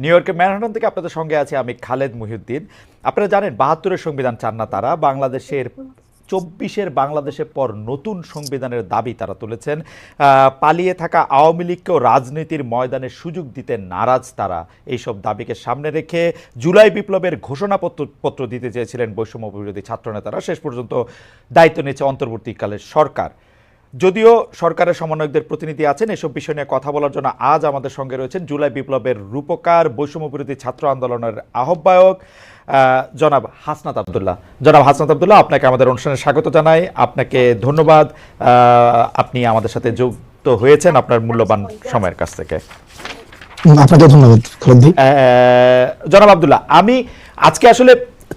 New ইয়র্কের Manhattan থেকে আপনাদের সঙ্গে আছে আমি খালেদ মহিউদ্দিন। আপনারা জানেন ৭২-এর সংবিধান চান না তারা, বাংলাদেশের ২৪-এর বাংলাদেশের পর নতুন সংবিধানের দাবি তারা তুলেছেন। পালিয়ে থাকা আওয়ামী লীগকেও রাজনীতির ময়দানে সুযোগ দিতে নারাজ তারা। এইসব দাবিকে সামনে রেখে জুলাই বিপ্লবের ঘোষণাপত্র দিতে চেয়েছিলেন বৈষম্য বিরোধী ছাত্রনেতারা। শেষ পর্যন্ত দায়িত্ব নিয়েছে অন্তর্বর্তীকালের সরকার। যদিও সরকারের সমন্বয়কদের প্রতিনিধি আছেন, এসব বিষয় নিয়ে কথা বলার জন্য আজ আমাদের সঙ্গে রয়েছেন জুলাই বিপ্লবের রূপকার, বৈষম্য বিরোধী ছাত্র আন্দোলনের আহ্বায়ক জনাব হাসনাত আবদুল্লাহ। জনাব হাসনাত আবদুল্লাহ, আপনাকে আমাদের অনুষ্ঠানে স্বাগত জানাই। আপনাকে ধন্যবাদ, আপনি আমাদের সাথে যুক্ত হয়েছেন আপনার মূল্যবান সময়ের কাছ থেকে। আপনাকে ধন্যবাদ জনাব আবদুল্লাহ, আমি আজকে আসলে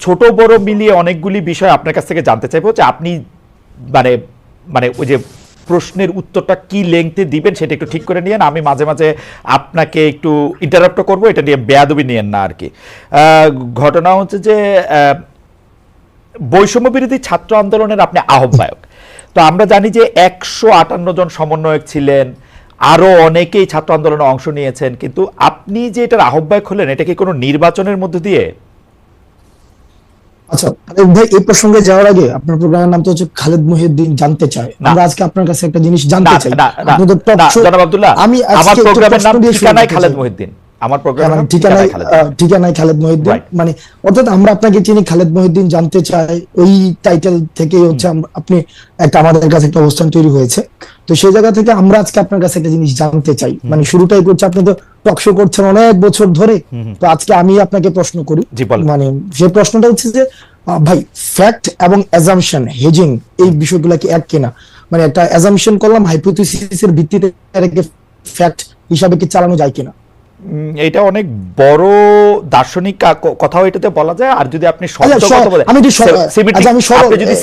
ছোট বড় মিলিয়ে অনেকগুলি বিষয় আপনার কাছ থেকে জানতে চাইবো যে আপনি মানে ওই যে প্রশ্নের উত্তরটা কি লেংথে দিবেন সেটা একটু ঠিক করে নিয়েন। আমি মাঝে মাঝে আপনাকে একটু ইন্টারাপ্ট করবো, এটা নিয়ে বেয়াদবি নিয়েন না আর কি। ঘটনা হচ্ছে যে বৈষম্য বিরোধী ছাত্র আন্দোলনের আপনি আহ্বায়ক। তো আমরা জানি যে ১৫৮ জন সমন্বয়ক ছিলেন, আরও অনেকেই ছাত্র আন্দোলনে অংশ নিয়েছেন, কিন্তু আপনি যে এটার আহ্বায়ক হলেন এটা কি কোনো নির্বাচনের মধ্যে দিয়ে? আচ্ছা ভাই, এই প্রসঙ্গে যাওয়ার আগে আপনার প্রোগ্রামের নাম তো হচ্ছে খালেদ মহিউদ্দিন জানতে চাই। আমরা আজকে আপনার কাছে একটা জিনিস জানতে চাই। জনাব আব্দুল্লাহ, আমি আমার প্রোগ্রামের নাম ঠিকানায় খালেদ মহিউদ্দিন, আমার প্রোগ্রামের নাম ঠিকানায় খালেদ মহিউদ্দিন, মানে অর্থাৎ আমরা আপনাকে চিনি খালেদ মহিউদ্দিন জানতে চাই, ওই টাইটেল থেকেই হচ্ছে আপনি একটা আমাদের কাছে একটা অবস্থান তৈরি হয়েছে। তো সেই জায়গা থেকে আমরা আজকে আপনার কাছে একটা জিনিস জানতে চাই। মানে শুরুটাই করছে, আপনি তো টক শো করছেন অনেক বছর ধরে, তো আজকে আমি আপনাকে প্রশ্ন করি। মানে যে প্রশ্নটা হচ্ছে যে ভাই, ফ্যাক্ট এবং অ্যাজাম্পশন, হেজিং, এই বিষয়গুলো কি এক কিনা? মানে একটা অ্যাজাম্পশন করলাম, হাইপোথিসিসের ভিত্তিতে ফ্যাক্ট হিসাবে কি চালানো যায় কিনা? এটা অনেক বড় দার্শনিক কথাও এটাতে বলা যায়। আর যদি আপনি শব্দগত বলেন, আপনি যদি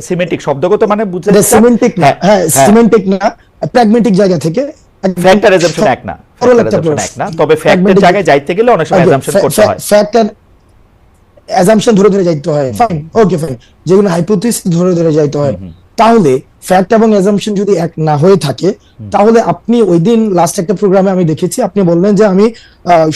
সিমেন্টিক শব্দগত মানে বুঝছেন, সিমেন্টিক না, হ্যাঁ সিমেন্টিক না, প্র্যাগম্যাটিক জায়গা থেকে ফ্যাক্ট আর অ্যাজাম্পশন এক না, তবে ফ্যাক্টের জায়গায় যাইতে গেলে অনেক সময় অ্যাজাম্পশন করতে হয়। ফ্যাক্ট আর অ্যাজাম্পশন ধরে ধরে যাইতে হয়, ফাইন, ওকে ফাইন, যেগুলো হাইপোথিসিস ধরে ধরে যাইতে হয়। তাহলে ফ্যাক্ট এবং অ্যাজাম্পশন যদি এক না হয়ে থাকে, তাহলে আপনি ওই দিন লাস্ট একটা প্রোগ্রামে আমি দেখেছি আপনি বললেন যে আমি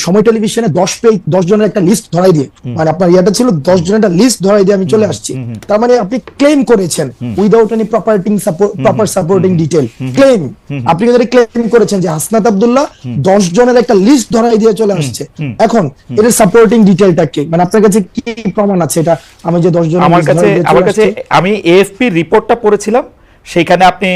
সময় টেলিভিশনে 10 জনের একটা লিস্ট ধরাই দিয়ে, মানে আপনার ইয়াটা ছিল 10 জনের একটা লিস্ট ধরাই দিয়ে আমি চলে আসছি। তার মানে আপনি ক্লেম করেছেন without any proper supporting detail claim, আপনি যদি ক্লেম করেছেন যে হাসনাত আব্দুল্লাহ 10 জনের একটা লিস্ট ধরাই দিয়ে চলে আসছে। এখন এর সাপোর্টিং ডিটেইলটা কি, মানে আপনার কাছে কি প্রমাণ আছে এটা? আমি যে 10 জন, আমার কাছে আমি এএফপি রিপোর্টটা পড়েছিলাম, সেইখানে আপনি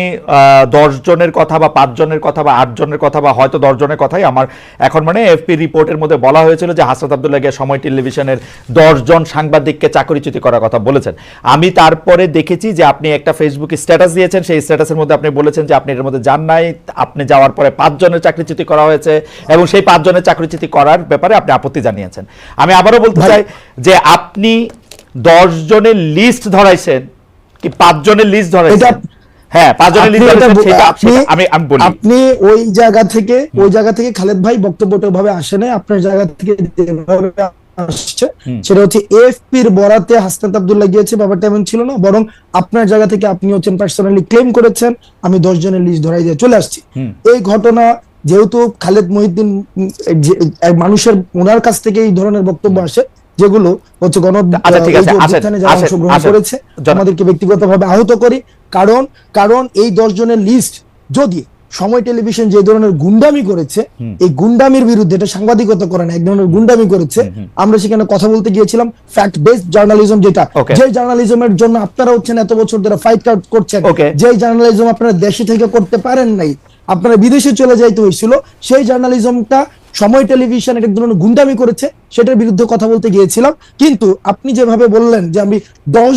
10 জনের কথা বা 5 জনের কথা বা 8 জনের কথা বা হয়তো 10 জনের কথাই আমার এখন মানে এফপি রিপোর্টের মধ্যে বলা হয়েছিল যে হাসনাত আব্দুল্লাহকে সময় টেলিভিশনের 10 জন সাংবাদিককে চাকরিচ্যুতি করার কথা বলেছেন। আমি তারপরে দেখেছি যে আপনি একটা ফেসবুকে স্ট্যাটাস দিয়েছেন, সেই স্ট্যাটাসের মধ্যে আপনি বলেছেন যে আপনি এর মধ্যে যান নাই, আপনি যাওয়ার পরে 5 জনের চাকরিচ্যুতি করা হয়েছে এবং সেই 5 জনের চাকরিচ্যুতি করার ব্যাপারে আপনি আপত্তি জানিয়েছেন। আমি আবারও বলতে চাই যে আপনি 10 জনের লিস্ট ধরাইছেন কি 5 জনের লিস্ট ধরাইছেন? হ্যাঁ, 5 জনের লিস্ট ধরাইছেন। আমি বলি, আপনি ওই জায়গা থেকে খালেদ ভাই বক্তব্যটা ভাবে আসে না, আপনার জায়গা থেকে যেভাবে আসছে সেটা হচ্ছে এএফপির বরাতে হাসনাত আব্দুল্লাহ গিয়েছে, ব্যাপারটা এমন ছিল না, বরং আপনার জায়গা থেকে আপনি হচ্ছেন পার্সোনালি ক্লেম করেছেন আমি 10 জনের লিস্ট ধরাই দিয়ে চলে আসছি। এই ঘটনা যেহেতু খালেদ মহিউদ্দিন মানুষের ওনার কাছ থেকে এই ধরনের বক্তব্য আসে যেগুলো হচ্ছে গণঅভ্যুত্থানে যারা অংশগ্রহণ করেছে আমাদেরকে ব্যক্তিগতভাবে আহত করি, কারণ এই 10 জনের লিস্ট যদি সময় টেলিভিশন যে ধরনের গুন্ডামি করেছে, এই গুন্ডামির বিরুদ্ধে, এটা সাংবাদিকতা করে না, এক ধরনের গুন্ডামি করেছে, আমরা সেখানে কথা বলতে গিয়েছিলাম ফ্যাক্ট বেসড জার্নালিজম, যেটা যে জার্নালিজমের জন্য আপনারা হচ্ছেন এত বছর ধরে ফাইট করছেন, যে জার্নালিজম আপনারা দেশে থেকে করতে পারেন নাই, আপনারা বিদেশে চলে যাইতে হয়েছিল, সেই জার্নালিজমটা সময় টেলিভিশন এক ধরনের গুন্ডামি করেছে, সেটার বিরুদ্ধে কথা বলতে গিয়েছিলাম। কিন্তু আপনি যেভাবে বললেন যে আমি 10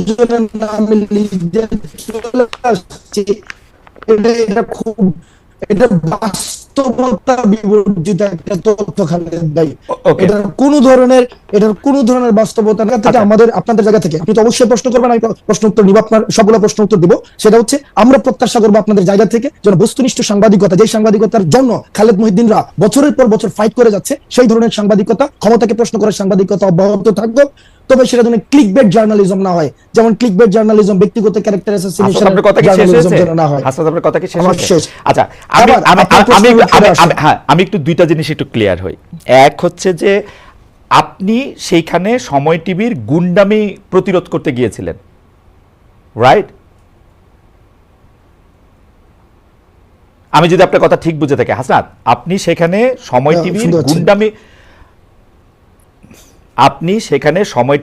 জনের নামে এটা বাস্তবতা বিবর্জিত একটা তথ্য খালেদ ভাই। এটার কোন ধরনের বাস্তবতা না থেকে আপনাদের জায়গা থেকে আপনি তো অবশ্যই প্রশ্ন করবেন, আমি প্রশ্ন উত্তর নিব, আপনার সবগুলো প্রশ্ন উত্তর দিব। সেটা হচ্ছে আমরা প্রত্যাশা করবো আপনাদের জায়গা থেকে যেন বস্তুনিষ্ঠ সাংবাদিকতা, যে সাংবাদিকতার জন্য খালেদ মহিউদ্দিনরা বছরের পর বছর ফাইট করে যাচ্ছে, সেই ধরনের সাংবাদিকতা, ক্ষমতাকে প্রশ্ন করার সাংবাদিকতা অব্যাহত থাকবে। তবে সেটা যেন ক্লিকবেট জার্নালিজম না হয়, যেমন ক্লিকবেট জার্নালিজম, ব্যক্তিগত ক্যারেক্টার অ্যাসাসিনেশন জার্নালিজম যেন না হয়। আপনার কথা কি শেষ আমার হয়েছে? শেষ। আচ্ছা, আমি একটু দুইটা জিনিস একটু ক্লিয়ার হই। এক হচ্ছে যে আপনি সেইখানে সময় টিভির গুন্ডামি প্রতিরোধ করতে গিয়েছিলেন, রাইট? আমি যদি আপনার কথা ঠিক বুঝে থাকি হাসনাত, আপনি সেখানে সময়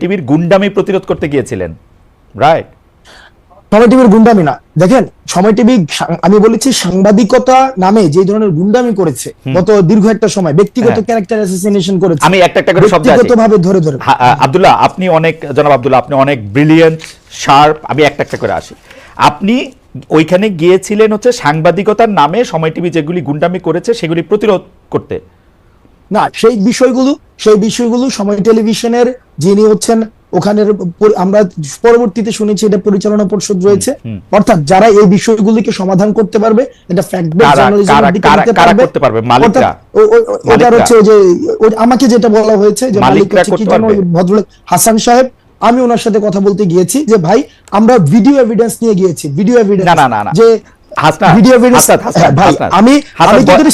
টিভির গুন্ডামি প্রতিরোধ করতে গিয়েছিলেন, রাইট? সময় টিভির গুন্ডামি না, দেখেন সময় টিভি, আমি বলেছি সাংবাদিকতা নামে যে ধরনের গুন্ডামি করেছে গত দীর্ঘ একটা সময়, ব্যক্তিগত ক্যারেক্টার অ্যাসাসিনেশন করেছে, আমি একটা করে শব্দ ব্যক্তিগতভাবে ধরে আব্দুল্লাহ, আপনি অনেক, জনাব আব্দুল্লাহ, আপনি অনেক ব্রিলিয়েন্ট, শার্প। আমি একটা করে আসি। আপনি ওইখানে গিয়েছিলেন হচ্ছে সাংবাদিকতার নামে সময় টিভি যেগুলি গুন্ডামি করেছে সেগুলি প্রতিরোধ করতে না, সেই বিষয়গুলো সময় টেলিভিশনের যিনি হচ্ছেন ওখানের, আমরা পরবর্তীতে শুনেছি এটা পরিচালনা পরিষদ রয়েছে, অর্থাৎ যারা এই বিষয়গুলিকে সমাধান করতে পারবে, এটা ফ্যাক্ট বেস জার্নালিজমের দিকে নিতে পারবে, মালিকরা। ওটা হচ্ছে যে আমাকে যেটা বলা হয়েছে যে মালিকরা কি জানো, ওই ভদ্রলোক হাসান সাহেব, আমি ওনার সাথে কথা বলতে গিয়েছি যে ভাই আমরা ভিডিও এভিডেন্স নিয়ে গিয়েছি, ভিডিও এভিডেন্স যে আমি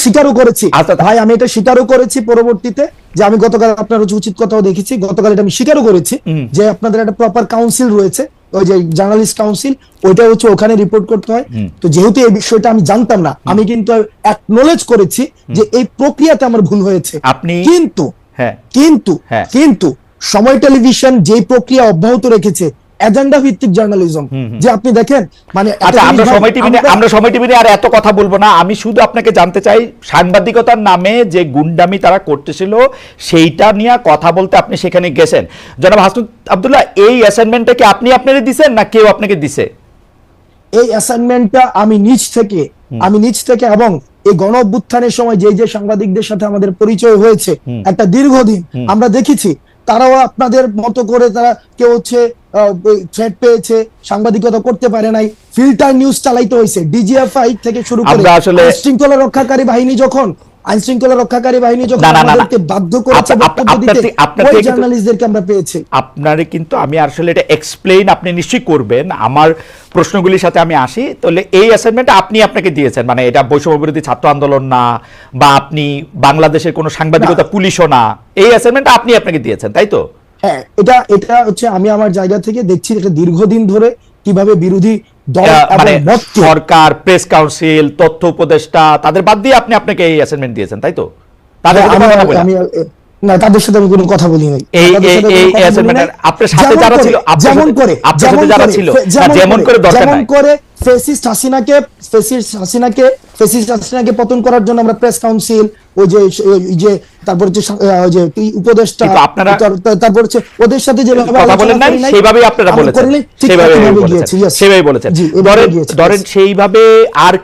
স্বীকারও করেছি ভাই, আমি এটা স্বীকারও করেছি পরবর্তীতে যে আমি গতকাল আপনার উচিত কথাও দেখেছি, গতকাল এটা আমি স্বীকারও করেছি যে আপনাদের একটা প্রপার কাউন্সিল রয়েছে, ওই যে জার্নালিস্ট কাউন্সিল, ওইটা হচ্ছে ওখানে রিপোর্ট করতে হয়। তো যেহেতু এই বিষয়টা আমি জানতাম না, আমি কিন্তু অ্যাকনোলেজ করেছি যে এই প্রক্রিয়াতে আমার ভুল হয়েছে। কিন্তু সময় টেলিভিশন যে প্রক্রিয়া অব্যাহত রেখেছে এজেন্ডা ভিত্তিক জার্নালিজম, যে আপনি দেখেন মানে, আচ্ছা আমরা সময় টিভি নিয়ে আর এত কথা বলবো না। আমি শুধু আপনাকে জানতে চাই সাংবাদিকতার নামে যে গুন্ডামি তারা করতেছিল সেইটা নিয়ে কথা বলতে আপনি সেখানে গেছেন। জনাব হাসনাত আব্দুল্লাহ, এই অ্যাসাইনমেন্টটা কি আপনি আপনারই দিবেন না কেউ আপনাকে দিছে? এই অ্যাসাইনমেন্টটা আমি নিজ থেকে এবং এই গণ অভ্যুত্থানের সময় যে সাংবাদিকদের সাথে আমাদের পরিচয় হয়েছে একটা দীর্ঘদিন, আমরা দেখেছি তারাও আপনাদের মতো করে তারা কেউ হচ্ছে থ্রেট পেয়েছে, সাংবাদিকতা করতে পারে নাই, ফিল্টার নিউজ চালাইতে হয়েছে, ডিজিএফআই থেকে শুরু করে আইনশৃঙ্খলা রক্ষাকারী বাহিনী যখন আমাদেরকে বাধ্য করেছে বক্তব্য দিতে, ওই জার্নালিস্টদেরকে আমরা পেয়েছি। আপনারে কিন্তু আমি আসলে এটা এক্সপ্লেইন আপনি নিশ্চয়ই করবেন, আমার প্রশ্নগুলির সাথে আমি আসি। তাহলে এই অ্যাসাইনমেন্টটা আপনি আপনাকে দিয়েছেন, মানে এটা বৈষম্য বিরোধী ছাত্র আন্দোলন না, বা আপনি বাংলাদেশের কোনো সাংবাদিকতা পুলিশও না, এই অ্যাসাইনমেন্টটা আপনি আপনাকে দিয়েছেন, তাই তো? হ্যাঁ, এটা হচ্ছে আমি আমার জায়গা থেকে দেখছি এটা দীর্ঘদিন ধরে কিভাবে বিরোধী দল মানে সরকার, প্রেস কাউন্সিল, তথ্য উপদেষ্টা, তাদের বাদ দিয়ে আপনি আপনাকে এই অ্যাসাইনমেন্ট দিয়েছেন, তাই তো? না, তাদের সাথে আমি কোনো কথা বলি নাই। এই অ্যাসাইনমেন্টের আপনার সাথে যারা ছিল, যেমন করে দরকার নাই, ফ্যাসিস্ট হাসিনাকে পতন করার জন্য আমরা প্রেস কাউন্সিল, ওই যে তারপর যে উপদেষ্টা, তারপর হচ্ছে ওদের সাথে যে কথা বলেন নাই সেইভাবেই আপনারা বলেছেন, সেভাবেই বলেছেন। ধরেন সেইভাবে আর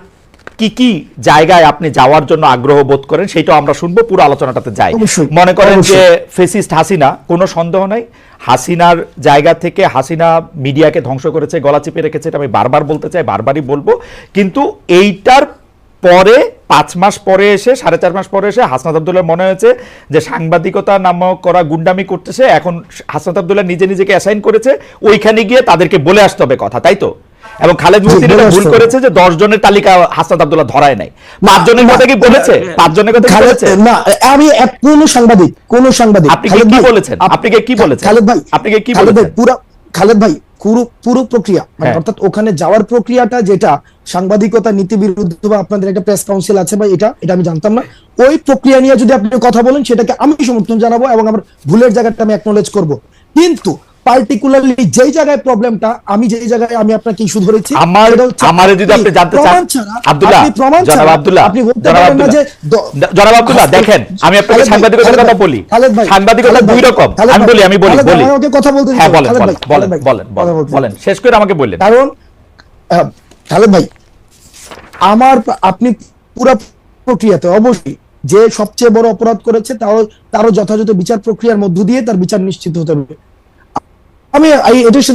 কি কি জায়গায় আপনি যাওয়ার জন্য আগ্রহ বোধ করেন সেটাও আমরা শুনবো, পুরো আলোচনাটাতে যাই। মনে করেন যে ফেসিস্ট হাসিনা, কোনো সন্দেহ নাই হাসিনার জায়গা থেকে হাসিনা মিডিয়াকে ধ্বংস করেছে, গলা চিপে রেখেছে, এটা আমি বারবার বলতে চাই, বারবারই বলবো। কিন্তু এইটার পরে 5 মাস পরে এসে, 4.5 মাস পরে এসে হাসনাত আব্দুল্লাহ মনে হয়েছে যে সাংবাদিকতা নামক করা গুন্ডামি করতেছে, এখন হাসনাত আব্দুল্লাহ নিজে অ্যাসাইন করেছে ওইখানে গিয়ে তাদেরকে বলে আসতে হবে কথা, তাই তো? এবং খালেদ মুহিউদ্দিন এটা ভুল করেছে যে 10 জনের তালিকা হাসনাত আব্দুল্লাহ ধরায় নাই। 5 জনের কথা কি বলেছে? 5 জনের কথা বলেছে না। আমি কোন সাংবাদিক আপনি কি বলেছেন? খালেদ ভাই পুরো প্রক্রিয়া, মানে অর্থাৎ ওখানে যাওয়ার প্রক্রিয়াটা যেটা সাংবাদিকতা নীতি বিরুদ্ধ, বা আপনাদের একটা প্রেস কাউন্সিল আছে বা এটা আমি জানতাম না, ওই প্রক্রিয়া নিয়ে যদি আপনি কথা বলেন সেটাকে আমি সমর্থন জানাবো এবং আমার ভুলের জায়গাটা আমি অ্যাকনোলেজ করব। কিন্তু পার্টিকুলারলি যেই জায়গায় প্রবলেমটা, আমি যেই জায়গায় আমি আপনাকে ইস্যু ধরেছি, আমারে যদি আপনি জানতে চান আব্দুল্লাহ, জনাব আব্দুল্লাহ, আপনি বলতে পারেন না যে জনাব আব্দুল্লাহ, দেখেন আমি আপনাকে সাংবাদিকতার কথা বলি, সাংবাদিকতা দুই রকম, আমি বলি আমাকে কথা বলতে দিন। হ্যাঁ, বলেন শেষ করে আমাকে বললেন। কারণ খালেদ ভাই, আপনি পুরো প্রক্রিয়াতে অবশ্যই যে সবচেয়ে বড় অপরাধ করেছে তারও যথাযথ বিচার প্রক্রিয়ার মধ্য দিয়ে তার বিচার নিশ্চিত হতে হবে। আমি এটার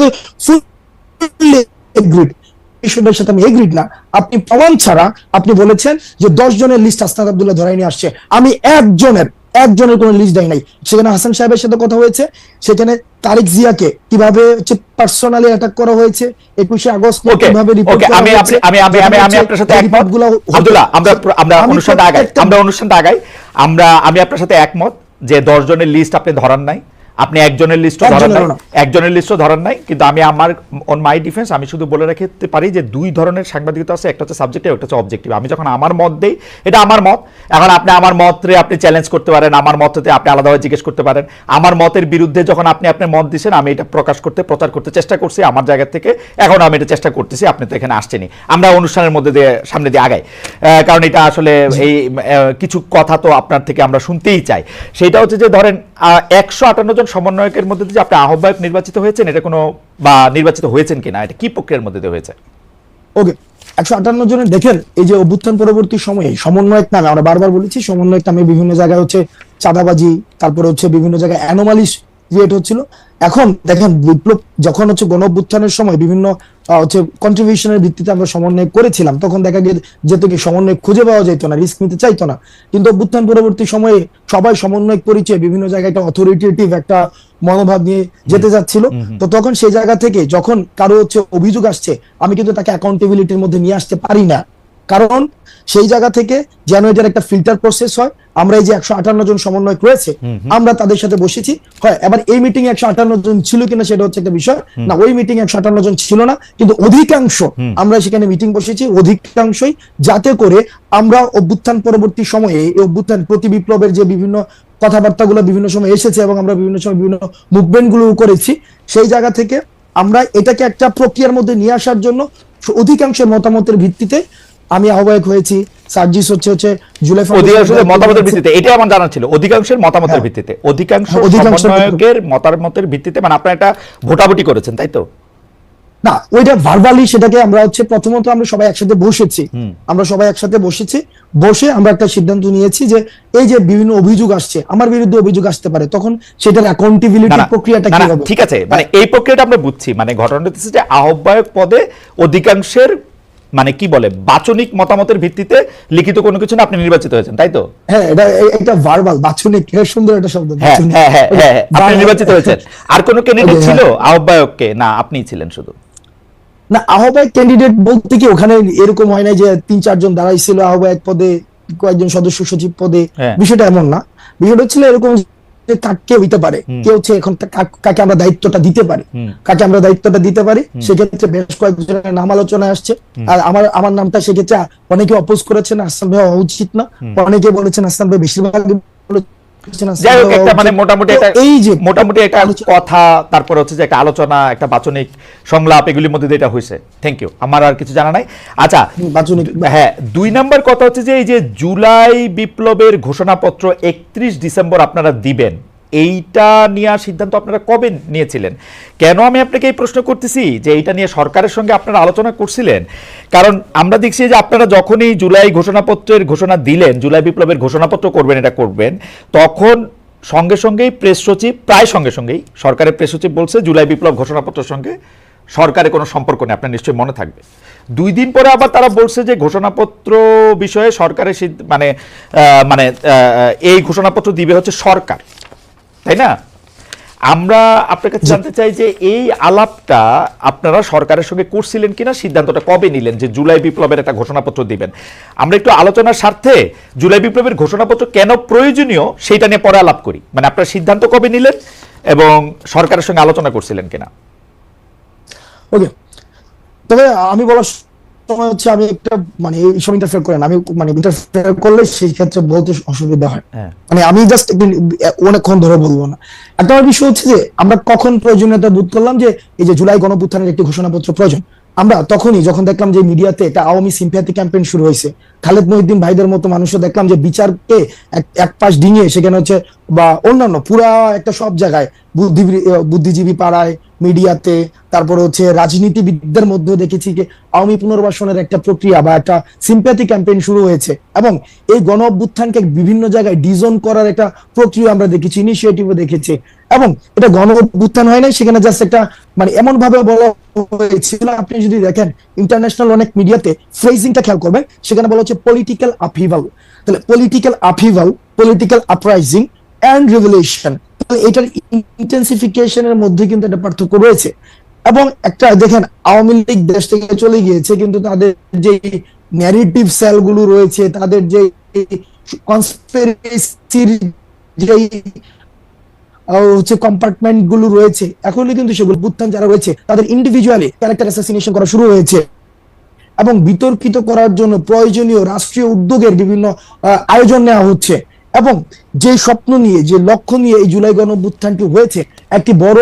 সাথে আমি এগ্রিড না। আপনি প্রমাণ ছাড়া আপনি বলেছেন যে 10 জনের লিস্ট হাসনাত আব্দুল্লাহ ধরাই নিয়ে আসছে, আমি একজনের কোনো লিস্ট দেয় নাই। সেখানে হাসান সাহেবের সাথে কথা হয়েছে, সেখানে তারেক জিয়াকে কিভাবে হচ্ছে পার্সোনালি অ্যাটাক করা হয়েছে, 21শে আগস্ট কিভাবে রিপোর্ট করা হয়েছে। আমি আপনার সাথে একমত আব্দুল্লাহ, আমরা অনুষ্ঠানটা আগাই। আমি আপনার সাথে একমত যে 10 জনের লিস্ট আপনি ধরান নাই, আপনি একজনের লিস্টও ধরান নাই, কিন্তু আমি আমার অন মাই ডিফেন্স আমি শুধু বলে রাখতে পারি যে দুই ধরনের সাংবাদিকতা আছে, একটা হচ্ছে সাবজেক্টিভ, একটা হচ্ছে অবজেক্টিভ। আমি যখন আমার মত দেই, এটা আমার মত, এখন আপনি আমার মতরে আপনি চ্যালেঞ্জ করতে পারেন, আমার মততে আপনি আলাদাভাবে জিজ্ঞেস করতে পারেন। আমার মতের বিরুদ্ধে যখন আপনি আপনার মত দিয়েছেন, আমি এটা প্রচার করতে চেষ্টা করছি আমার জায়গা থেকে, এখন আমি এটা চেষ্টা করতেছি, আপনি তো এখানে আসছেনই। আমরা অনুষ্ঠানের মধ্যে দিয়ে সামনে দিয়ে আগাই, কারণ এটা আসলে এই কিছু কথা তো আপনার থেকে আমরা শুনতেই চাই। সেটা হচ্ছে যে ধরেন 158 জন সমন্বয়কের মধ্যে যে আপনি আহ্বায়ক নির্বাচিত হয়েছেন, এটা কোনো বা নির্বাচিত হয়েছেন কিনা, এটা কি প্রক্রিয়ার মধ্যে দিয়ে হয়েছে? ওকে, 158 জনের দেখেন, এই যে অভ্যুত্থান পরবর্তী সময়ে সমন্বয়ক নামে আমরা বারবার বলেছি, সমন্বয়ক নামে বিভিন্ন জায়গায় হচ্ছে চাঁদাবাজি, তারপরে হচ্ছে বিভিন্ন জায়গায় অ্যানোমালিস ক্রিয়েট হচ্ছিল। এখন দেখেন, বিপ্লব যখন হচ্ছে গণ অভ্যুত্থানের সময় বিভিন্ন হচ্ছে কন্ট্রিবিউশনের ভিত্তিতে আমরা সমন্বয় করেছিলাম, তখন দেখা যেত কি সমন্বয় খুঁজে পাওয়া যেত না, রিস্ক নিতে চাইতো না। কিন্তু অভ্যুত্থান পরবর্তী সময়ে সবাই সমন্বয় পরিচয় বিভিন্ন জায়গায় একটা অথরিটেটিভ একটা মনোভাব নিয়ে যেতে যাচ্ছিল। তো তখন সেই জায়গা থেকে যখন কারো হচ্ছে অভিযোগ আসছে, আমি কিন্তু তাকে অ্যাকাউন্টেবিলিটির মধ্যে নিয়ে আসতে পারি না, কারণ সেই জায়গা থেকে যেন এটার একটা ফিল্টার প্রসেস হয়। আমরা এই যে 158 জন সমন্বয়ক রয়েছে, আমরা তাদের সাথে বসেছি। হয় এবার এই মিটিং 158 জন ছিল কিনা সেটা হচ্ছে একটা বিষয় না, ওই মিটিং 158 জন ছিল না, কিন্তু অধিকাংশ আমরা সেখানে মিটিং বসেছি, অধিকাংশই, যাতে করে আমরা অভ্যুত্থান পরবর্তী সময়ে এই অভ্যুত্থান প্রতি বিপ্লবের যে বিভিন্ন কথাবার্তাগুলো বিভিন্ন সময় এসেছে এবং আমরা বিভিন্ন সময় বিভিন্ন মুভমেন্ট গুলো করেছি, সেই জায়গা থেকে আমরা এটাকে একটা প্রক্রিয়ার মধ্যে নিয়ে আসার জন্য অধিকাংশের মতামতের ভিত্তিতে আমি আহ্বায়ক হয়েছি। সার্জিস হচ্ছে জুলাই অধিকাংশের মতামতের ভিত্তিতে, এটা আমার জানা ছিল, অধিকাংশের মতামতের ভিত্তিতে, অধিকাংশ সমন্বয়কের মতামতের ভিত্তিতে, মানে আপনারা এটা ভোটাভুটি করেছেন, তাই তো? না, ওইটা ভার্বালি, সেটাকে আমরা হচ্ছে প্রথমত আমরা সবাই একসাথে বসেছি, বসে আমরা একটা সিদ্ধান্ত নিয়েছি যে এই যে বিভিন্ন অভিযোগ আসছে, আমার বিরুদ্ধে অভিযোগ আসতে পারে, তখন সেটার অ্যাকাউন্টেবিলিটি প্রক্রিয়াটা কি হবে। ঠিক আছে, মানে এই প্রক্রিয়াটা আমরা বুঝছি, মানে ঘটনাটা হচ্ছে যে আহ্বায়ক পদে অধিকাংশের মানে কি বলে বাচনিক মতামতের ভিত্তিতে লিখিত কোনো কিছু না, আপনি নির্বাচিত হয়েছেন, তাই তো? হ্যাঁ, এটা ভার্বাল, বাচনিক, এটা সুন্দর একটা শব্দ। হ্যাঁ, আপনি নির্বাচিত হয়েছেন। আর কোন ক্যান্ডিডেট ছিল আহ্বায়ককে? না, আপনিই ছিলেন শুধু? না, আহ্বায়ক ক্যান্ডিডেট বলতে কি ওখানে এরকম হয় না যে 3-4 জন দাঁড়াইছিল আহ্বায়ক পদে, কয়েকজন সদস্য সচিব পদে, বিষয়টা এমন না। বিষয়টা ছিল এরকম যে কাকে হইতে পারে, কেউ হচ্ছে এখন কাকে আমরা দায়িত্বটা দিতে পারি, সেক্ষেত্রে বেশ কয়েকজনের নাম আলোচনায় আসছে। আর আমার নামটা সেক্ষেত্রে অনেকে অপোজ করেছেন, হাসান ভাই হওয়া উচিত না, অনেকে বলেছেন হাসান ভাই, বেশিরভাগ যাই হোক, একটা মানে মোটামুটি একটা কথা, তারপর হচ্ছে যে একটা আলোচনা, একটা বাচনিক সংলাপ, এগুলির মধ্যে এটা হয়েছে। থ্যাংক ইউ, আমার আর কিছু জানা নাই। আচ্ছা, হ্যাঁ, 2 নম্বর কথা হচ্ছে যে এই যে জুলাই বিপ্লবের ঘোষণাপত্র 31 ডিসেম্বর আপনারা দিবেন, এইটা নিয়ে সিদ্ধান্ত আপনারা কবে নিয়েছিলেন? কেন আমি আপনাকে এই প্রশ্ন করতেছি যে এইটা নিয়ে সরকারের সঙ্গে আপনারা আলোচনা করছিলেন? কারণ আমরা দেখছি যে আপনারা যখনই জুলাই ঘোষণাপত্রের ঘোষণা দিলেন, জুলাই বিপ্লবের ঘোষণাপত্র করবেন, তখন সঙ্গে সঙ্গেই প্রেস সচিব, প্রায় সঙ্গে সঙ্গেই সরকারের প্রেস সচিব বলছে জুলাই বিপ্লব ঘোষণাপত্রের সঙ্গে সরকারের কোনো সম্পর্ক নেই, আপনার নিশ্চয়ই মনে থাকবে। 2 দিন পরে আবার তারা বলছে যে ঘোষণাপত্র বিষয়ে সরকারের মানে এই ঘোষণাপত্র দিবে হচ্ছে সরকার, তাই না? আমরা আপনার কাছে জানতে চাই যে এই আলাপটা আপনারা সরকারের সঙ্গে করছিলেন কিনা, সিদ্ধান্তটা কবে নিলেন যে জুলাই বিপ্লবের একটা ঘোষণাপত্র দিবেন? আমরা একটু আলোচনার স্বার্থে জুলাই বিপ্লবের ঘোষণাপত্র কেন প্রয়োজনীয় সেটা নিয়ে পরে আলাপ করি। মানে আপনার সিদ্ধান্ত কবে নিলেন এবং সরকারের সঙ্গে আলোচনা করছিলেন কিনা? ওকে, তবে আমি বলার সময় হচ্ছে আমি একটা মানে এই সব ইন্টারফেয়ার করেন, আমি মানে ইন্টারফেয়ার করলে সেই ক্ষেত্রে বলতে অসুবিধা হয়, মানে আমি জাস্ট অনেকক্ষণ ধরে বলবো না। একটা বিষয় হচ্ছে যে আমরা কখন প্রয়োজনীয়তা বোধ করলাম যে এই যে জুলাই গণঅভ্যুত্থানের একটি ঘোষণাপত্র প্রয়োজন, আমরা তখনই যখন দেখলাম যে মিডিয়াতে একটা আওয়ামী সিম্প্যাথি ক্যাম্পেইন শুরু হয়েছে, খালেদ মহিউদ্দিন ভাইদের মতো মানুষও দেখলাম যে বিচারকে এক পাশ ডিঙিয়ে সেখানে হচ্ছে বা অন্যান্য পুরা একটা সব জায়গায় বুদ্ধিজীবী পাড়ায়, মিডিয়াতে, তারপরে হচ্ছে রাজনীতিবিদদের মধ্যে দেখেছি যে আওয়ামী পুনর্বাসনের একটা প্রক্রিয়া বা একটা সিম্প্যাথি ক্যাম্পেইন শুরু হয়েছে, এবং এই গণ অভ্যুত্থানকে বিভিন্ন জায়গায় ডিজন করার একটা প্রক্রিয়া আমরা দেখেছি, ইনিশিয়েটিভও দেখেছি। এবং এটা গণ অভ্যুত্থান হয় নাই, সেখানে জাস্ট একটা মানে এমন ভাবে বলা হয়েছিল, আপনি যদি দেখেন ইন্টারন্যাশনাল অনেক মিডিয়াতে ফ্রেজিংটা খেয়াল করবেন, সেখানে বলা হচ্ছে পলিটিক্যাল আপহিভাল। তাহলে political upheaval, political uprising and revolution, তাহলে এটার ইন্টেন্সিফিকেশনের মধ্যে কিন্তু একটা পার্থক্য রয়েছে। এবং একটা দেখেন, আওয়ামী লীগ দেশ থেকে চলে গিয়েছে, কিন্তু তাদের যে ন্যারেটিভ সেলগুলো রয়েছে, তাদের যে কনস্পিরেসির যে হচ্ছে কম্পার্টমেন্ট গুলো রয়েছে, এখনই কিন্তু সেগুলো বুত্থান যারা রয়েছে তাদের ইন্ডিভিজুয়ালি ক্যারেক্টার অ্যাসাসিনেশন করা শুরু হয়েছে, এবং বিতর্কিত করার জন্য প্রয়োজনীয় রাষ্ট্রীয় উদ্যোগের বিভিন্ন আয়োজন নেওয়া হচ্ছে। এবং যে স্বপ্ন নিয়ে, যে লক্ষ্য নিয়ে এই জুলাই গণঅভ্যুত্থানটি হয়েছে, একটি বড়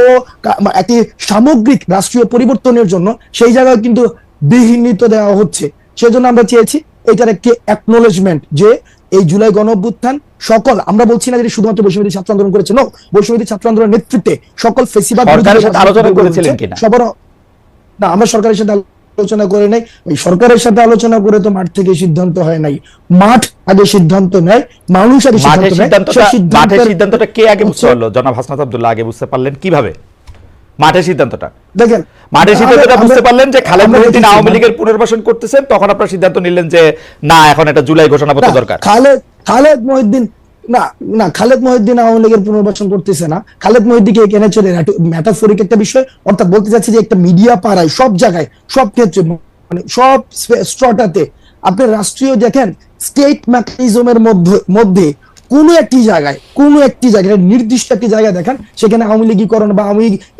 একটি সামগ্রিক রাষ্ট্রীয় পরিবর্তনের জন্য, সেই জায়গায় কিন্তু বিহীনিত দেওয়া হচ্ছে। সেজন্য আমরা চেয়েছি এটার একটি অ্যাকনোলেজমেন্ট যে এই জুলাই গণঅভ্যুত্থান সকল, আমরা বলছি না যে শুধুমাত্র বৈষম্যবিরোধী ছাত্র আন্দোলন করেছে, নো, বৈষম্যবিরোধী ছাত্র আন্দোলনের নেতৃত্বে সকল ফেসিবাদ সরকারের সাথে আলোচনা করেছিলেন কিনা? সবার না, আমরা সরকারের সাথে আলোচনা করে নাই। ওই সরকারের সাথে আলোচনা করে তো মাঠ থেকে সিদ্ধান্ত হয় নাই, মাঠ আগে সিদ্ধান্ত নেয়, মানুষ আগে সিদ্ধান্ত নেয়। মাঠের সিদ্ধান্তটা কে আগে বুঝতে পারলো? জনাব হাসনাত আব্দুল্লাহ আগে বুঝতে পারলেন কিভাবে মাঠের সিদ্ধান্তটা? দেখেন, মাঠের সিদ্ধান্তটা বুঝতে পারলেন যে খালেদ মহিউদ্দিন আওয়ামী লীগের পুনর্বাসন করতেছেন, তখন আপনারা সিদ্ধান্ত নিলেন যে না, এখন এটা জুলাই ঘোষণাপত্র দরকার। খালেদ মহিউদ্দিন না, খালেদ মহিউদ্দিন আওয়ামী লীগের পুনর্বাসন করতেছে না। খালেদ মহিউদ্দিনকে এখানে চলে মেটাফরিক একটা বিষয়, অর্থাৎ বলতে চাচ্ছি যে একটা মিডিয়া পাড়ায়, সব জায়গায়, সব ক্ষেত্রে, মানে সব স্ট্রটাতে আপনি রাষ্ট্রীয় দেখেন স্টেট মেকানিজমের মধ্যে কোনো একটি জায়গায় নির্দিষ্ট একটি জায়গায় দেখেন সেখানে আওয়ামী লীগীকরণ বা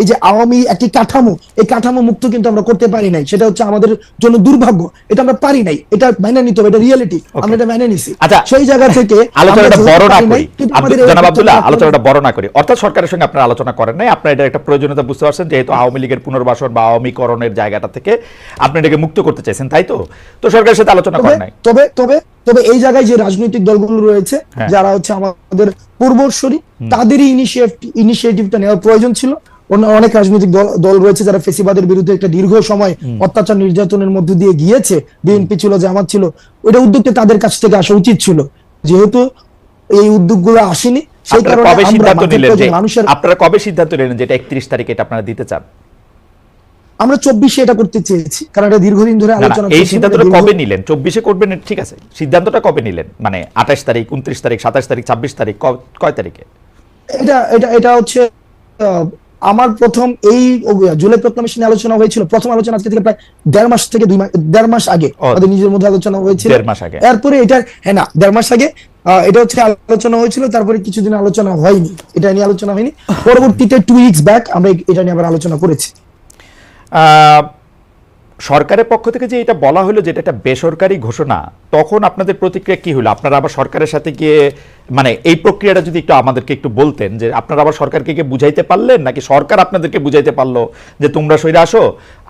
এই যে আওয়ামী একটি কাঠামো, এই কাঠামো মুক্ত কিন্তু আমরা করতে পারি নাই। সেটা হচ্ছে আমাদের জন্য দুর্ভাগ্য, এটা আমরা পারি নাই, এটা মেনে নিতে হবে, এটা রিয়েলিটি, আমরা এটা মেনে নিছি। আচ্ছা, সেই জায়গা থেকে আলোচনাটা বড় না করি, জনাব আব্দুল্লাহ, আলোচনাটা বড় না করি। অর্থাৎ সরকারের সঙ্গে আপনারা আলোচনা করেন নাই, আপনারা এটা একটা প্রয়োজনীয়তা বুঝতে পারছেন, যেহেতু আওয়ামী লীগের পুনর্বাসন বা আওয়ামীকরণের জায়গাটা থেকে আপনি এটাকে মুক্ত করতে চাইছেন, তাই তো? তো সরকারের সাথে আলোচনা করেন নাই। তবে এই জায়গায় যে রাজনৈতিক দলগুলো রয়েছে, যারা হচ্ছে আমাদের পূর্বসূরি, তাদেরই ইনিশিয়েটিভটা নেওয়ার প্রয়োজন ছিল। অনেক রাজনৈতিক দল রয়েছে যারা ফেসিবাদের বিরুদ্ধে একটা দীর্ঘ সময় অত্যাচার নির্যাতনের মধ্যে দিয়ে গিয়েছে, বিএনপি ছিল, জামাত ছিল, ওইটা উদ্যোগটা তাদের কাছ থেকে আসা উচিত ছিল। যেহেতু এই উদ্যোগগুলো আসেনি, সেই কারণে আপনারা কবে সিদ্ধান্ত নিলেন যে এটা 31 তারিখে এটা আপনারা দিতে চান? আমরা 24-এ এটা করতে চেয়েছি, কারণ এটা দীর্ঘদিন ধরে আলোচনা। এই সিদ্ধান্তটা কবে নিলেন? 24-এ করবেন, ঠিক আছে, সিদ্ধান্তটা কবে নিলেন? মানে 28 তারিখ, 29 তারিখ, 27 তারিখ, 26 তারিখ, কয় তারিখে? এটা হচ্ছে আমার প্রথম এই জুলাই প্রক্লামেশনে আলোচনা হয়েছিল। প্রথম আলোচনা আজকে থেকে প্রায় 1.5 মাস থেকে 2 মাস আগে আমাদের নিজের মধ্যে আলোচনা হয়েছিল। 1.5 মাস আগে। এরপরে এটা 1.5 মাস আগে এটা হচ্ছে আলোচনা হয়েছিল, তারপরে কিছুদিন আলোচনা হয়নি, এটা নিয়ে আলোচনা হয়নি। পরবর্তীতে 2 উইকস ব্যাক আমরা এটা নিয়ে আবার আলোচনা করেছি। সরকারের পক্ষ থেকে যে এটা বলা হলো যে এটা একটা বেসরকারি ঘোষণা, তখন আপনাদের প্রতিক্রিয়া কি হলো? আপনারা আবার সরকারের সাথে গিয়ে, মানে এই প্রক্রিয়াটা যদি একটু আমাদেরকে একটু বলতেন, যে আপনারা আবার সরকারকে গিয়ে বুঝাইতে পারলেন, নাকি সরকার আপনাদেরকে বুঝাইতে পারলো যে তোমরা সইরে আসো,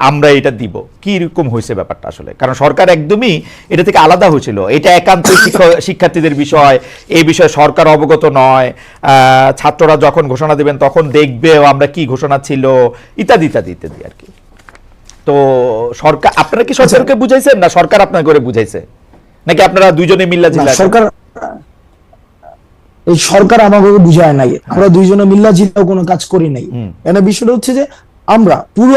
আমরা এটা দিব? কি রকম হয়েছে ব্যাপারটা আসলে? কারণ সরকার একদমই এটা থেকে আলাদা হয়েছিল, এটা একান্ত শিক্ষার্থীদের বিষয়, এই বিষয়ে সরকার অবগত নয়, ছাত্ররা যখন ঘোষণা দেবেন তখন দেখবে আমরা কি ঘোষণা ছিল, ইত্যাদি ইত্যাদি ইত্যাদি আর কি। তো সরকার, আপনারা কি সরকারকে বুঝাইছেন, না সরকার আপনার করে বুঝাইছে, নাকি আপনারা দুইজনে মিল্লা জিল্লা? সরকার আমাকে বুঝায় নাই, আমরা দুইজনে মিল্লা জিল্লাও কোনো কাজ করি নাই। এখানে বিষয়টা হচ্ছে যে আমরা পুরো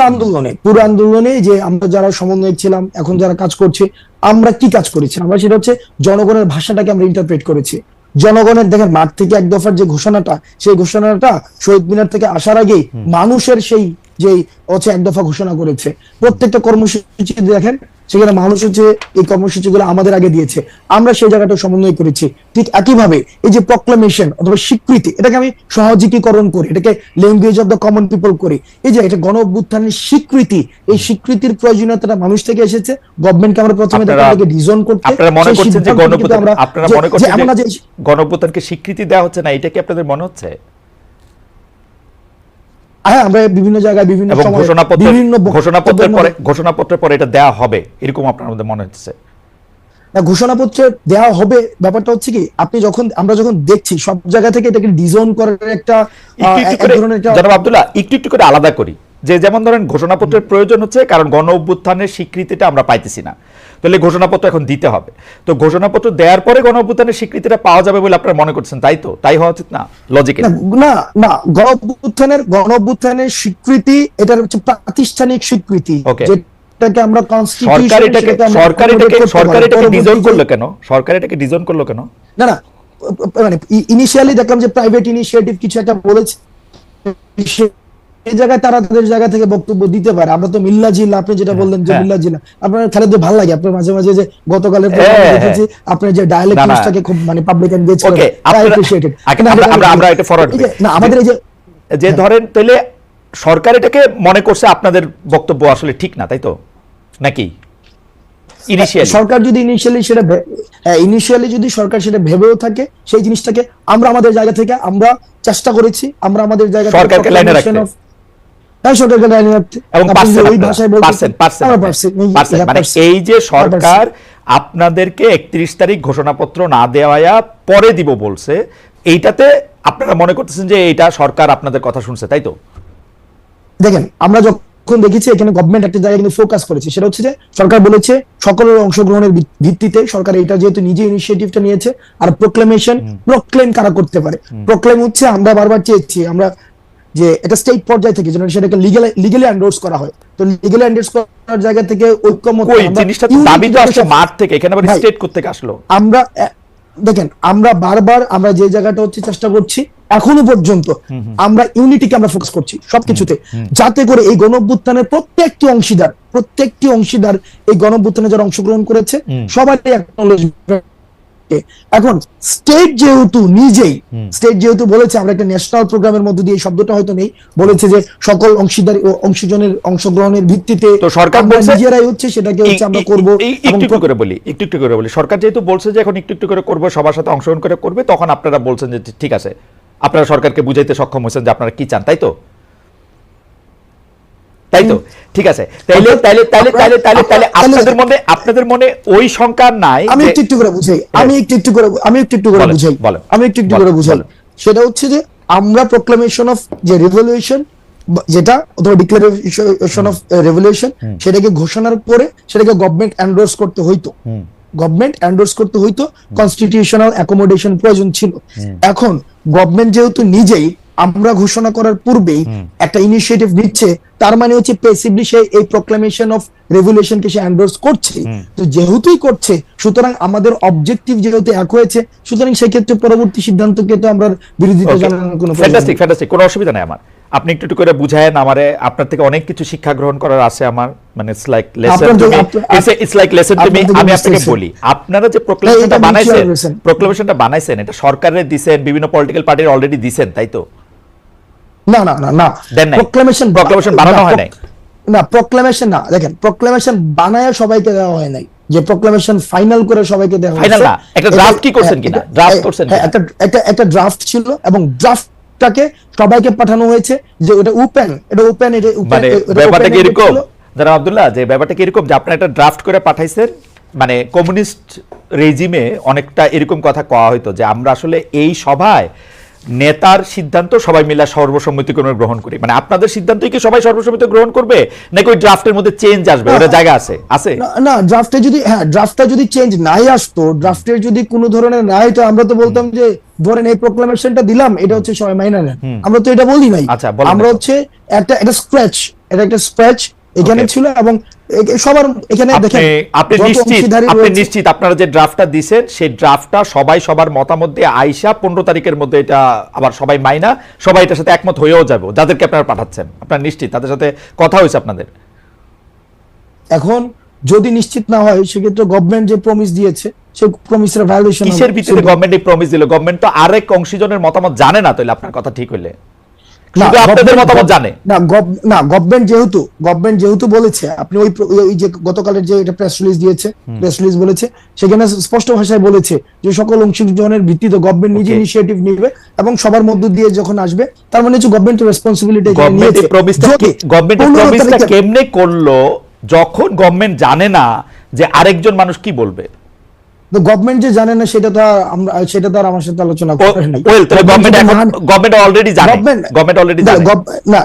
আন্দোলনে যে আমরা যারা সমন্বয়ক ছিলাম, এখন যারা কাজ করছে, আমরা কি কাজ করেছি? আমরা সেটা হচ্ছে জনগণের ভাষাটাকে আমরা ইন্টারপ্রেট করেছি। জনগণের, দেখেন, মাঠ থেকে 1 দফার যে ঘোষণাটা, সেই ঘোষণাটা শহীদ মিনার থেকে আসার আগেই মানুষের সেই যে হচ্ছে 1 দফা ঘোষণা করেছে। প্রত্যেকটা কর্মসূচি দেখেন, সেখানে মানুষ হচ্ছে এই কর্মসূচিগুলো আমাদের আগে দিয়েছে, আমরা সেই জায়গাটা সমন্বয় করেছি। ঠিক একইভাবে এই যে প্রক্লামেশন অথবা স্বীকৃতি, এটাকে আমি সহজীকরণ করি, এটাকে language of the common people করি। এই যে এটা গণ অভ্যুত্থানের স্বীকৃতি, এই স্বীকৃতির প্রয়োজনীয়তাটা মানুষ থেকে এসেছে। গভর্নমেন্টকে আমরা প্রথমে তাদেরকে ডিজাইন করতে, আপনারা মনে করছেন যে গণ অভ্যুত্থানকে স্বীকৃতি দেওয়া হচ্ছে না, এটা কি আপনাদের মনে হচ্ছে? হ্যাঁ, আমরা বিভিন্ন জায়গায় বিভিন্ন ঘোষণাপত্রের পরে এটা দেওয়া হবে এরকম আপনার মধ্যে মনে হচ্ছে? ঘোষণাপত্রে দেওয়া হবে, ব্যাপারটা হচ্ছে কি, আমরা যখন দেখছি সব জায়গা থেকে এটাকে ডিজাইন করার একটা জনাব আব্দুল্লাহ, একটু একটু করে আলাদা করি। যে যেমন ধরেন ঘোষণাপত্রের প্রয়োজন হচ্ছে, কারণ গণ অভ্যুত্থানের স্বীকৃতিটা আমরা পাইতেছি না, তাহলে ঘোষণাপত্র এখন দিতে হবে। তো ঘোষণাপত্র দেওয়ার পরে গণ অভ্যুত্থানের স্বীকৃতিটা পাওয়া যাবে বলে আপনারা মনে করছেন, তাই তো? তাই হওয়া উচিত না লজিকে? না না, গণ অভ্যুত্থানের স্বীকৃতি এটার হচ্ছে প্রাতিষ্ঠানিক স্বীকৃতি, যেটাকে আমরা সরকার এটাকে ডিজাইন করলো কেন? সরকার এটাকে ডিজাইন করলো কেন? না না, মানে ইনিশিয়ালি দেখলাম যে প্রাইভেট ইনিশিয়েটিভ কিছু একটা বলেছে, এই জায়গায় তারা তাদের জায়গা থেকে বক্তব্য দিতে পারে। আমরা তো মিল্লা জিল্লা, আপনি যেটা বললেন যে মিল্লা জিল্লা, আপনার খালেদ ভালো লাগে, আপনার মাঝে মাঝে যে গতকালের দেখেছি আপনার যে ডায়ালেক্টিক্সটাকে খুব মানে পাবলিক এনগেজ করে, আই অ্যাপ্রিশিয়েট ইট। আমরা এটা ফরওয়ার্ড না, আমাদের এই যে ধরেন তাহলে সরকার এটাকে মনে করছে আপনাদের বক্তব্য আসলে ঠিক না, তাই তো নাকি? সরকার যদি ইনিশিয়ালি যদি সরকার সেটা ভেবেও থাকে, সেই জিনিসটাকে আমরা আমাদের জায়গা থেকে আমরা চেষ্টা করেছি, আমরা আমাদের জায়গা থেকে সরকারকে লাইনে রাখতে, সরকারকে লাইনে রাখতে, এবং ওই ভাষায় মানে এই যে সরকার আপনাদেরকে 31 তারিখ ঘোষণাপত্র না দেওয়া পরে দিব বলছে, এইটাতে আপনারা মনে করতেছেন যে এইটা সরকার আপনাদের কথা শুনছে, তাই তো? দেখেন, আমরা যখন দেখেছি এখানে গভর্নমেন্ট একটা জায়গায় কিন্তু ফোকাস করেছে, সেটা হচ্ছে যে সরকার বলেছে সকলের অংশগ্রহণের ভিত্তিতে, সরকার এটা যেহেতু নিজে ইনিশিয়েটিভটা নিয়েছে, আর প্রক্লেম কারা করতে পারে? প্রক্লেম হচ্ছে আমরা বারবার চেয়েছি আমরা যে এটা স্টেট পর্যায় থেকে যেন সেটাকে লিগ্যালি এন্ডোর্স করা হয়। তো লিগ্যালি এন্ডোর্স করার জায়গা থেকে ঐক্যমত, ওই জিনিসটা তো দাবি তো আসছে মাঠ থেকে, এখানে আবার স্টেট করতে আসলো। আমরা দেখেন, আমরা বারবার আমরা যে জায়গাটা হচ্ছে চেষ্টা করছি এখনো পর্যন্ত, আমরা ইউনিটিকে আমরা ফোকাস করছি সবকিছুতে, যাতে করে এই গণঅভ্যুত্থানের প্রত্যেকটি অংশীদার এই গণঅভ্যুত্থানে যারা অংশগ্রহণ করেছে সবারই অ্যাকনলেজমেন্ট। এখন স্টেট যেহেতু বলেছে, আমরা একটা ন্যাশনাল প্রোগ্রামের মধ্যে দিয়ে, শব্দটা হয়তো নেই, বলেছে যে সকল অংশীদার ও অংশজনের অংশগ্রহণের ভিত্তিতে তো সরকার নিজেরাই হচ্ছে সেটাকে হচ্ছে আমরা করব। একটু করে বলি, সরকার যেহেতু বলছে যে এখন একটু করে করবো, সবার সাথে অংশগ্রহণ করে করবে, তখন আপনারা বলছেন যে ঠিক আছে, আপনারা সরকারকে বুঝাইতে সক্ষম হয়েছেন যে আপনারা কি চান, তাই তো? ঠিক আছে, আপনাদের মনে ওই শঙ্কা নাই? আমি একটু করে বুঝাই, সেটা হচ্ছে যে আমরা প্রোক্লামেশন অফ যে রিভলিউশন, যেটা অথবা ডিক্লারেশন অফ রেভলিউশন, সেটাকে ঘোষণার পরে সেটাকে গভর্নমেন্ট এন্ডোর্স করতে হইতো, কনস্টিটিউশনাল অ্যাকোমোডেশন প্রয়োজন ছিল। এখন গভর্নমেন্ট যেহেতু নিজেই আমরা ঘোষণা করার পূর্বেই একটা ইনিশিয়েটিভ নিচ্ছে, তার মানে হচ্ছে প্যাসিভলি সে এই প্রোক্লামেশন অফ রেভলিউশনকে সে এন্ডোর্স করছে। তো যেহেতুই করছে, সুতরাং আমাদের অবজেক্টিভ যেহেতু এক হয়েছে, সুতরাং সেক্ষেত্রে পরবর্তী সিদ্ধান্তকে তো আমরা বিরোধিতা জানানোর কোনো ফ্যান্টাস্টিক, কোনো অসুবিধা নাই আমার। আপনি একটু করে বুঝায়েন আমারে, আপনার থেকে অনেক কিছু শিক্ষা গ্রহণ করার আছে আমার, মানে it's like lesson to me. আমি আপনাকে বলি, আপনারা যে প্রোক্লামেশনটা বানাইছেন এটা সরকারের দিবেন, বিভিন্ন পলিটিক্যাল পার্টির অলরেডি দিবেন, তাই তো? না, প্রোক্লামেশন বানানো হয় নাই। না, প্রোক্লামেশন না, দেখেন, প্রোক্লামেশন বানায়া সবাইকে দেওয়া হয় নাই, যে প্রোক্লামেশন ফাইনাল করে সবাইকে দেওয়া হয়। ফাইনাল না, একটা ড্রাফট কি করছেন কিনা? ড্রাফট করছেন, একটা ড্রাফট ছিল, এবং ড্রাফটটাকে সবাইকে পাঠানো হয়েছে, যে এটা ওপেন। মানে ব্যাপারটা কি এরকম যারা আব্দুল্লাহ, যে ব্যাপারটা কি এরকম যে আপনারা একটা ড্রাফট করে পাঠাইছেন, মানে কমিউনিস্ট রেজিমে অনেকটা এরকম কথা কওয়া হইতো যে আমরা আসলে এই সভায় নেতার সিদ্ধান্ত সবাই মিলে সর্বসম্মতিক্রমে গ্রহণ করি, মানে আপনাদের সিদ্ধান্তই কি সবাই সর্বসম্মতি গ্রহণ করবে, নাকি ওই ড্রাফটের মধ্যে চেঞ্জ আসবে? ওটা জায়গা আছে না, ড্রাফটটা যদি চেঞ্জ নাই আসতো, ড্রাফটের যদি কোনো ধরনের নাই, তো আমরা তো বলতাম যে ধরেন এই প্রোক্লামেশনটা দিলাম, এটা হচ্ছে সবাই মাইনা নেন, আমরা তো এটা বলি নাই। আমরা হচ্ছে একটা স্ক্র্যাচ এখানে ছিল, এবং সবার এখানে দেখেন, আপনি নিশ্চিত আপনারা যে ড্রাফটটা দিবেন সেই ড্রাফটটা সবাই সবার মতামত দিয়ে আইসা 15 তারিখের মধ্যে এটা আবার সবাই মাইনা, সবাই এটার সাথে একমত হয়েও যাবে, যাদেরকে আপনারা পাঠাচ্ছেন? আপনারা নিশ্চিত তাদের সাথে কথা হয়েছে আপনাদের? এখন যদি নিশ্চিত না হয়, সেক্ষেত্রে গভর্নমেন্ট যে প্রমিস দিয়েছে, সেই প্রমিসের ভায়োলেশন। কিসের ভিত্তিতে গভর্নমেন্ট এই প্রমিস দিল? গভর্নমেন্ট তো আরেক অংশীজনের মতামত জানে না, তাহলে আপনার কথা ঠিক হইলে শুধু আপনাদের মতামত জানে না। গভর্নমেন্ট যেহেতু বলেছে, আপনি ওই যে গতকালের যে এটা প্রেস রিলিজ বলেছে, সেখানে স্পষ্ট ভাষায় বলেছে যে সকল অংশগ্রহণের ভিত্তিতে গভর্নমেন্ট নিজে ইনিশিয়েটিভ নেবে, এবং সবার মধ্য দিয়ে যখন আসবে, তার মানে হচ্ছে গভর্নমেন্টের রেসপন্সিবিলিটি। গভর্নমেন্টের প্রমিসটা কেমনে করলো যখন গভর্নমেন্ট জানে না যে আরেকজন মানুষ কি বলবে? গভর্নমেন্ট যে জানে না সেটা তো সেটা তো আর আমার সাথে আলোচনা করে নাই। ওয়েল তাহলে গভর্নমেন্ট অলরেডি জানে, গভর্নমেন্ট অলরেডি জানে না,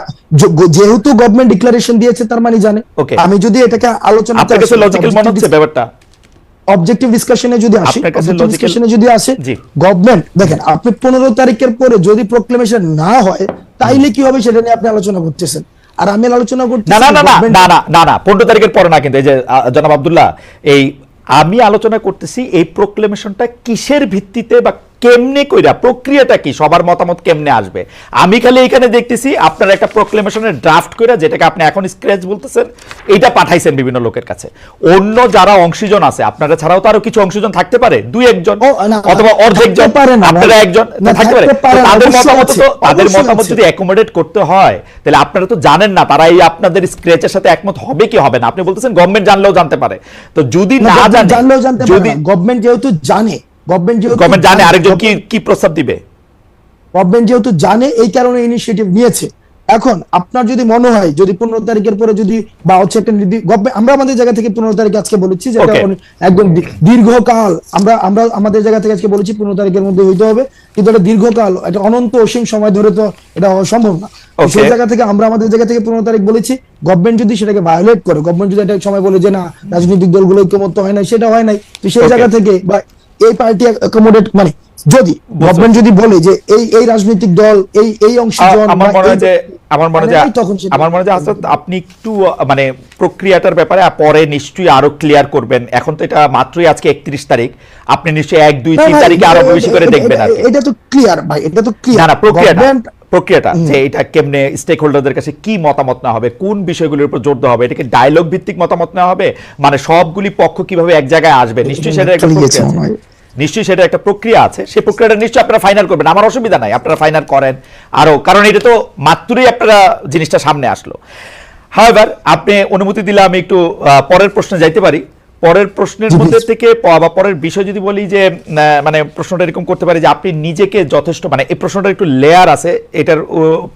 যেহেতু গভর্নমেন্ট ডিক্লারেশন দিয়েছে তার মানে জানে। আমি যদি এটাকে আলোচনা আপনার কাছে লজিক্যাল মনে হচ্ছে ব্যাপারটা, অবজেক্টিভ ডিসকাশনে যদি আসি, গভর্নমেন্ট দেখেন, আপনি 15 তারিখের পরে যদি প্রোক্লেমেশন না হয় তাইলে কি হবে সেটা নিয়ে আপনি আলোচনা করতেছেন, আর আমি আলোচনা করতেছি না না না না না না না 15 তারিখের পরে না, কিন্তু এই যে জনাব আব্দুল্লাহ, এই আমি আলোচনা করতেছি এই প্রোক্লেমেশনটা কিসের ভিত্তিতে বা কেমনে কইরা, প্রক্রিয়াটা কি, সবার মতামত কেমনে আসবে। আমি খালি এখানে দেখতেছি আপনারা একটা প্রোক্লেমেশনের ড্রাফট কইরা, যেটাকে আপনি এখন স্ক্র্যাচ বলতেছেন, এইটা পাঠাইছেন বিভিন্ন লোকের কাছে। অন্য যারা অংশীজন আছে আপনারা ছাড়াও তো আরো কিছু অংশীজন থাকতে পারে, দুই একজন অথবা অর্ধেক জন, আপনারা একজন থাকতে পারে। তাদের মতামত যদি অ্যাকোমোডেট করতে হয় তাহলে আপনারা তো জানেন না তারা এই আপনাদের স্ক্র্যাচের সাথে একমত হবে কি হবে না। আপনি বলতেছেন গভর্নমেন্ট জানলেও জানতে পারে, তো যদি না জানলেও জানতে পারে, যদি গভর্নমেন্ট যেহেতু জানে, গভর্নমেন্ট জানে আরেকজন কি প্রস্তাব দিবে, গভর্নমেন্ট যেহেতু জানে এই কারণে ইনিশিয়েটিভ নিয়েছে। এখন আপনার যদি মনে হয় যদি 15 তারিখের পরে যদি বা হচ্ছে একটা আমরা আমাদের জায়গা থেকে 15 তারিখে আজকে বলেছি যে একদম দীর্ঘকাল, আমরা আমাদের জায়গা থেকে আজকে বলেছি 15 তারিখের মধ্যে হইতে হবে, কিন্তু এটা দীর্ঘকাল, এটা অনন্ত অসীম সময় ধরে তো এটা সম্ভব না। সেই জায়গা থেকে আমরা আমাদের জায়গা থেকে 15 তারিখ বলেছি। গভর্নমেন্ট যদি সেটাকে ভায়োলেট করে, গভর্নমেন্ট যদি একটা সময় বলে যে না রাজনৈতিক দলগুলো ঐক্যমত্য হয় না, সেটা হয় নাই, তো সেই জায়গা থেকে বা এই পার্টি অ্যাকোমোডেট মানে যদি গভর্নমেন্ট যদি বলে যে এই রাজনৈতিক দল এই অংশীজন, আমার মনে হয় হাসান আপনি একটু মানে প্রক্রিয়াটার ব্যাপারে পরে নিশ্চয়ই আরো ক্লিয়ার করবেন। এখন তো এটা মাত্রই আজকে 31 তারিখ, আপনি নিশ্চয়ই 1, 2, 3 তারিখে আরো বেশি করে দেখবেন। আর এটা তো ক্লিয়ার ভাই, এটা তো ক্লিয়ার না প্রক্রিয়াটা যে এটা কেমনে স্টেক হোল্ডারদের কাছে কি মতামত না হবে, কোন বিষয়গুলোর উপর জোর দেওয়া হবে, এটাকে ডায়লগ ভিত্তিক মতামত নেওয়া হবে, মানে সবগুলি পক্ষ কিভাবে এক জায়গায় আসবে, নিশ্চয়ই সেটা একটা প্রক্রিয়া আছে, নিশ্চয়ই সেটা একটা প্রক্রিয়া আছে। সেই প্রক্রিয়াটা নিশ্চয়ই আপনারা ফাইনাল করবেন, আমার অসুবিধা নাই, আপনারা ফাইনাল করেন আরো, কারণ এটা তো মাত্রই আপনারা জিনিসটা সামনে আসলো। হাওয়েভার আপনি অনুমতি দিলে আমি একটু পরের প্রশ্নে যাইতে পারি। পরের প্রশ্নের মধ্যে থেকে বা পরের বিষয় যদি বলি যে মানে প্রশ্নটা এরকম করতে পারি যে আপনি নিজেকে যথেষ্ট, মানে এই প্রশ্নটা একটু লেয়ার আছে, এটার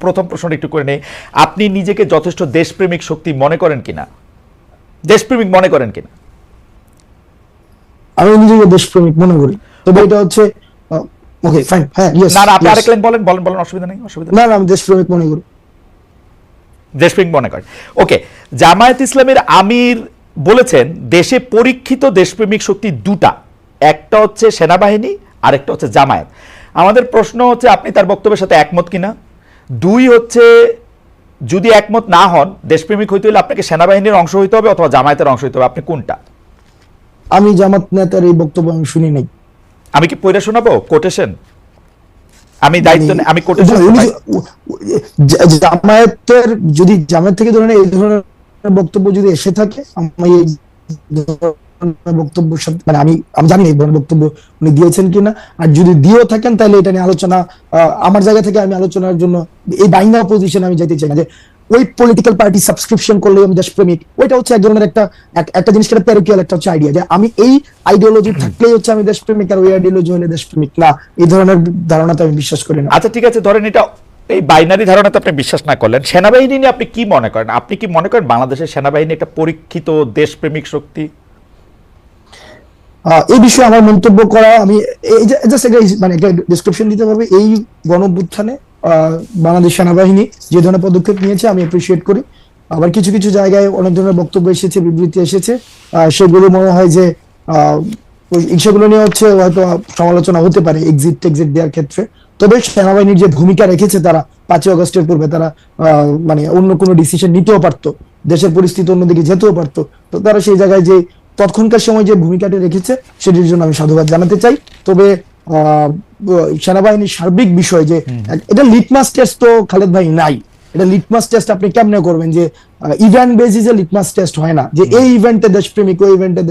প্রথম প্রশ্নটা একটু করে নেই, আপনি নিজেকে যথেষ্ট দেশপ্রেমিক শক্তি মনে করেন কিনা, দেশপ্রেমিক মনে করেন কিনা? আমি নিজেকে দেশপ্রেমিক মনে করি, তবে এটা হচ্ছে ওকে ফাইন, হ্যাঁ ইয়েস, না আপনি আরেক লাইন বলেন অসুবিধা নেই, না আমি দেশপ্রেমিক মনে করি, দেশপ্রেমিক মনে করেন। ওকে, জামায়াত ইসলামের আমির বলেছেন দেশে পরীক্ষিত দেশপ্রেমিক শক্তি দুটা, একটা হচ্ছে সেনাবাহিনী আর একটা হচ্ছে জামায়াত। আমাদের প্রশ্ন হচ্ছে আপনি তার বক্তব্যের সাথে একমত কিনা, দুই হচ্ছে যদি একমত না হন দেশপ্রেমিক হইতে হলে আপনাকে সেনাবাহিনীর অংশ হইতে হবে অথবা জামায়াতের অংশ হইতে হবে, আপনি কোনটা? আমি জামাত নেতার এই বক্তব্য আমি শুনি নাই। আমি কি পড়ে শোনাবো কোটেশন? আমি দায়িত্ব আমি কোটেশন, জামায়াতের যদি জামায়াত থেকে ধরেন এই ধরনের বক্তব্য যদি এসে থাকে, আমি এই বক্তব্যের সাথে মানে আমি জানি এই ধরনের বক্তব্য উনি দিয়েছেন কিনা, আর যদি দিয়েও থাকেন তাহলে এটা নিয়ে আলোচনা, আমার জায়গা থেকে আমি আলোচনার জন্য এই বাইনা পজিশন আমি যেতে চাই না যে ওই পলিটিক্যাল পার্টি সাবস্ক্রিপশন করলে আমি দেশপ্রেমিক, ওইটা হচ্ছে এক ধরনের একটা জিনিস, প্যারিকিয়াল একটা হচ্ছে আইডিয়া যে আমি এই আইডিওলজি থাকলেই হচ্ছে আমি দেশপ্রেমিক, আর ওই আইডিওলজি হলে দেশপ্রেমিক না, এই ধরনের ধারণাতে আমি বিশ্বাস করি না। আচ্ছা ঠিক আছে, ধরেন এটা এই বাইনারি ধারণাতে আপনি বিশ্বাস না করলেন, সেনাবাহিনী নিয়ে আপনি কি মনে করেন? আপনি কি মনে করেন বাংলাদেশের সেনাবাহিনী একটা পরীক্ষিত দেশপ্রেমিক শক্তি? এই বিষয়ে আমার মন্তব্য করা, আমি জাস্ট মানে একটা ডেসক্রিপশন দিতে পারবে, এই গণঅভ্যুত্থানে বাংলাদেশ সেনাবাহিনী যে ধরনের পদক্ষেপ নিয়েছে আমি অ্যাপ্রিসিয়েট করি। আবার কিছু কিছু জায়গায় অনেক ধরনের বক্তব্য এসেছে, বিবৃতি এসেছে, সেগুলো মনে হয় যে সেগুলো নিয়ে হচ্ছে হয়তো সমালোচনা হতে পারে এক্সিট দেওয়ার ক্ষেত্রে। তবে সেনাবাহিনীর যে ভূমিকা রেখেছে তারা 5ই আগস্টের পূর্বে, তারা মানে অন্য কোনো ডিসিশন নিতেও পারতো, দেশের পরিস্থিতি অন্যদিকে যেতেও পারতো, তো তারা সেই জায়গায় যে তৎক্ষণকার সময় যে ভূমিকাটি রেখেছে সেটির জন্য আমি সাধুবাদ জানাতে চাই। তবে সেনাবাহিনীর সার্বিক বিষয় যে এটা লিটমাস টেস্ট তো খালেদ ভাই নাই, এটা লিটমাস টেস্ট আপনি কেমনে করবেন যে ইভেন্ট বেসিসে লিটমাস টেস্ট হয় না, যে এই ইভেন্টে দেশপ্রেমিক, ওই ইভেন্টে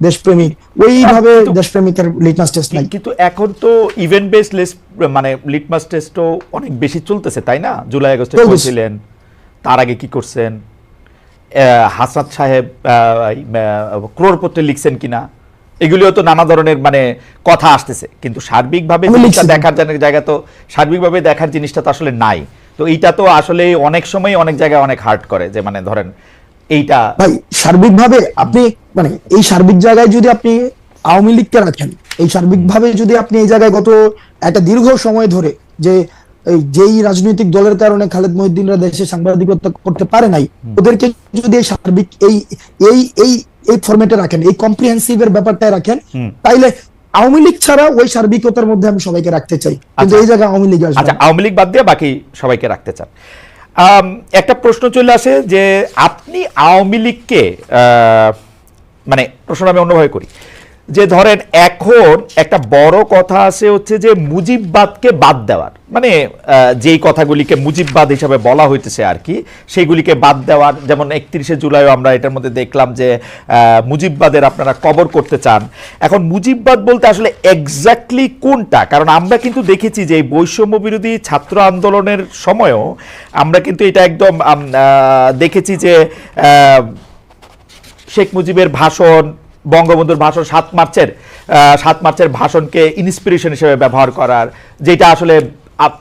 দেশপ্রেমিক, ওইভাবে দেশপ্রেমিকের লিটমাস টেস্ট নাই। কিন্তু এখন তো ইভেন্ট বেসড মানে লিটমাস টেস্টও অনেক বেশি চলতেছে, তাই না? জুলাই আগস্টে করেছিলেন, তার আগে কি করছেন, হাসনাত সাহেব ক্রোড়পত্রে লিখছেন কিনা, এগুলিও তো নানা ধরনের মানে কথা আসতেছে, কিন্তু সার্বিকভাবে দেখার জায়গা তো সার্বিকভাবে দেখার জিনিসটা তো আসলে নাই। তো এইটা তো আসলে অনেক সময় অনেক জায়গায় অনেক হার্ট করে যে মানে ধরেন এইটা ভাই সার্বিকভাবে আপনি মানে এই সার্বিক জায়গায় যদি আপনি আওয়ামী লীগকে রাখেন, এই সার্বিকভাবে যদি আপনি এই জায়গায় গত একটা দীর্ঘ সময় ধরে যে যেই রাজনৈতিক দলের কারণে খালেদ মহিউদ্দিনরা দেশে সাংবাদিকতা করতে পারে নাই, ওদেরকে যদি এই সার্বিক এই এই এই এই ফরম্যাটে রাখেন, এই কম্প্রিহেন্সিভ এর ব্যাপারটায় রাখেন, তাইলে আওয়ামী লীগ ছাড়া ওই সার্বিকতার মধ্যে আমি সবাইকে রাখতে চাই, কিন্তু এই জায়গায় আওয়ামী লীগ আসবে। আচ্ছা, আওয়ামী লীগ বাদ দিয়ে বাকি সবাইকে রাখতে চান। একটা প্রশ্ন চলে আসে যে আপনি আওয়ামী লীগকে মানে প্রশ্ন আমি অন্যভাবে করি, যে ধরেন এখন একটা বড় কথা আছে হচ্ছে যে মুজিববাদকে বাদ দেওয়ার, মানে যেই কথাগুলিকে মুজিববাদ হিসাবে বলা হইতেছে আর কি, সেইগুলিকে বাদ দেওয়ার, যেমন 31শে জুলাইও আমরা এটার মধ্যে দেখলাম যে মুজিববাদের আপনারা কবর করতে চান। এখন মুজিববাদ বলতে আসলে এক্স্যাক্টলি কোনটা? কারণ আমরা কিন্তু দেখেছি যে এই বৈষম্য বিরোধী ছাত্র আন্দোলনের সময়ও আমরা কিন্তু এটা একদম দেখেছি যে শেখ মুজিবের ভাষণ, বঙ্গবন্ধুর ভাষণ, 7 মার্চের ভাষণকে ইন্সপিরেশন হিসেবে ব্যবহার করার, যেটা আসলে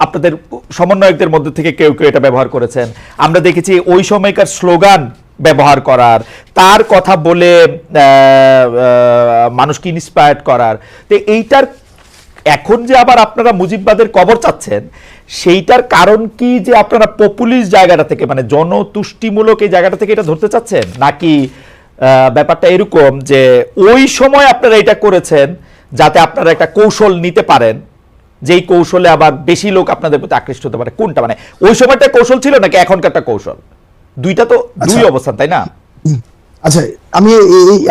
আপনাদের সমন্বয়কদের মধ্যে থেকে কেউ কেউ এটা ব্যবহার করেছেন। আমরা দেখেছি ওই সময়কার স্লোগান ব্যবহার করার, তার কথা বলে মানুষকে ইন্সপায়ার্ড করার। তো এইটার এখন যে আবার আপনারা মুজিববাদের কবর চাচ্ছেন, সেইটার কারণ কি যে আপনারা পপুলিস্ট জায়গাটা থেকে, মানে জনতুষ্টিমূলক এই জায়গাটা থেকে এটা ধরতে চাচ্ছেন, নাকি ব্যাপারটা এরকম যে ওই সময় আপনারা এটা করেছেন যাতে আপনারা একটা কৌশল নিতে পারেন, যেই কৌশলে আবার বেশি লোক আপনাদের প্রতি আকৃষ্ট হতে পারে? কোনটা, মানে ওই সময়টা কৌশল ছিল নাকি এখনকারটা কৌশল? দুইটা তো দুই অবস্থান, তাই না? আচ্ছা, আমি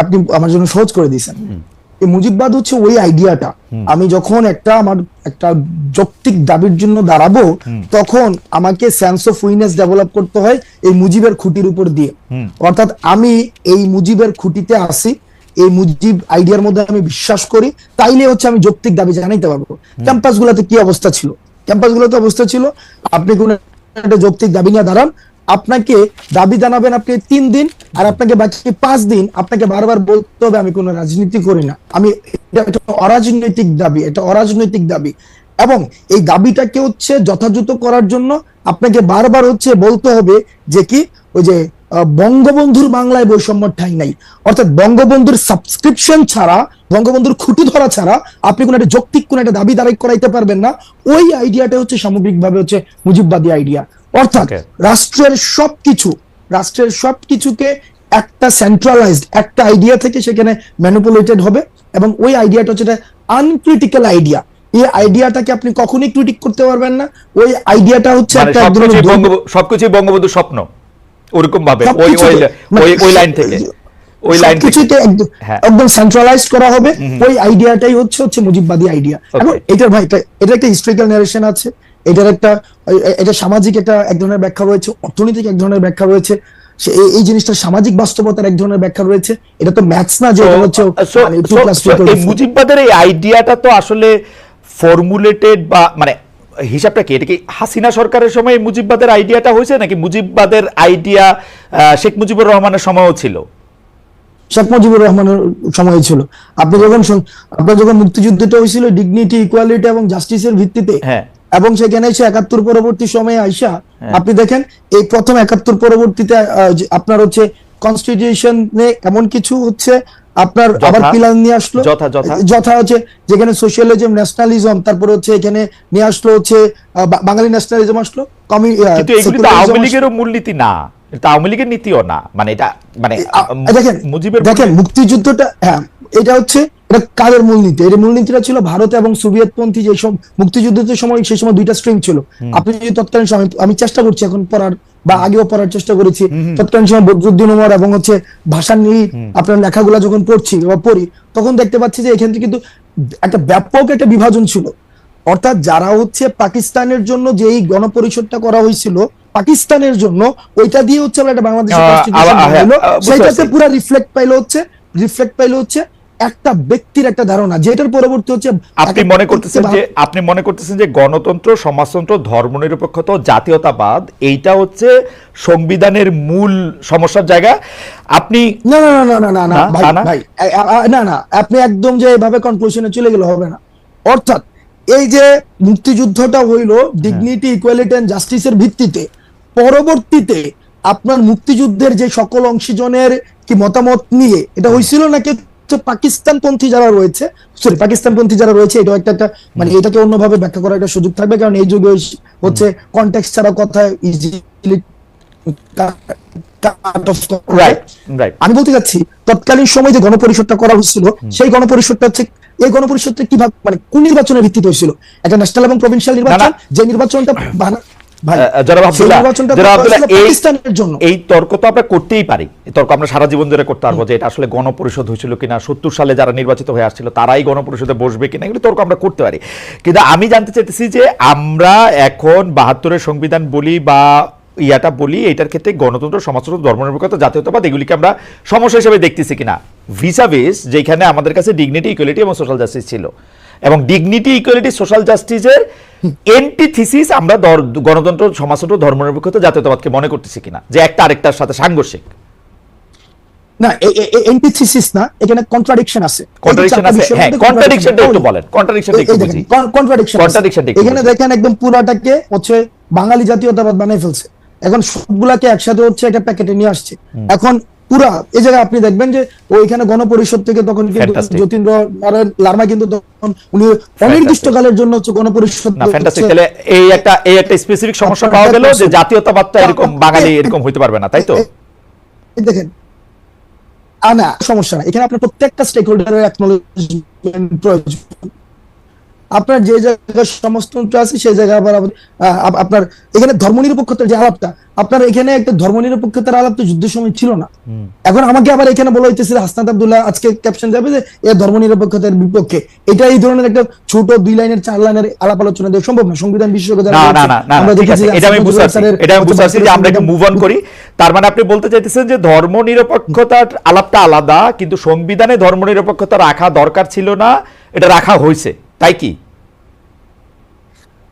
আপনি আমার জন্য সহজ করে দিয়েছেন। এই মুজিববাদ হচ্ছে ওই আইডিয়াটা, আমি যখন আমার একটা যৌক্তিক দাবির জন্য দাঁড়াবো, তখন আমাকে সেন্স অফ উইনেস ডেভেলপ করতে হয় এই মুজিবের খুঁটির উপর দিয়ে। অর্থাৎ আমি এই মুজিবের খুঁটিতে আসি, এই মুজিব আইডিয়ার মধ্যে আমি বিশ্বাস করি, তাইলে হচ্ছে আমি যৌক্তিক দাবি জানাইতে পারবো। ক্যাম্পাসগুলোতে কি অবস্থা ছিল? ক্যাম্পাসগুলোতে অবস্থা ছিল, আপনি কোন একটা যৌক্তিক দাবি নিয়ে দাঁড়ান, আপনাকে দাবি জানাবেন আপনি 3 দিন, আর আপনাকে বাকি 5 দিন আপনাকে বারবার বলতে হবে আমি কোনো রাজনীতি করি না, আমি এটা অরাজনৈতিক দাবি, এটা অরাজনৈতিক দাবি। এবং এই দাবিটাকে হচ্ছে যথাযথ করার জন্য আপনাকে বারবার হচ্ছে বলতে হবে যে কি, ওই যে বঙ্গবন্ধুর বাংলায় বৈষম্য ঠাঁই নাই, অর্থাৎ বঙ্গবন্ধুর সাবস্ক্রিপশন ছাড়া, বঙ্গবন্ধুর খুঁটি ধরা ছাড়া আপনি কোন একটা যৌক্তিক কোন একটা দাবি দাঁড়াই করাইতে পারবেন না। ওই আইডিয়াটা হচ্ছে সামগ্রিকভাবে হচ্ছে মুজিববাদী আইডিয়া। অর্থাৎ রাষ্ট্রের সবকিছুকে একটা সেন্ট্রালাইজড একটা আইডিয়া থেকে সেখানে ম্যানিপুলেটেড হবে, এবং ওই আইডিয়াটা হচ্ছে আনক্রিটিক্যাল আইডিয়া। এই আইডিয়াটাকে আপনি কখনোই ক্রিটিক করতে পারবেন না। ওই আইডিয়াটা হচ্ছে একটা সবকিছু বঙ্গবন্ধুর স্বপ্ন, ওরকম ভাবে ওই লাইন থেকে একদম সেন্ট্রালাইজড করা হবে। ওই আইডিয়াটাই হচ্ছে মুজিববাদী আইডিয়া। এখন এটার ভাই এটা একটা হিস্ট্রিক্যাল ন্যারেশন আছে, এটা সামাজিক এক ধরনের ব্যাখ্যা রয়েছে, অর্থনৈতিক এক ধরনের ব্যাখ্যা রয়েছে, এই জিনিসটা সামাজিক বাস্তবতার এক ধরনের ব্যাখ্যা রয়েছে। এটা তো ম্যাথস না যে এটা হচ্ছে মুজিববাদের এই আইডিয়াটা তো আসলে ফর্মুলেটেড, বা মানে হিসাবটা কি, এটা কি হাসিনা সরকারের সময় মুজিববাদের আইডিয়াটা হয়েছে, নাকি মুজিববাদের আইডিয়া শেখ মুজিবুর রহমানের সময়ও ছিল? শেখ মুজিবুর রহমানের সময় ছিল। আপনার যখন মুক্তিযুদ্ধটা হয়েছিল ডিগনিটি, ইকুয়ালিটি এবং জাস্টিসের ভিত্তিতে, এবং সেখানে এসে 71 পরবর্তী সময়ে আইসা আপনি দেখেন এই প্রথম 71 পরবর্তীতে আপনার হচ্ছে কনস্টিটিউশনে এমন কিছু হচ্ছে আপনার আবার পিলার নিয়ে আসলো, যথা হচ্ছে যেখানে সোশ্যালিজম, ন্যাশনালিজম, তারপরে হচ্ছে এখানে নিয়ে আসলো হচ্ছে বাঙালি ন্যাশনালিজম আসলো। কিন্তু এগুলি তো আওয়ামী লীগেরও মূলনীতি না, এটা আওয়ামী লীগের নীতিও না, মানে এটা মানে দেখেন মুক্তিযুদ্ধটা, হ্যাঁ এটা হচ্ছে এটা কাদের মূলনীতি? এর মূলনীতিটা ছিল ভারত এবং সোভিয়েত পন্থী যে সব মুক্তিযুদ্ধের সময়, সেই সময় দুইটা স্ট্রিম ছিল। আপনি যদি তৎকালীন সময়, আমি চেষ্টা করছি এখন পড়ার, বা আগেও পড়ার চেষ্টা করেছি, তৎকালীন সময় বদরুদ্দিন উমর এবং হচ্ছে ভাষার নিয়ে আপনার লেখাগুলা যখন পড়ি, তখন দেখতে পাচ্ছি যে এখান থেকে কিন্তু একটা ব্যাপক একটা বিভাজন ছিল। অর্থাৎ যারা হচ্ছে পাকিস্তানের জন্য যে এই গণপরিষদটা করা হয়েছিল পাকিস্তানের জন্য, ওইটা দিয়ে হচ্ছে আমরা একটা বাংলাদেশের কনস্টিটিউশন বানাইলো, সেইটাতে পুরো রিফ্লেক্ট পাইলো হচ্ছে একটা ব্যক্তির একটা ধারণা, যেটার পরবর্তী হচ্ছে আপনি মনে করতেছেন যে গণতন্ত্র, সমাজতন্ত্র, ধর্মনিরপেক্ষতা, জাতীয়তাবাদ, এইটা হচ্ছে সংবিধানের মূল সমস্যার জায়গা। আপনি না আপনি একদম যে এভাবে কনক্লুশনে চলে গেলে হবে না। অর্থাৎ এই যে মুক্তিযুদ্ধটা হইলো ডিগনিটি, ইকুয়ালিটি এন্ড জাস্টিসের ভিত্তিতে, পরবর্তীতে আপনার মুক্তিযুদ্ধের যে সকল অংশীজনের কি মতামত নিয়ে এটা হয়েছিল, নাকি হচ্ছে পাকিস্তানপন্থী যারা রয়েছে, পাকিস্তানপন্থী যারা রয়েছে, এটা একটা মানে এটাকে অন্যভাবে ব্যাখ্যা করার একটা সুযোগ থাকবে, কারণ এই যুগে হচ্ছে কনটেক্সট ছাড়া কথা ইজিলি আমি বলতে চাচ্ছি তৎকালীন সময় যে গণপরিষদটা করা হচ্ছিল, সেই গণপরিষদটা হচ্ছে, এই গণপরিষদটা কিভাবে মানে কোন নির্বাচনের ভিত্তিতে হয়েছিল? একটা ন্যাশনাল এবং প্রভিন্সিয়াল নির্বাচন, যে নির্বাচনটা এই তর্ক তো আমরা করতেই পারি, এই তর্ক আমরা সারা জীবন ধরে করতে পারবো যে এটা আসলে গণপরিষদ হয়েছিল কিনা, 70 সালে যারা নির্বাচিত হয়ে আসছিল তারাই গণপরিষদে বসবে কিনা, এগুলো তর্ক আমরা করতে পারি। কিন্তু আমি জানতে চাইতেছি যে আমরা এখন 72-এর সংবিধান বলি বা ইয়াটা বলি, এটার ক্ষেত্রে গণতন্ত্র, সমাজতন্ত্র, ধর্মনিরপেক্ষতা, জাতীয়তাবাদ এগুলিকে আমরা সমস্যা হিসেবে দেখতেছি কিনা ভিসাভিস যেখানে আমাদের কাছে ডিগনিটি, ইকুয়ালিটি এবং সোশ্যাল জাস্টিস ছিল, এবং ডিগনিটি, ইকুয়ালিটি, সোশ্যাল জাস্টিসের এন্টিথিসিস আমরা গণতন্ত্র, সমাজতন্ত্র, ধর্মনিরপেক্ষতা, জাতীয়তাবাদকে মনে করতেছি কিনা যে একটা আরেকটার সাথে সাংঘর্ষিক। না, এন্টিথিসিস না, এখানে কন্ট্রাডিকশন আছে। কন্ট্রাডিকশন আছে, হ্যাঁ, কন্ট্রাডিকশনটা একটু বলেন, কন্ট্রাডিকশনটা একটু বুঝি। কন্ট্রাডিকশন এখানে দেখেন একদম পুরাটাকে হচ্ছে বাঙালি জাতীয়তাবাদ বানাই ফেলছে, এখন সবগুলাকে একসাথে হচ্ছে একটা প্যাকেটে নিয়ে আসছে। এখন পুরা এই জায়গায় আপনি দেখবেন যে ওইখানে গণপরিষদ থেকে তখন কিন্তু যতীন্দ্র নারায়ণ লারমা কিন্তু তখন উনি অনির্দিষ্টকালের জন্য হচ্ছে গণপরিষদ না, ফ্যান্টাস্টিক। তাহলে এই একটা স্পেসিফিক সমস্যা পাওয়া গেল যে জাতীয়তাবাদটা এরকম বাঙালি এরকম হইতে পারবে না, তাই তো? দেখেন না, সমস্যা না, এখানে আপনার প্রত্যেকটা স্টেক হোল্ডারের অ্যাকনলেজমেন্ট প্রয়োজন। আপনার যে জায়গায় সমাজতন্ত্র আছে সেই জায়গায় আবার আপনার এখানে ধর্মনিরপেক্ষতার যে আলাপটা, আপনার এখানে একটা ধর্মনিরপেক্ষতার আলাপ তো যুদ্ধের সময় ছিল না। এখন আমাকে আবার এখানে বলা হইতেছে হাসনাত আব্দুল্লাহ আজকে ক্যাপশন যাবে যে এ ধর্মনিরপেক্ষতার বিপক্ষে। এটা এই ধরনের একটা ছোট 2 লাইনের 4 লাইনের আলাপ আলোচনা দেওয়া সম্ভব না। সংবিধান বিশেষজ্ঞ আমরা দেখেছি, এটা আমি বুঝতে পারছি যে আমরা একটু মুভ অন করি। তার মানে আপনি বলতে চাইতেছেন যে ধর্মনিরপেক্ষতার আলাপটা আলাদা, কিন্তু সংবিধানে ধর্মনিরপেক্ষতা রাখা দরকার ছিল না, এটা রাখা হয়েছে, তাই কি?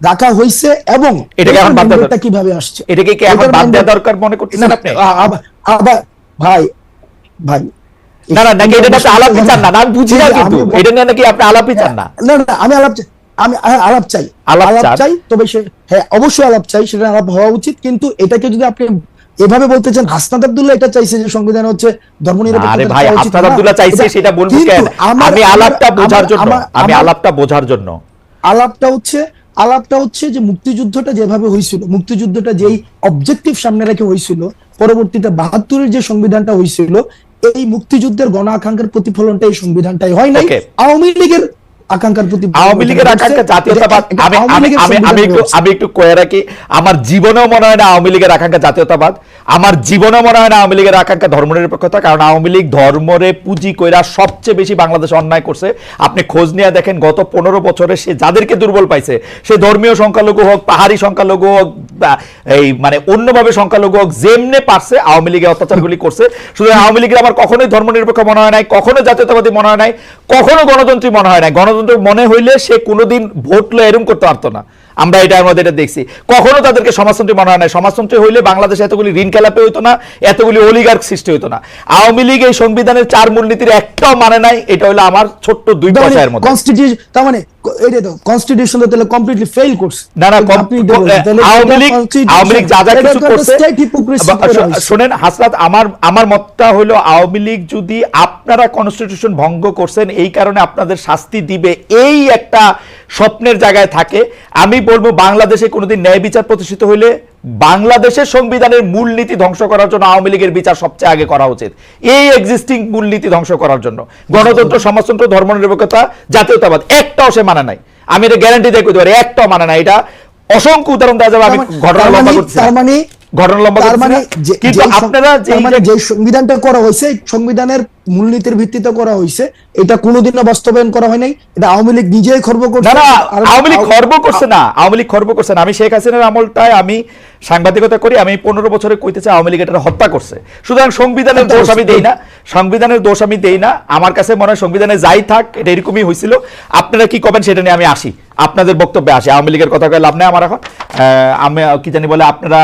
রাখা হয়েছে, এবং এটাকে এখন বাদ দেওয়া কিভাবে আসছে, এটাকে কি এখন বাদ দেওয়া দরকার মনে করতেছেন আপনি? আবার ভাই না না, নাকি এটা আপনি আলাপই চান না? আমি বুঝি না, কিন্তু এটা নিয়ে নাকি আপনি আলাপই চান না? না না, আমি আলাপ চাই, আলাপ চাই, তবে হ্যাঁ অবশ্যই আলাপ চাই, সেটা আলাপ হওয়া উচিত। কিন্তু এটাকে যদি আপনি এভাবে বলতে চান, হাসনাত আব্দুল্লাহ এটা চাইছে যে সংবিধান হচ্ছে ধর্মনিরপেক্ষতা। আরে ভাই, হাসনাত আব্দুল্লাহ চাইছে সেটা বলবো কেন? আমি আলাপটা বোঝার জন্য আলাপটা হচ্ছে যে মুক্তিযুদ্ধটা যেভাবে হয়েছিল, মুক্তিযুদ্ধটা যেই অবজেক্টিভ সামনে রেখে হয়েছিল, পরবর্তীতে 72-এর যে সংবিধানটা হয়েছিল, এই মুক্তিযুদ্ধের গণ আকাঙ্ক্ষার প্রতিফলনটা এই সংবিধানটাই হয় নাই, আওয়ামী লীগের আকাঙ্ক্ষার প্রতি। আওয়ামী লীগের আকাঙ্ক্ষা জাতীয়তাবাদ, আমি একটু কয়ে রাখি, আমার জীবনেও মনে হয় না আওয়ামী লীগের আকাঙ্ক্ষা জাতীয়তাবাদ, আমার জীবনেও মনে হয় না আওয়ামী লীগের আকাঙ্ক্ষা ধর্মনিরপেক্ষতা। কারণ আওয়ামী লীগ ধর্মরে পুঁজি কইরা সবচেয়ে বেশি বাংলাদেশে অন্যায় করছে। আপনি খোঁজ নিয়ে দেখেন গত 15 বছরে সে যাদেরকে দুর্বল পাইছে, সে ধর্মীয় সংখ্যালঘু হোক, পাহাড়ি সংখ্যালঘু হোক, এই মানে অন্যভাবে সংখ্যালঘু হোক, যেমনে পারছে আওয়ামী লীগের অত্যাচারগুলি করছে। শুধু আওয়ামী লীগের আমার কখনোই ধর্মনিরপেক্ষ মনে হয় নাই, কখনো জাতীয়তাবাদী মনে হয় নাই, কখনো গণতন্ত্রী মনে হয় নাই। গণতন্ত্র মনে হইলে সে কোনোদিন ভোট লয়ে এরকম করতে পারতো না। আমরা এটার মধ্যে এটা দেখছি। কখনো তাদেরকে সমাজতন্ত্রী মনে হয় না। সমাজতন্ত্রী হইলে বাংলাদেশে এতগুলি ঋণ খেলাপি হইতো না, এতগুলি অলিগার্ক সৃষ্টি হইতো না। আওয়ামী লীগ এই সংবিধানের 4 মূলনীতির একটাও মানে নাই। এটা হলো আমার ছোট্ট 2 পয়সার মধ্যে। কনস্টিটিউশন তার মানে এটা তো কনস্টিটিউশন তো তাহলে কমপ্লিটলি ফেল করছে। না না, আওয়ামী লীগ যা যা কিছু করছে, শুনেন হাসনাত, আমার মতটা হলো আওয়ামী লীগ যদি আপনারা কনস্টিটিউশন ভঙ্গ করছেন এই কারণে আপনাদের শাস্তি দিবে, এই একটা স্বপ্নের জায়গায় থাকে, আমি বলবো বাংলাদেশে কোনোদিন ন্যায় বিচার প্রতিষ্ঠিত হইলে বাংলাদেশের সংবিধানের মূলনীতি ধ্বংস করার জন্য আওয়ামী লীগের বিচার সবচেয়ে আগে করা উচিত। এই এক্সিস্টিং মূলনীতি ধ্বংস করার জন্য গণতন্ত্র, সমাজতন্ত্র, ধর্মনিরপেক্ষতা, জাতীয়তাবাদ একটাও সে মানে নাই। আমি এটা গ্যারান্টি দিয়ে কইতে পারি, একটাও মানে নাই। এটা অসংখ্য উদাহরণ দেওয়া যাবে, আমি ঘটনা লম্বা করতেছি, ঘটনা লম্বা করতেছি। কিন্তু আপনারা যে সংবিধানটা করা হয়েছে, সংবিধানের মূলনীতির ভিত্তিতে করা হয়েছে, এটা কোনোদিনও বাস্তবায়ন করা হয় নাই। এটা আওয়ামী লীগ নিজেই খর্ব করছে। না, আওয়ামী লীগ খর্ব করছে না, আওয়ামী লীগ খর্ব করছে না। আমি শেখ হাসিনার আমলটায় আমি সাংবাদিকতা করি, আমি 15 বছরে কইতেছি আওয়ামী লীগ এটা হত্যা করছে। সুতরাং সংবিধানের দোষ আমি দেই না, সংবিধানের দোষ আমি দেই না। আমার কাছে মনে হয় সংবিধানে যাই থাক এটা এরকমই হয়েছিল। আপনারা কি করবেন সেটা নিয়ে আমি আসি, আপনাদের বক্তব্যে আসি। আওয়ামী লীগের কথা কয়ে লাভ নেই আমার এখন। আমি কি জানি বলে, আপনারা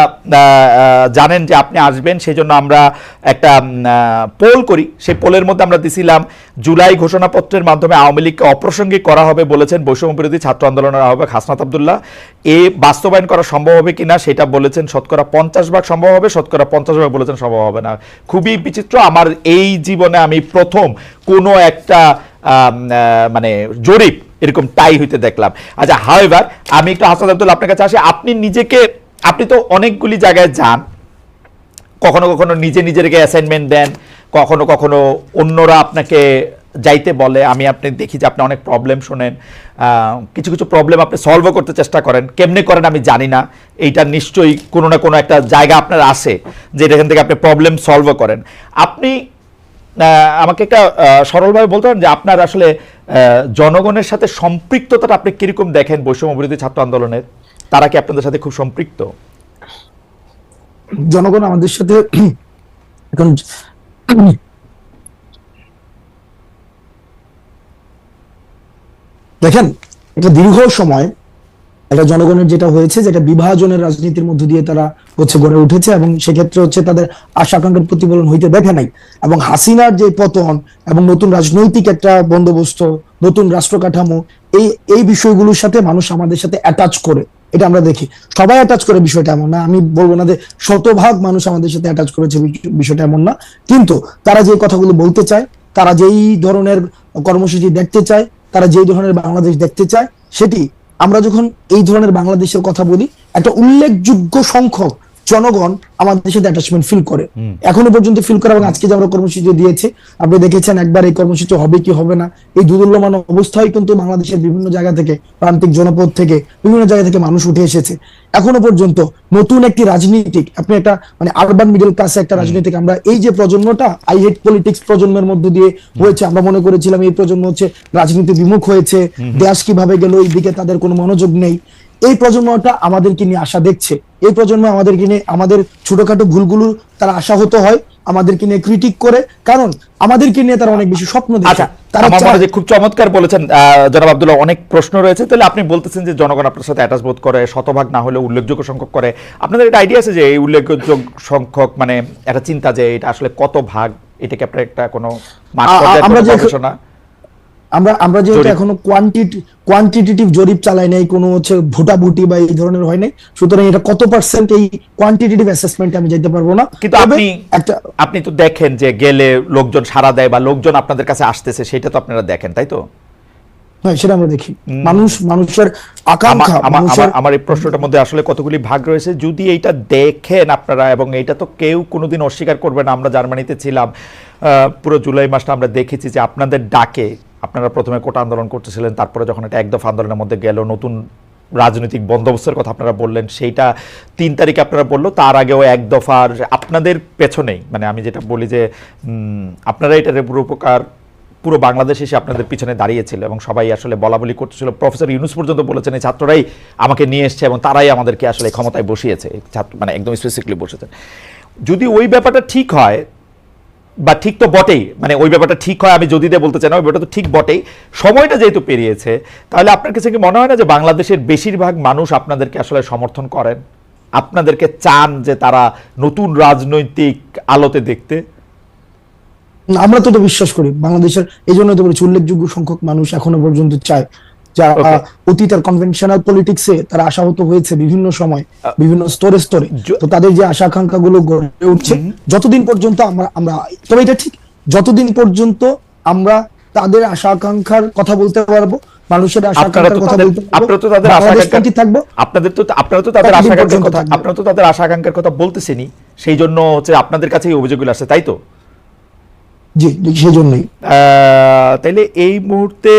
জানেন যে আপনি আসবেন, সেই জন্য আমরা একটা পোল করি। সেই পোলের মধ্যে আমরা দিছিলাম জুলাই ঘোষণাপত্রের মাধ্যমে আওয়ামী লীগকে অপ্রাসঙ্গিক করা হবে বলেছেন বৈষম্য বিরোধী ছাত্র আন্দোলনের আহ্বায়ক হাসনাত আব্দুল্লাহ। এ বাস্তবায়ন করা সম্ভব হবে কিনা সেটা বলেছেন শতকরা 50% সম্ভব হবে, শতকরা 50% বলেছেন সম্ভব হবে না। খুবই বিচিত্র। আমার এই জীবনে আমি প্রথম কোনো একটা মানে জরিপ এরকম টাই হইতে দেখলাম। আচ্ছা, হাওয়েভার আমি একটু হাসনাত আব্দুল্লাহ আপনার কাছে আসি। আপনি তো অনেকগুলি জায়গায় যান, কখনো কখনো নিজেকে অ্যাসাইনমেন্ট দেন, কখনো কখনো অন্যরা আপনাকে যাইতে বলে। আপনি দেখি যে আপনি অনেক প্রবলেম শোনেন, কিছু কিছু প্রবলেম আপনি সলভও করতে চেষ্টা করেন। কেমনে করেন আমি জানি না, এইটা নিশ্চয়ই কোনো না কোনো একটা জায়গা আপনার আছে যে এখান থেকে আপনি প্রবলেম সলভও করেন। আপনি আমাকে একটা সরলভাবে বলতে পারেন যে আপনার আসলে জনগণের সাথে সম্পৃক্ততাটা আপনি কিরকম দেখেন বৈষম্য বিরোধী ছাত্র আন্দোলনের? তারা কি আপনাদের সাথে খুব সম্পৃক্ত? জনগণ আমাদের সাথে এখন দেখেন, এটা দীর্ঘ সময় একটা জনগণের যেটা হয়েছে, যেটা বিভাজনের রাজনীতির মধ্য দিয়ে তারা গড়ে উঠেছে, এবং সেক্ষেত্রে তাদের আশা আকাঙ্ক্ষার প্রতিফলন হইতে দেখে নাই। এবং হাসিনার যে পতন এবং নতুন রাজনৈতিক একটা বন্দোবস্ত, নতুন রাষ্ট্র কাঠামো, এই বিষয়গুলোর সাথে মানুষ আমাদের সাথে অ্যাটাচ করে, এটা আমরা দেখি। সবাই অ্যাটাচ করে বিষয়টা এমন না, আমি বলবো না যে শতভাগ মানুষ আমাদের সাথে অ্যাটাচ করেছে, বিষয়টা এমন না। কিন্তু তারা যে কথাগুলো বলতে চায়, তারা যেই ধরনের কর্মসূচি দেখতে চায়, তারা যেই ধরনের বাংলাদেশ দেখতে চায়, সেটি আমরা যখন এই ধরনের বাংলাদেশের কথা বলি, একটা উল্লেখযোগ্য সংখ্যক জনগণ আমাদের সাথে অ্যাটাচমেন্ট ফিল করে, এখনো পর্যন্ত ফিল করে। এবং আজকে যে আমরা কর্মসূচি দিয়েছে, আপনি দেখেছেন একবার এই কর্মসূচি হবে কি হবে না, এই দুদুল্যমান অবস্থায় কিন্তু বাংলাদেশের বিভিন্ন জায়গা থেকে, প্রান্তিক জনপদ থেকে, বিভিন্ন জায়গা থেকে মানুষ উঠে এসেছে। এখনো পর্যন্ত নতুন একটি রাজনীতিক, আপনি একটা মানে আরবান মিডল ক্লাসে একটা রাজনীতিক, আমরা এই যে প্রজন্মটা আই হেট পলিটিক্স প্রজন্মের মধ্য দিয়ে হয়েছে, আমরা মনে করেছিলাম এই প্রজন্ম রাজনীতি বিমুখ হয়েছে, দেশ কিভাবে গেল এই দিকে তাদের কোনো মনোযোগ নেই। এই প্রজন্মটা আমাদেরকে নিয়ে আশা দেখছে, এই প্রজন্ম আমাদেরকে নিয়ে, আমাদের ছোটখাটো ভুলগুলো তারা আশাহত হয়, আমাদেরকে নিয়ে ক্রিটিক করে, কারণ আমাদেরকে নিয়ে তারা অনেক বেশি স্বপ্ন দেখে। তারা খুব চমৎকার বলেছেন জনাব আব্দুল্লাহ। অনেক প্রশ্ন রয়েছে, তাহলে আপনি বলতেছেন যে জনগণ আপনার সাথে অ্যাটাচ বোধ করে, শতভাগ না হলে উল্লেখযোগ্য সংখ্যক করে। আপনাদের একটা আইডিয়া আছে যে এই উল্লেখযোগ্য সংখ্যক মানে একটা চিন্তা যে এটা আসলে কত ভাগ, এটাকে আপনার একটা কোনো আমরা যেহেতু এখনো কোয়ান্টিটেটিভ জরিপ চালাই নাই, কোনো ভোটাভুটি বা এই ধরনের হয় নাই, সুতরাং এটা কত পার্সেন্ট এই কোয়ান্টিটেটিভ অ্যাসেসমেন্টে আমি যেতে পারবো না। কিন্তু আপনি তো দেখেন যে গেলে লোকজন সাড়া দেয় বা লোকজন আপনাদের কাছে আসতেছে, সেটা তো আপনারা দেখেন, তাই তো? হ্যাঁ, সেটা আমরা দেখি। মানুষের আকাঙ্ক্ষা। আমার এই প্রশ্নটার মধ্যে আসলে কতগুলি ভাগ রয়েছে, যদি এইটা দেখেন আপনারা, এবং এইটা তো কেউ কোনোদিন অস্বীকার করবে না। আমরা জার্মানিতে ছিলাম, পুরো জুলাই মাসটা আমরা দেখেছি যে আপনাদের ডাকে আপনারা প্রথমে কোটা আন্দোলন করতেছিলেন, তারপরে যখন এটা একদফা আন্দোলনের মধ্যে গেল, নতুন রাজনৈতিক বন্দোবস্তের কথা আপনারা বললেন, সেইটা 3 তারিখে আপনারা বললো, তার আগেও এক দফার আপনাদের পেছনেই, মানে আমি যেটা বলি যে আপনারা এটা উপকার পুরো বাংলাদেশ এসে আপনাদের পিছনে দাঁড়িয়েছিল এবং সবাই আসলে বলা বলি করতেছিল। প্রফেসর ইউনুস পর্যন্ত বলেছেন এই ছাত্ররাই আমাকে নিয়ে এসছে এবং তারাই আমাদেরকে আসলে ক্ষমতায় বসিয়েছে, ছাত্র মানে একদম স্পেসিফিকলি বসেছেন। যদি ওই ব্যাপারটা ঠিক হয়, বা ঠিক তো বটেই, মানে ওই ব্যাপারটা ঠিক হয়, আমি যদি বলতে চাই না, ওই ব্যাপারটা তো ঠিক বটেই, সময়টা যেহেতু পেরিয়েছে, তাহলে আপনার কাছে কি মনে হয় না যে বাংলাদেশের বেশিরভাগ মানুষ আপনাদেরকে আসলে সমর্থন করেন, আপনাদেরকে চান যে তারা নতুন রাজনৈতিক আলোতে দেখতে? আমরা তো বিশ্বাস করি বাংলাদেশের, এই জন্য তো বলেছি উল্লেখযোগ্য সংখ্যক মানুষ এখনো পর্যন্ত চায়, যারা অতীতের কনভেনশনাল পলিটিক্সে তারা আশাহত হয়েছে বিভিন্ন সময়, বিভিন্ন স্তরে স্তরে, তো তাদের যে আশা আকাঙ্ক্ষা গুলো গড়ে উঠছে, যতদিন পর্যন্ত আমরা তবে এটা ঠিক, যতদিন পর্যন্ত আমরা তাদের আশা আকাঙ্ক্ষার কথা বলতে পারবো, মানুষের আশা আকাঙ্ক্ষার কথা বলতে পারবো, আপনারা তো তাদের আশা আকাঙ্ক্ষার কথা বলতেছেনই, সেই জন্য আপনাদের কাছে এই অভিযোগগুলো আসছে, তাই তো? জি, সেই জন্যই। তাইলে এই মুহূর্তে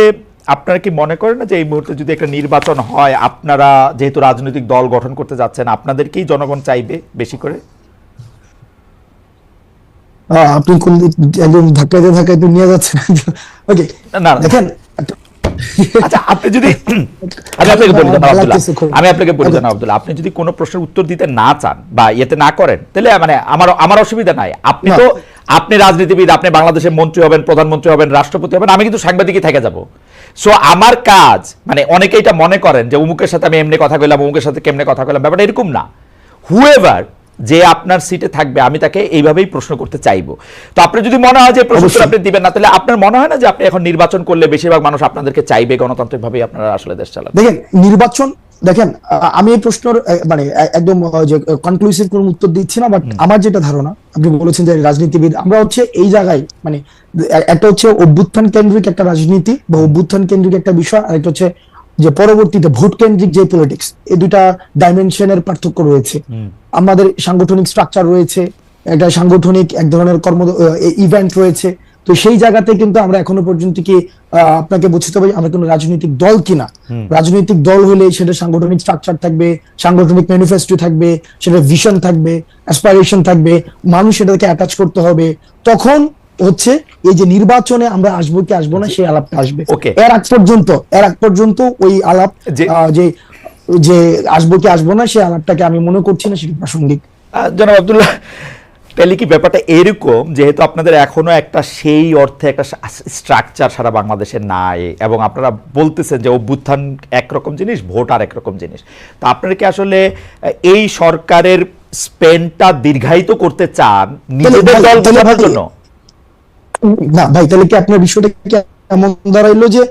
আপনারা কি মনে করেন না যে এই মুহূর্তে যদি একটা নির্বাচন হয়, আপনারা যেহেতু রাজনৈতিক দল গঠন করতে যাচ্ছেন, আপনাদেরকেই জনগণ চাইবে বেশি করে? আপনি কোন একদম ধাক্কাইতে নিয়ে যাচ্ছেন। ওকে, না দেখেন, আচ্ছা আপনি যদি আমি আপনাকে বলি জানাব আব্দুল্লাহ, আপনি যদি কোনো প্রশ্নের উত্তর দিতে না চান বা ইয়েতে না করেন, তাহলে মানে আমার অসুবিধা নাই। আপনি রাজনীতিবিদ, আপনি বাংলাদেশের মন্ত্রী হবেন, প্রধানমন্ত্রী হবেন, রাষ্ট্রপতি হবেন, আমি কিন্তু সাংবাদিকই থেকে যাব। সো আমার কাজ, মানে অনেকেই এটা মনে করেন যে অমুকের সাথে আমি এমনি কথা কইলাম, অমুকের সাথে কেমনে কথা কইলাম, ব্যাপারটা এরকম না। হুএভার যে আপনার সিটে থাকবে আমি তাকে এইভাবেই প্রশ্ন করতে চাইবো। তো আপনি যদি মনে হয় যে প্রশ্ন আপনি দিবেন না, তাহলে আপনার মনে হয় না যে আপনি এখন নির্বাচন করলে বেশিরভাগ মানুষ আপনাদেরকে চাইবে, গণতান্ত্রিকভাবেই আপনারা আসলে দেশ চালাবেন? দেখেন নির্বাচন, দেখেন আমি এই প্রশ্নের মানে একদম যে কনক্লুসিভ কোন উত্তর দিচ্ছি না, বাট আমার যেটা ধারণা, আপনি বলেছেন যে রাজনীতিবিদ, আমরা হচ্ছে এই জায়গায় মানে একটা হচ্ছে অভ্যুত্থান কেন্দ্রিক একটা রাজনীতি বা অভ্যুত্থান কেন্দ্রিক একটা বিষয়, আর একটা হচ্ছে যে পরবর্তীতে ভোট কেন্দ্রিক যে পলিটিক্স, এই দুটা ডাইমেনশনের পার্থক্য রয়েছে। আমাদের সাংগঠনিক স্ট্রাকচার রয়েছে, একটা সাংগঠনিক এক ধরনের কর্ম ইভেন্ট রয়েছে। তো সেই জায়গাতে কিন্তু আমরা এখনো পর্যন্ত কি আপনাকে বুঝতে হবে আমরা কোনো রাজনৈতিক দল কিনা। রাজনৈতিক দল হলে সেটা সাংগঠনিক স্ট্রাকচার থাকবে, সাংগঠনিক ম্যানিফেস্টো থাকবে, সেটা ভিশন থাকবে, অ্যাসপাইরেশন থাকবে, মানুষ সেটাকে অ্যাটাচ করতে হবে। তখন হচ্ছে এই যে নির্বাচনে আমরা আসবো কি আসবো না সেই আলাপটা আসবে। এর আগ পর্যন্ত ওই আলাপ যে যে আসবো কি আসবো না সেই আলাপটাকে আমি মনে করছি না সেটা প্রাসঙ্গিক। জনাব আব্দুল্লাহ, তাহলে কি ব্যাপারটা এরকম, যেহেতু আপনাদের এখনো একটা সেই অর্থে একটা স্ট্রাকচার সারা বাংলাদেশে নাই, এবং আপনারা বলতেছেন যে অভ্যুত্থান একরকম জিনিস, ভোট আর একরকম জিনিস, তো আপনারা কি আসলে এই সরকারের স্পেনটা দীর্ঘায়িত করতে চান নিজেদের দল বোঝানোর জন্য? না ভাই, তাহলে কি আপনার বিষয়টা কি এমন দাঁড়াইলো যে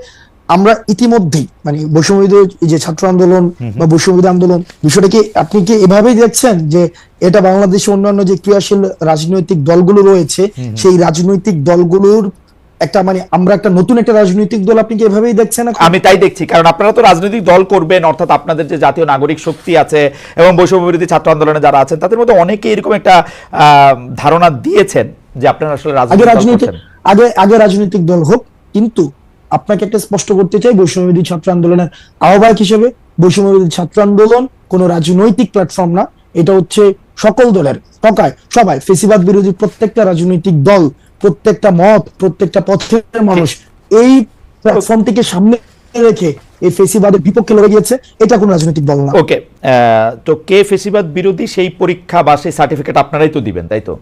আমরা ইতিমধ্যেই মানে বৈষম্যবিরোধী যে ছাত্র আন্দোলন বা বৈষম্যবিরোধী আন্দোলন, বিষয়টা কি আপনি কি এভাবেই দেখছেন যে এটা বাংলাদেশে অন্যান্য যে ক্রিয়াশীল রাজনৈতিক দলগুলো রয়েছে সেই রাজনৈতিক দলগুলোর একটা মানে আমরা একটা নতুন একটা রাজনৈতিক দল, আপনি কি এভাবেই দেখছেন? আমি তাই দেখছি, কারণ আপনারা তো রাজনৈতিক দল করবেন, অর্থাৎ আপনাদের যে জাতীয় নাগরিক শক্তি আছে এবং বৈষম্যবিরোধী ছাত্র আন্দোলনে যারা আছেন তাদের মধ্যে অনেকে এরকম একটা ধারণা দিয়েছেন যে আপনারা আসলে আগে রাজনৈতিক দল হোক, কিন্তু আপনাকে একটা স্পষ্ট করতে চাই, বৈষম্যবিরোধী ছাত্র আন্দোলনের আহ্বায়ক হিসেবে বৈষম্যবিরোধী ছাত্র আন্দোলন কোনো রাজনৈতিক প্ল্যাটফর্ম না, এটা হচ্ছে সকল দলের পকায় সবাই ফেসিবাদ বিরোধী প্রত্যেকটা রাজনৈতিক দল, প্রত্যেকটা মত, প্রত্যেকটা পথের মানুষ এই প্ল্যাটফর্মটিকে সামনে রেখে এই ফেসিবাদের বিপক্ষে লড়ে গিয়েছে, এটা কোনো রাজনৈতিক দল না। ওকে, তো কে ফেসিবাদ বিরোধী সেই পরীক্ষা বা সেই সার্টিফিকেট আপনারাই তো দিবেন, তাই তো?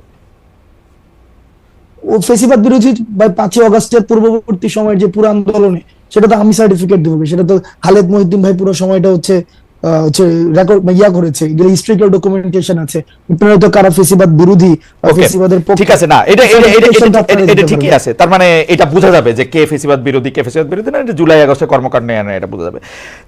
ও ফেসিবাদ বিরোধী 5ই অগাস্টের পূর্ববর্তী সময়ের যে পুরো আন্দোলনে, সেটা তো আমি সার্টিফিকেট দেবো, সেটা তো খালেদ মহিউদ্দিন ভাই পুরো সময়টা হচ্ছে রেকর্ড করেছে, এগুলো হিস্ট্রিক্যাল ডকুমেন্টেশন আছে। আপনারা তো কারা ফেসিবাদ বিরোধী ফেসিবাদের পক্ষে, ঠিক আছে, না এটা ঠিকই আছে, তার মানে এটা বোঝা যাবে যে কে ফেসিবাদ বিরোধী কে ফেসিবাদ বিরোধী না, এটা জুলাই আগস্টের কর্মকাণ্ড না, এটা বোঝা যাবে।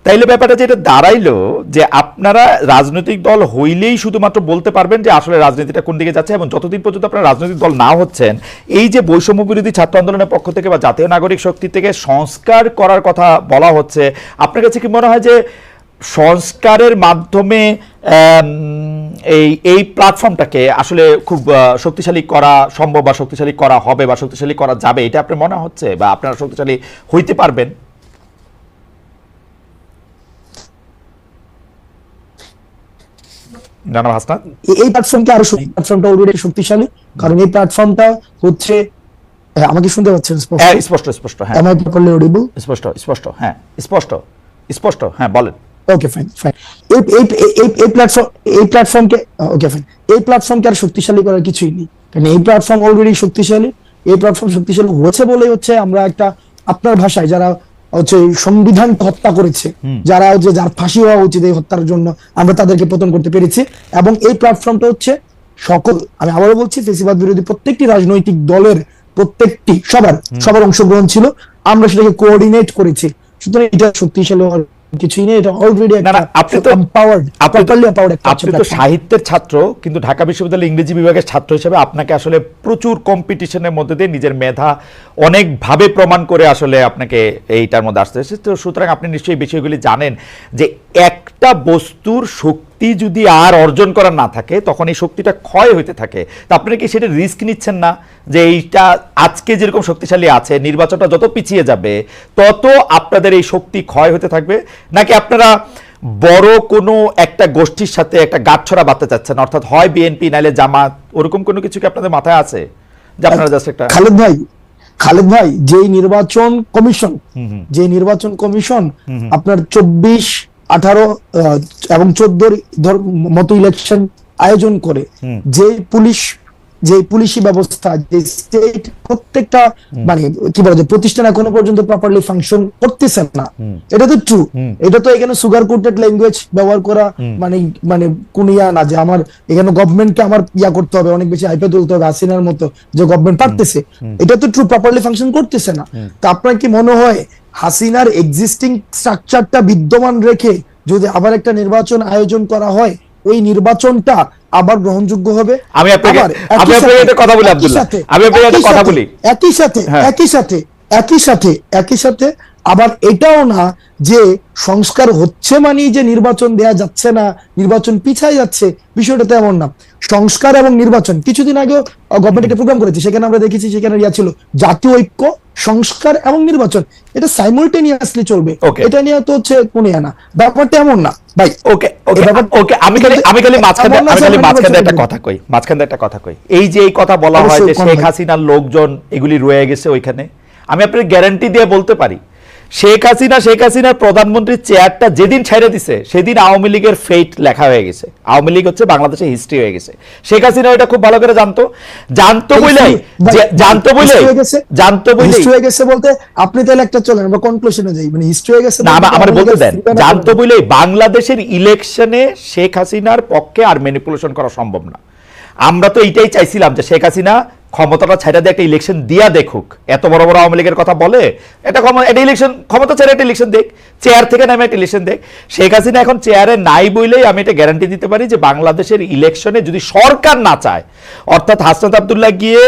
তাইলে ব্যাপারটা যেটা দাঁড়াইলো যে আপনারা রাজনৈতিক দল হইলেই শুধুমাত্র বলতে পারবেন যে আসলে রাজনীতিটা কোন দিকে যাচ্ছে, এবং যতদিন পর্যন্ত আপনারা রাজনৈতিক দল না হচ্ছেন, এই যে বৈষম্য বিরোধী ছাত্র আন্দোলনের পক্ষ থেকে বা জাতীয় নাগরিক শক্তি থেকে সংস্কার করার কথা বলা হচ্ছে, আপনার কাছে কি মনে হয় যে সংস্কারের মাধ্যমে এই প্ল্যাটফর্মটাকে আসলে খুব শক্তিশালী করা সম্ভব বা শক্তিশালী করা হবে বা শক্তিশালী করা যাবে, এটা আপনার মনে হচ্ছে, বা আপনারা শক্তিশালী হইতে পারবেন? জানাব হাসনাত, এই প্ল্যাটফর্মটা আরো প্ল্যাটফর্মটা অলরেডি শক্তিশালী, কারণ এই প্ল্যাটফর্মটা হচ্ছে, আমাকে শুনতে পাচ্ছেন? স্পষ্ট, হ্যাঁ। Am I properly audible? স্পষ্ট, হ্যাঁ, স্পষ্ট, হ্যাঁ, বলেন। ওকে, ফাইন। এই প্ল্যাটফর্মকে ওকে ফাইন, এই প্ল্যাটফর্মকে আর শক্তিশালী করার কিছুই নেই, কারণ এই প্ল্যাটফর্ম অলরেডি শক্তিশালী। এই প্ল্যাটফর্ম শক্তিশালী হয়েছে বলেই হচ্ছে আমরা একটা, আপনার ভাষায় যারা হচ্ছে সংবিধান হত্যা করেছে, যারা হচ্ছে যার ফাঁসি হওয়া উচিত এই হত্যার জন্য, আমরা তাদেরকে পতন করতে পেরেছি। এবং এই প্ল্যাটফর্মটা হচ্ছে সকল, আমি আবারও বলছি, ফেসিবাদ বিরোধী প্রত্যেকটি রাজনৈতিক দলের প্রত্যেকটি সবার অংশগ্রহণ ছিল, আমরা সেটাকে কোঅর্ডিনেট করেছি। সুতরাং এটা শক্তিশালী কিছুই নেই, এটা অলরেডি আপনি তো সাহিত্যের ছাত্র, কিন্তু ঢাকা বিশ্ববিদ্যালয়ের ইংরেজি বিভাগের ছাত্র হিসেবে আপনাকে আসলে প্রচুর কম্পিটিশনের মধ্যে দিয়ে নিজের মেধা অনেকভাবে প্রমাণ করে আসলে আপনাকে এইটার মধ্যে আসতে হয়েছে। তো সুতরাং আপনি নিশ্চয়ই বিষয়গুলি জানেন যে একটা বস্তুর শক্তি যদি আর অর্জন করা না থাকে তখন এই শক্তিটা ক্ষয় হইতে থাকে। তো আপনারা কি সেটা রিস্ক নিচ্ছেন না যে এইটা আজকে যেরকম শক্তিশালী আছে, নির্বাচনটা যত পিছিয়ে যাবে তত আপনাদের এই শক্তি ক্ষয় হতে থাকবে? নাকি আপনারা বড় কোনো একটা গোষ্ঠীর সাথে একটা গাঁটছড়া বাঁধতে চাচ্ছেন, অর্থাৎ হয় বিএনপি নাইলে জামাত, ওরকম কোনো কিছু কি আপনাদের মাথায় আছে যে আপনারা জাস্ট একটা? খালেদ ভাই, যে নির্বাচন কমিশন আপনার 24, 18 এবং 14 মতো ইলেকশন আয়োজন করে, যে পুলিশ যে পুলিশি ব্যবস্থা, যে স্টেট প্রত্যেকটা মানে কি বলে যে প্রতিষ্ঠান এখনো পর্যন্ত প্রপারলি ফাংশন করতেছে না, এটা তো ট্রু। এটা তো এখানে সুগার কোটেড ল্যাঙ্গুয়েজ ব্যবহার করা মানে মানে কোন ইয়া না যে আমার এখানে গভর্নমেন্টকে আমার ইয়া করতে হবে, অনেক বেশি হাইপে তুলতে হবে হাসিনার মতো, যে গভর্নমেন্ট পারতেছে, এটা তো ট্রু, প্রপারলি ফাংশন করতেছে না। তা আপনার কি মনে হয় হাসিনার এক্সিস্টিং স্ট্রাকচারটা বিদ্যমান রেখে যদি আবার একটা নির্বাচন আয়োজন করা হয়, ওই নির্বাচনটা আবার গ্রহণযোগ্য হবে? আমি আপনাকে একটা কথা বলি আব্দুল্লাহ, আমি আপনাকে একটা কথা বলি, একই সাথে আবার এটাও না যে সংস্কার হচ্ছে মানে যে নির্বাচন দেয়া যাচ্ছে না, নির্বাচন পিছায় যাচ্ছে, বিষয়টা তো এমন না। সংস্কার এবং নির্বাচন, কিছুদিন আগেও গভর্নমেন্ট একটা প্রোগ্রাম করেছে, সেখানে আমরা দেখেছি সেখানে ইয়া ছিল জাতীয় ঐক্য, সংস্কার এবং নির্বাচন, এটা সাইমultaneously চলবে, এটা নিয়ে তো হচ্ছে কোন ইয়া না, ব্যাপারটা এমন না ভাই। ওকে আমি খালি মাঝখানে একটা কথা কই, এই যে এই কথা বলা হয় যে শেখ হাসিনার লোকজন এগুলি রয়ে গেছে ওইখানে, আমি আপনার গ্যারান্টি দিয়ে বলতে পারি শেখ হাসিনার প্রধানমন্ত্রীর চেয়ারটা যেদিন ছেড়ে দিছে সেদিন আওয়ামী লীগের ফেট লেখা হয়ে গেছে, আওয়ামী লীগ হচ্ছে বাংলাদেশের হিস্ট্রি হয়ে গেছে। শেখ হাসিনা এটা খুব ভালো করে জানতো হয়ে গেছে বলতে আপনি তাহলে একটা চলেন আমরা কনক্লুশনে যাই, মানে হিস্ট্রি হয়ে গেছে না, আমার বলতে দেন, জানতো বলেই বাংলাদেশের ইলেকশনে শেখ হাসিনার পক্ষে আর ম্যানিপুলেশন করা সম্ভব না। আমরা তো এইটাই চাইছিলাম যে শেখ হাসিনা ক্ষমতাটা ছেড়ে দিয়ে একটা ইলেকশন দিয়া দেখুক, এত বড় বড় আওয়ামী লীগের কথা বলে, এটা ইলেকশন ক্ষমতা ছেড়ে একটা ইলেকশন দেখ, চেয়ার থেকে নামে একটা ইলেকশন দেখ। শেখ হাসিনা এখন চেয়ারে নাই বলেই আমি এটা গ্যারান্টি দিতে পারি যে বাংলাদেশের ইলেকশনে যদি সরকার না চায়, অর্থাৎ হাসনাত আব্দুল্লাহ গিয়ে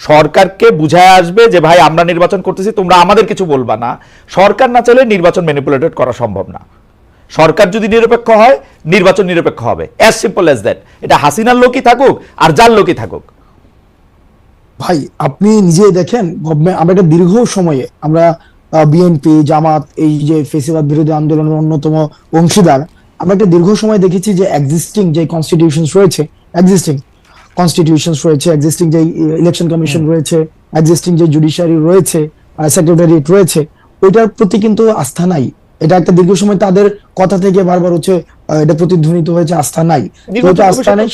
সরকারকে বুঝায় আসবে যে ভাই আমরা নির্বাচন করতেছি, তোমরা আমাদের কিছু বলবা না, সরকার না চাইলে নির্বাচন ম্যানিপুলেটেড করা সম্ভব না। সরকার যদি নিরপেক্ষ হয়, নির্বাচন নিরপেক্ষ হবে, অ্যাজ সিম্পল অ্যাজ দ্যাট। এটা হাসিনার লোকই থাকুক আর যার লোকই থাকুক। ভাই আপনি নিজে দেখেন, আমরা একটা দীর্ঘ সময়ে আমরা বিএনপি জামাত এই যে ফেসিবাদ বিরোধী আন্দোলনের অন্যতম অংশীদার, আমরা একটা দীর্ঘ সময় দেখেছি যে এক্সিস্টিং যে কনস্টিটিউশনস রয়েছে, এক্সিস্টিং যে ইলেকশন কমিশন রয়েছে, এক্সিস্টিং যে জুডিশিয়ারি রয়েছে, সেক্রেটারিয়েট রয়েছে, ওইটার প্রতি কিন্তু আস্থা নাই। এটা একটা দীর্ঘ সময় তাদের কথা থেকে বারবার হচ্ছে এটা প্রতিধ্বনিত হয়েছে, আস্থা নাই, আস্থা নাই,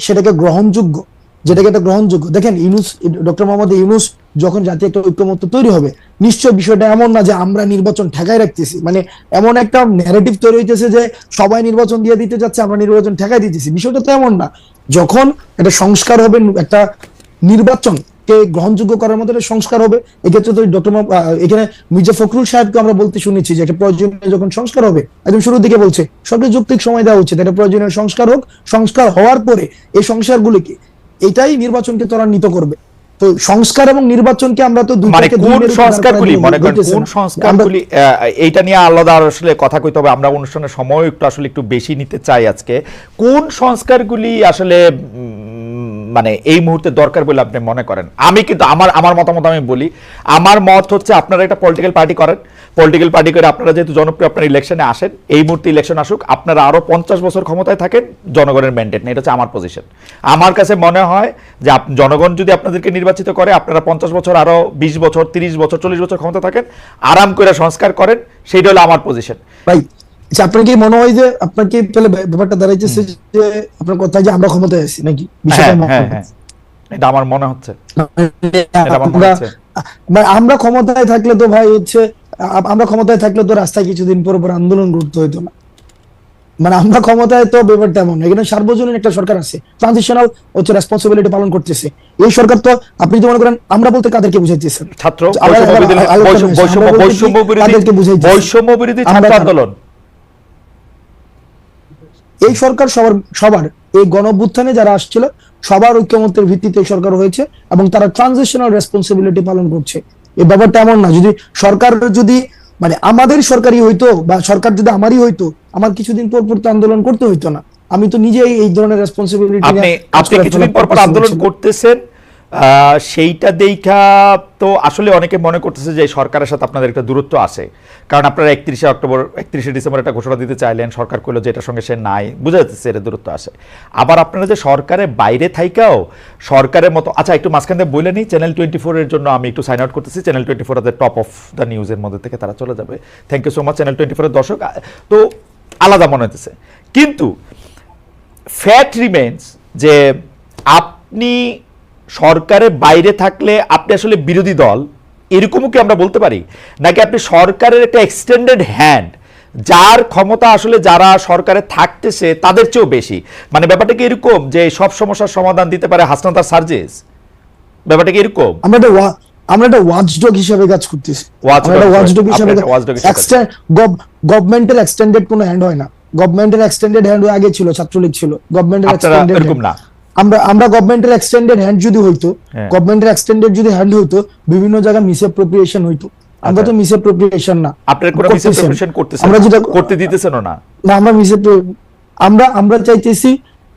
সেটাকে গ্রহণযোগ্য, যেটাকে একটা গ্রহণযোগ্য। দেখেন ডক্টর মোহাম্মদ ইউনূস যখন জাতীয় একটা ঐক্যমত্য তৈরি হবে, নিশ্চয় বিষয়টা এমন না যে আমরা নির্বাচন ঠেকাই রাখতেছি, মানে এমন একটা ন্যারেটিভ তৈরি হইতেছে যে সবাই নির্বাচন দিয়ে দিতে যাচ্ছে, আমরা নির্বাচন ঠেকাই দিতেছি, বিষয়টা তো এমন না। যখন একটা সংস্কার হবে, একটা নির্বাচন কে গ্রহণযোগ্য করার মতো সংস্কার হবে, এক্ষেত্রে তো এখানে মির্জা ফখরুল সাহেবকে আমরা বলতে শুনেছি যে একটা প্রয়োজনীয় যখন সংস্কার হবে, একদম শুরুর দিকে বলছে সরকার যৌক্তিক সময় দেওয়া উচিত, একটা প্রয়োজনীয় সংস্কার হোক, সংস্কার হওয়ার পরে এই সংস্কারগুলিকে এটাই নির্বাচনকে ত্বরান্বিত করবে। তো সংস্কার এবং নির্বাচনকে আমরা তো কোন সংস্কারগুলি মনে করেন, কোন সংস্কারগুলি এইটা নিয়ে আলাদা আসলে কথা কইতে হবে, আমরা অনুষ্ঠানের সময় একটু আসলে একটু বেশি নিতে চাই আজকে। কোন সংস্কারগুলি আসলে মানে এই মুহূর্তে দরকার বলে আপনি মনে করেন? আমি কিন্তু আমার মতামত আমি বলি, আমার মত হচ্ছে আপনারা একটা পলিটিক্যাল পার্টি করেন, পলিটিক্যাল পার্টি করে আপনারা যেহেতু জনপ্রিয়, আপনারা ইলেকশনে আসেন, এই মুহূর্তে ইলেকশন আসুক, আপনারা আরো 50 বছর ক্ষমতায় থাকেন, জনগণের ম্যান্ডেট নেই, এটা হচ্ছে আমার পজিশন। আমার কাছে মনে হয় যে জনগণ যদি আপনাদেরকে নির্বাচিত করে, আপনারা 50 বছর, আরো 20 বছর, 30 বছর, 40 বছর ক্ষমতা থাকেন, আরাম করে সংস্কার করেন, সেইটা হলো আমার পজিশন। ভাই আপনার কি মনে হয় যে আপনার কি তাহলে ব্যাপারটা দাঁড়াইতেছে যে আপনার কথা যে আমরা ক্ষমতায় আছি নাকি? এটা আমার মনে হচ্ছে, আমরা ক্ষমতায় থাকলে তো ভাই হচ্ছে, আমরা ক্ষমতায় থাকলে তো রাস্তায় কিছুদিন পর পর আন্দোলন করতে হইতো না, মানে আমরা ক্ষমতায় তো ব্যাপারটা এমন, এখানে সার্বজনীন একটা সরকার আছে, ট্রানজিশনাল হচ্ছে রেসপন্সিবিলিটি পালন করতেছে এই সরকার। তো আপনি তো মনে করেন আমরা বলতে কাদেরকে বুঝাইতেছেন? ছাত্র বৈষম্য বিরোধী ছাত্র আন্দোলন। এই সরকার সবার এই গণঅভ্যুত্থানে যারা আসছিল সবার ঐক্যমত্যের ভিত্তিতে সরকার হয়েছে এবং তারা ট্রানজিশনাল রেসপন্সিবিলিটি পালন করছে। এই ব্যাপারটা এমন না যদি সরকার যদি মানে আমাদের সরকারি হইতো বা সরকার যদি আমারই হইতো, আমার কিছুদিন পর পর তো আন্দোলন করতে হইতো না, আমি তো নিজেই এই ধরনের রেসপন্সিবিলিটি আপনি কিছুদিন পর পর আন্দোলন করতেছেন, সেইটা দেখা তো আসলে অনেকে মনে করতেছে যে সরকারের সাথে আপনাদের একটা দূরত্ব আছে, কারণ আপনারা 31শে ডিসেম্বর একটা ঘোষণা দিতে চাইলেন, সরকার কইলো যে এটার সঙ্গে সে নাই, বুঝা যাচ্ছে এর দূরত্ব আসে। আবার আপনারা যে সরকারের বাইরে থাইকাও সরকারের মতো, আচ্ছা একটু মাঝখান দিয়ে বলে নিই, চ্যানেল 24 এর জন্য আমি একটু সাইন আউট করতেছি, চ্যানেল 24 এর টপ অফ দ্য নিউজের মধ্যে থেকে তারা চলে যাবে, thank you so much channel 24 এর দর্শক। তো আলাদা মনে হতেছে, কিন্তু ফ্যাক্ট রিমেন্স যে আপনি সরকারের বাইরে থাকলে আপনি আসলে বিরোধী দল, এরকমও কি আমরা বলতে পারি, নাকি আপনি সরকারের একটা এক্সটেন্ডেড হ্যান্ড, যার ক্ষমতা আসলে যারা সরকারে থাকতেছে তাদের চেয়েও বেশি? মানে ব্যাপারটা কি এরকম যে সব সমস্যার সমাধান দিতে পারে হাসনাত আর সার্জিস? ব্যাপারটা কি এরকম? আমরা একটা ওয়াচডগ হিসেবে কাজ করতেছি। গভর্নমেন্টের এক্সটেন্ডেড কোনো হ্যান্ড হয় না। গভর্নমেন্টের এক্সটেন্ডেড হ্যান্ড আগে ছিল, ছাত্রলীগ ছিল। গভর্নমেন্টের এক্সটেন্ডেড এরকম না। আমরা গভর্নমেন্টের এক্সটেন্ডেড হ্যান্ড যদি হইতো, গভর্নমেন্টের এক্সটেন্ডেড যদি হ্যান্ড হইতো, বিভিন্ন জায়গায় মিসঅ্যাপ্রোপ্রিয়েশন হইতো। আমরা তো মিসঅ্যাপ্রোপ্রিয়েশন না, আপনারা কোনো মিসঅ্যাপ্রোপ্রিয়েশন করতেছেন, আমরা যেটা করতে দিতেছেন না।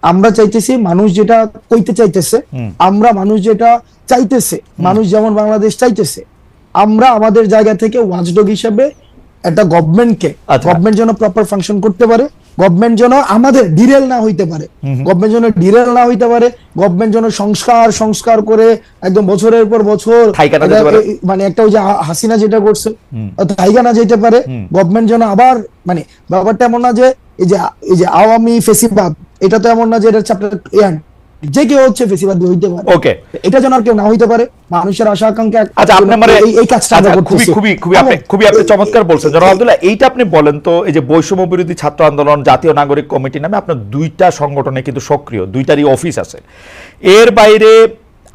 আমরা চাইতেছি মানুষ যেটা কইতে চাইতেছে, মানুষ যেটা চাইতেছে, মানুষ যেমন বাংলাদেশ চাইতেছে, আমরা আমাদের জায়গা থেকে ওয়াচডগ হিসেবে একটা গভর্নমেন্টকে, গভর্নমেন্ট যেন প্রপার ফাংশন করতে পারে, গভর্নমেন্ট যেন আমাদের ডিরেল না হইতে পারে, গভর্নমেন্ট যেন সংস্কার করে একদম বছরের পর বছর, মানে একটা ওই যে হাসিনা যেটা করছে থাইকা না যেতে পারে। গভর্নমেন্ট যেন আবার, মানে ব্যাপারটা এমন না যে এই যে আওয়ামী ফেসিবাদ, এটা তো এমন না যে এটা চ্যাপ্টার যে কেউ হচ্ছে ফেসিবাদ হইতে পারে। ওকে, এটা যেন আর কেউ না হইতে পারে। মানুষের আশা আকাঙ্ক্ষা, আচ্ছা আপনি মানে এই কাজটা আমরা করতেছি। খুবই আপনি চমৎকার বলছেন জনাব আব্দুল্লাহ। এইটা আপনি বলেন তো, এই যে বৈষম্য বিরোধী ছাত্র আন্দোলন, জাতীয় নাগরিক কমিটি নামে আপনার দুইটা সংগঠনে কিন্তু সক্রিয়, দুইটারই অফিস আছে। এর বাইরে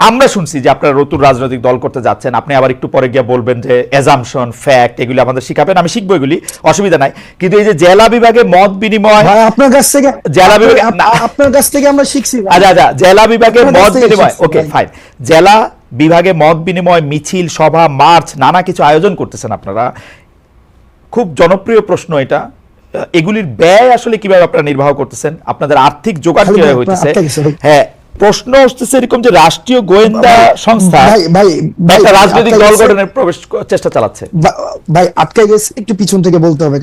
আমরা শুনছি যে আপনারা নতুন রাজনৈতিক দল করতে যাচ্ছেন। আপনি আবার একটু পরে গিয়ে বলবেন যে অ্যাজাম্পশন, ফ্যাক্ট এগুলি আমাদের শিখাবেন, আমি শিখবো, এগুলি অসুবিধা নাই। কিন্তু এই যে জেলা বিভাগে মত বিনিময়, আপনার কাছ থেকে আমরা শিখছি। আচ্ছা, জেলা বিভাগে মত বিনিময়, ওকে ফাইন, জেলা বিভাগে মত বিনিময়, মিছিল, সভা, মার্চ, নানা কিছু আয়োজন করতেছেন আপনারা। খুব জনপ্রিয় প্রশ্ন এটা, এগুলির ব্যয় আসলে কিভাবে আপনারা নির্বাহ করতেছেন? আপনাদের আর্থিক জোগাড় কিভাবে হইতেছে? হ্যাঁ, প্রশ্ন হচ্ছে এরকম যে রাষ্ট্রীয় গোয়েন্দা সংস্থা একটা রাজনৈতিক দল গঠনের প্রবেশ চেষ্টা চালাচ্ছে। ভাই আটকে গেছে, একটু পিছন থেকে বলতে হবে।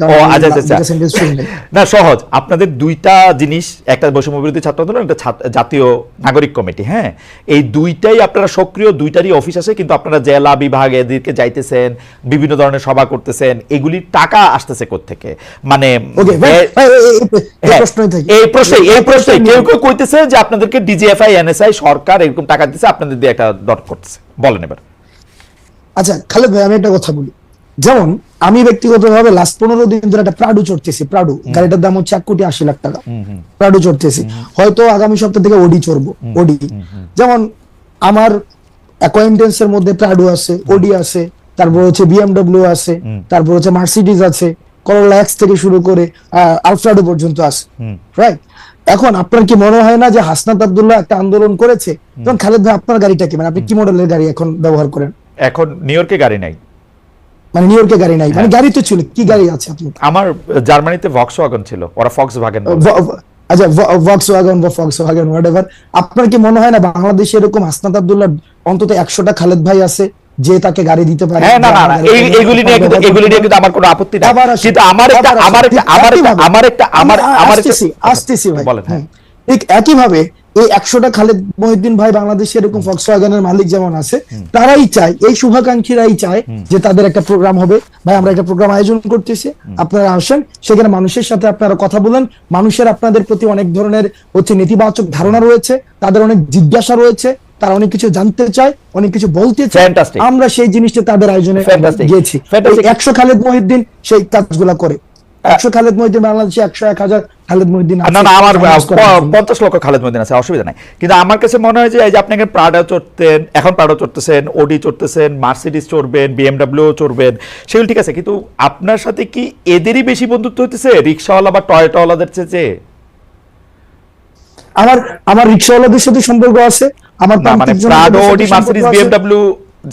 না সহজ, আপনাদের দুইটা জিনিস, একটা বৈষম্য বিরোধী ছাত্র আন্দোলন, একটা জাতীয় নাগরিক কমিটি। হ্যাঁ, এই দুইটাই আপনারা সক্রিয়, দুইটারই অফিস আছে, কিন্তু আপনারা জেলা বিভাগ এদিকে যাইতেছেন, বিভিন্ন ধরনের সভা করতেছেন, এগুলির টাকা আসতেছে কোত্থেকে? মানে এই প্রশ্নে কেউ কেউ কইতেছে যে আপনাদেরকে ডিজিএফআই, এনএসআই, সরকার এরকম টাকা দিচ্ছে, আপনাদের দিয়ে একটা দর করতেছে। বলেন এবার। আচ্ছা খালেদ ভাই, আমি একটা কথা বলি। যেমন আমি ব্যক্তিগতভাবে লাস্ট 15 দিন ধরে একটা প্রাডু চড়তেছি। প্রাডু গাড়িটার দাম হচ্ছে 1,80,00,000 টাকা। প্রাডু চড়তেছি, হয়তো আগামী সপ্তাহ থেকে ওডি চড়বো। ওডি যেমন আমার অ্যাকোয়েন্টেন্সের মধ্যে প্রাডু আছে, ওডি আছে, তারপর হচ্ছে বিএমডব্লিউ আছে, তারপর হচ্ছে মার্সিডিজ আছে, করোলা এক্স থেকে শুরু করে আলফ্রাডো পর্যন্ত আছে, রাইট? এখন আপনার কি মনে হয় না যে হাসনাত আব্দুল্লাহ একটা আন্দোলন করেছে? তখন খালেদ ভাই আপনার গাড়িটা কি, মানে আপনি কি মডেলের গাড়ি এখন ব্যবহার করেন? এখন নিউ ইয়র্কে গাড়ি নাই। মানে নিউ ইয়র্কে গাড়ি নাই, মানে গাড়ি তো ছিল, কি গাড়ি আছে আপনার? আমার জার্মানিতে ভক্সওয়াগন ছিল, ওরা ফক্সওয়াগন। আচ্ছা, ভক্সওয়াগন বা ফক্সওয়াগন হোয়াটএভার। আপনার কি মনে হয় না বাংলাদেশে এরকম হাসনাত আব্দুল্লাহ অন্তত 100টা খালেদ ভাই আছে যে তাকে গাড়ি দিতে পারে? হ্যাঁ, না এইগুলি নিয়ে কিন্তু আমার কোনো আপত্তি নেই, কিন্তু আসতেছি ভাই। ঠিক একইভাবে এই 100টা খালেদ মহিউদ্দিন ভাই বাংলাদেশে এরকম ফক্সওয়াগনের মালিক যেমন আছে, তারাই চায়, এই শুভাকাঙ্ক্ষীরাই চায় যে তাদের একটা প্রোগ্রাম হবে। ভাই আমরা একটা প্রোগ্রাম আয়োজন করতেছি, আপনারা আসেন, সেখানে মানুষের সাথে আপনারা কথা বলেন। মানুষের আপনাদের প্রতি অনেক ধরনের হচ্ছে নেতিবাচক ধারণা রয়েছে, তাদের অনেক জিজ্ঞাসা রয়েছে, তারা অনেক কিছু জানতে চায়, অনেক কিছু বলতে চায়। আমরা সেই জিনিসটা তাদের আয়োজনে গিয়েছি। 100 খালেদ মহিউদ্দিন সেই কাজগুলা করে। 100 খালেদ মহিউদ্দিন বাংলাদেশে 100-1000 খালেদ মহিউদ্দিন আছে। না আমার 50 লক্ষ খালেদ মহিউদ্দিন আছে, অসুবিধা নাই। কিন্তু আমার কাছে মনে হয় যে এই যে আপনি প্রাডো চড়তেন, এখন প্রাডো চড়তেছেন, ওডি চড়তেছেন, মার্সিডিজ চড়বেন, বিএমডব্লিউ চড়বেন, সেগুলো ঠিক আছে, কিন্তু আপনার সাথে কি এদেরই বেশি বন্ধুত্ব হইতেছে রিক্সাওয়ালা বা টয়োটাওয়ালাদের চেয়ে? আমার রিক্সাওয়ালাদের সাথে সম্পর্ক আছে। আমার মানে প্রাডো, ওডি, মার্সিডিজ, বিএমডব্লিউ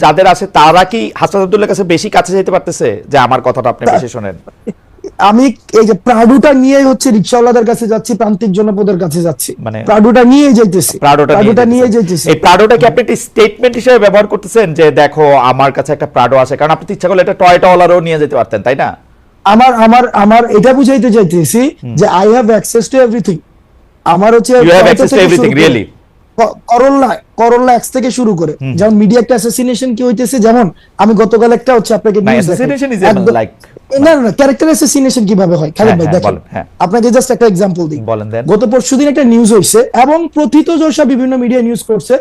যাদের আছে, তারা কি হাসনাত আব্দুল্লাহর কাছে বেশি কাছে যেতে পারতেছে যে আমার কথাটা আপনি বেশি শোনেন? আমি এই যে প্রাডুটা নিয়ে হচ্ছে রিক্সাওয়ালাদের কাছে যাচ্ছি, প্রান্তিক জনপদের কাছে যাচ্ছি, মানে প্রাডুটা নিয়ে যাইতেছি। এই প্রাডোটা কি আপনি একটা স্টেটমেন্ট হিসেবে ব্যবহার করতেছেন যে দেখো আমার কাছে একটা প্রাডো আছে? কারণ আপনি ইচ্ছা করলে এটা টয়োটাওয়ালারও নিয়ে যেতে পারতেন, তাই না? আমার এটা বুঝাইতে চাইতেছি যে I have access to everything. আমার হচ্ছে করোলা এক্স থেকে শুরু করে, যেমন মিডিয়া একটা অ্যাসাসিনেশন কি হইতেছে, যেমন আমি গতকাল একটা হচ্ছে আপনাকে না না ক্যারেক্টার অ্যাসাসিনেশন কিভাবে হয় খালেদ ভাই দেখেন, বলেন, হ্যাঁ। আপনাকে জাস্ট একটা এক্সাম্পল দিই। বলেন দেন। গত পরশুদিন একটা নিউজ হইছে এবং প্রথিতযশা বিভিন্ন মিডিয়া নিউজ করছে,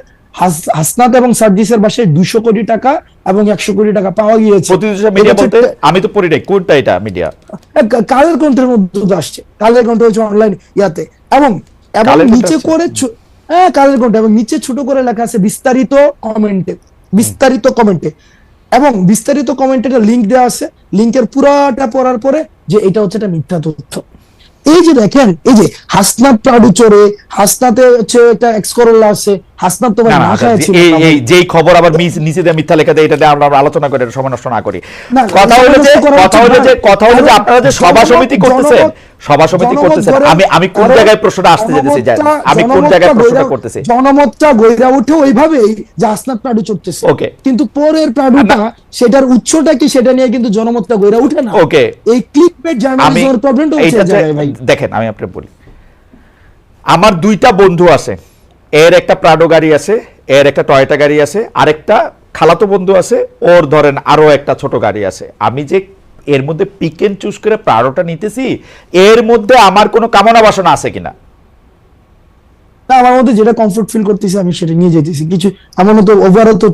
হাসনাত এবং সার্জিসের বাসায় 200 কোটি টাকা এবং 100 কোটি টাকা পাওয়া গিয়েছে। প্রতিদিন মিডিয়া বলতে আমি তো পড়ি নাই, কোনটা এটা মিডিয়া? কালের কণ্ঠের মধ্যে তো আসছে, কালের কণ্ঠ হচ্ছে অনলাইন ইয়াতে, এবং এবং কালের কণ্ঠ নিচে আসছে? করে হ্যাঁ কালের কণ্ঠ, এবং নিচে ছোট করে লেখা আছে বিস্তারিত কমেন্টে, বিস্তারিত কমেন্টে, এবং বিস্তারিত কমেন্টে একটা লিংক দেওয়া আছে, লিংকের পুরাটা পড়ার পরে যে এটা হচ্ছে একটা মিথ্যা তথ্য। এই যে দেখেন, এই যে হাসনাত প্রাডু চোরে, হাসনাতে হচ্ছে একটা এক্স করোলা আছে, হাসনাত তো ভাই না, না না, খায় ছিল। এই যেই খবর আবার নিচে দিয়ে মিথ্যা লেখা দেয়, এটা দিয়ে আমরা আলোচনা করে সময় নষ্ট না করি। না, কথা হলো যে আপনারা যে সভা সমিতি করতেছেন, সভা সমিতি করতেছেন, আমি কোন জায়গায় প্রশ্নটা আসতে যেতেছি, আমি কোন জায়গায় প্রশ্নটা করতেছি? জনমতটা গইরা উঠে ওইভাবেই যে হাসনাত প্রাডু চড়তেছে, ওকে, কিন্তু পরের প্রাডুটা সেটার উৎসটা কি সেটা নিয়ে কিন্তু জনমতটা গইরা উঠে না। ওকে, এই ক্লিকবেট জার্নালিজমের প্রবলেমটা হচ্ছে এই জায়গায় ভাই। দেখেন আমি আপনাকে বলি, আমার 2টা বন্ধু আছে, এর একটা প্রাডো গাড়ি আছে, এর একটা টয়োটা গাড়ি আছে, আরেকটা খালাতো বন্ধু আছে, ওর ধরেন আরো একটা ছোট গাড়ি আছে। আমি যে এর মধ্যে পিক এন্ড চুজ করে প্রাডোটা নিতেছি, এর মধ্যে আমার কোনো কামনা বাসনা আছে কিনা? না, আমার মধ্যে যেটা কমফোর্ট ফিল করতেছি আমি সেটা নিয়ে যেতেছি, কিছু আমার মতো ওভারঅল তো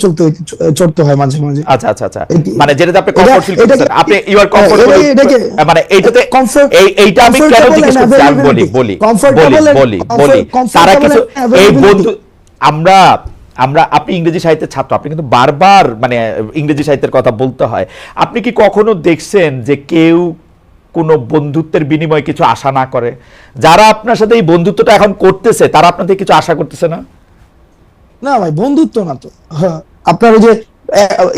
চড়তে হয় মাঝে মাঝে। আচ্ছা আচ্ছা আচ্ছা, মানে যেটাতে আপনি কমফোর্ট ফিল করতেছেন, আপনি ইউ আর কমফোর্টেবল, মানে এইটাতে এইটা আমি কেন জিজ্ঞেস করছি আমি বলি তারা কিছু এই বন্ধু, আমরা আপনি ইংরেজি সাহিত্যের ছাত্র, আপনি কিন্তু বারবার মানে ইংরেজি সাহিত্যের কথা বলতে হয়। আপনি কি কখনো দেখছেন যে কেউ কোনো বন্ধুত্বের বিনিময়ে কিছু আশা না করে? যারা আপনার সাথে এই বন্ধুত্বটা এখন করতেছে তারা আপনার থেকে কিছু আশা করতেছে না? না ভাই, বন্ধুত্ব না তো। আপনার এই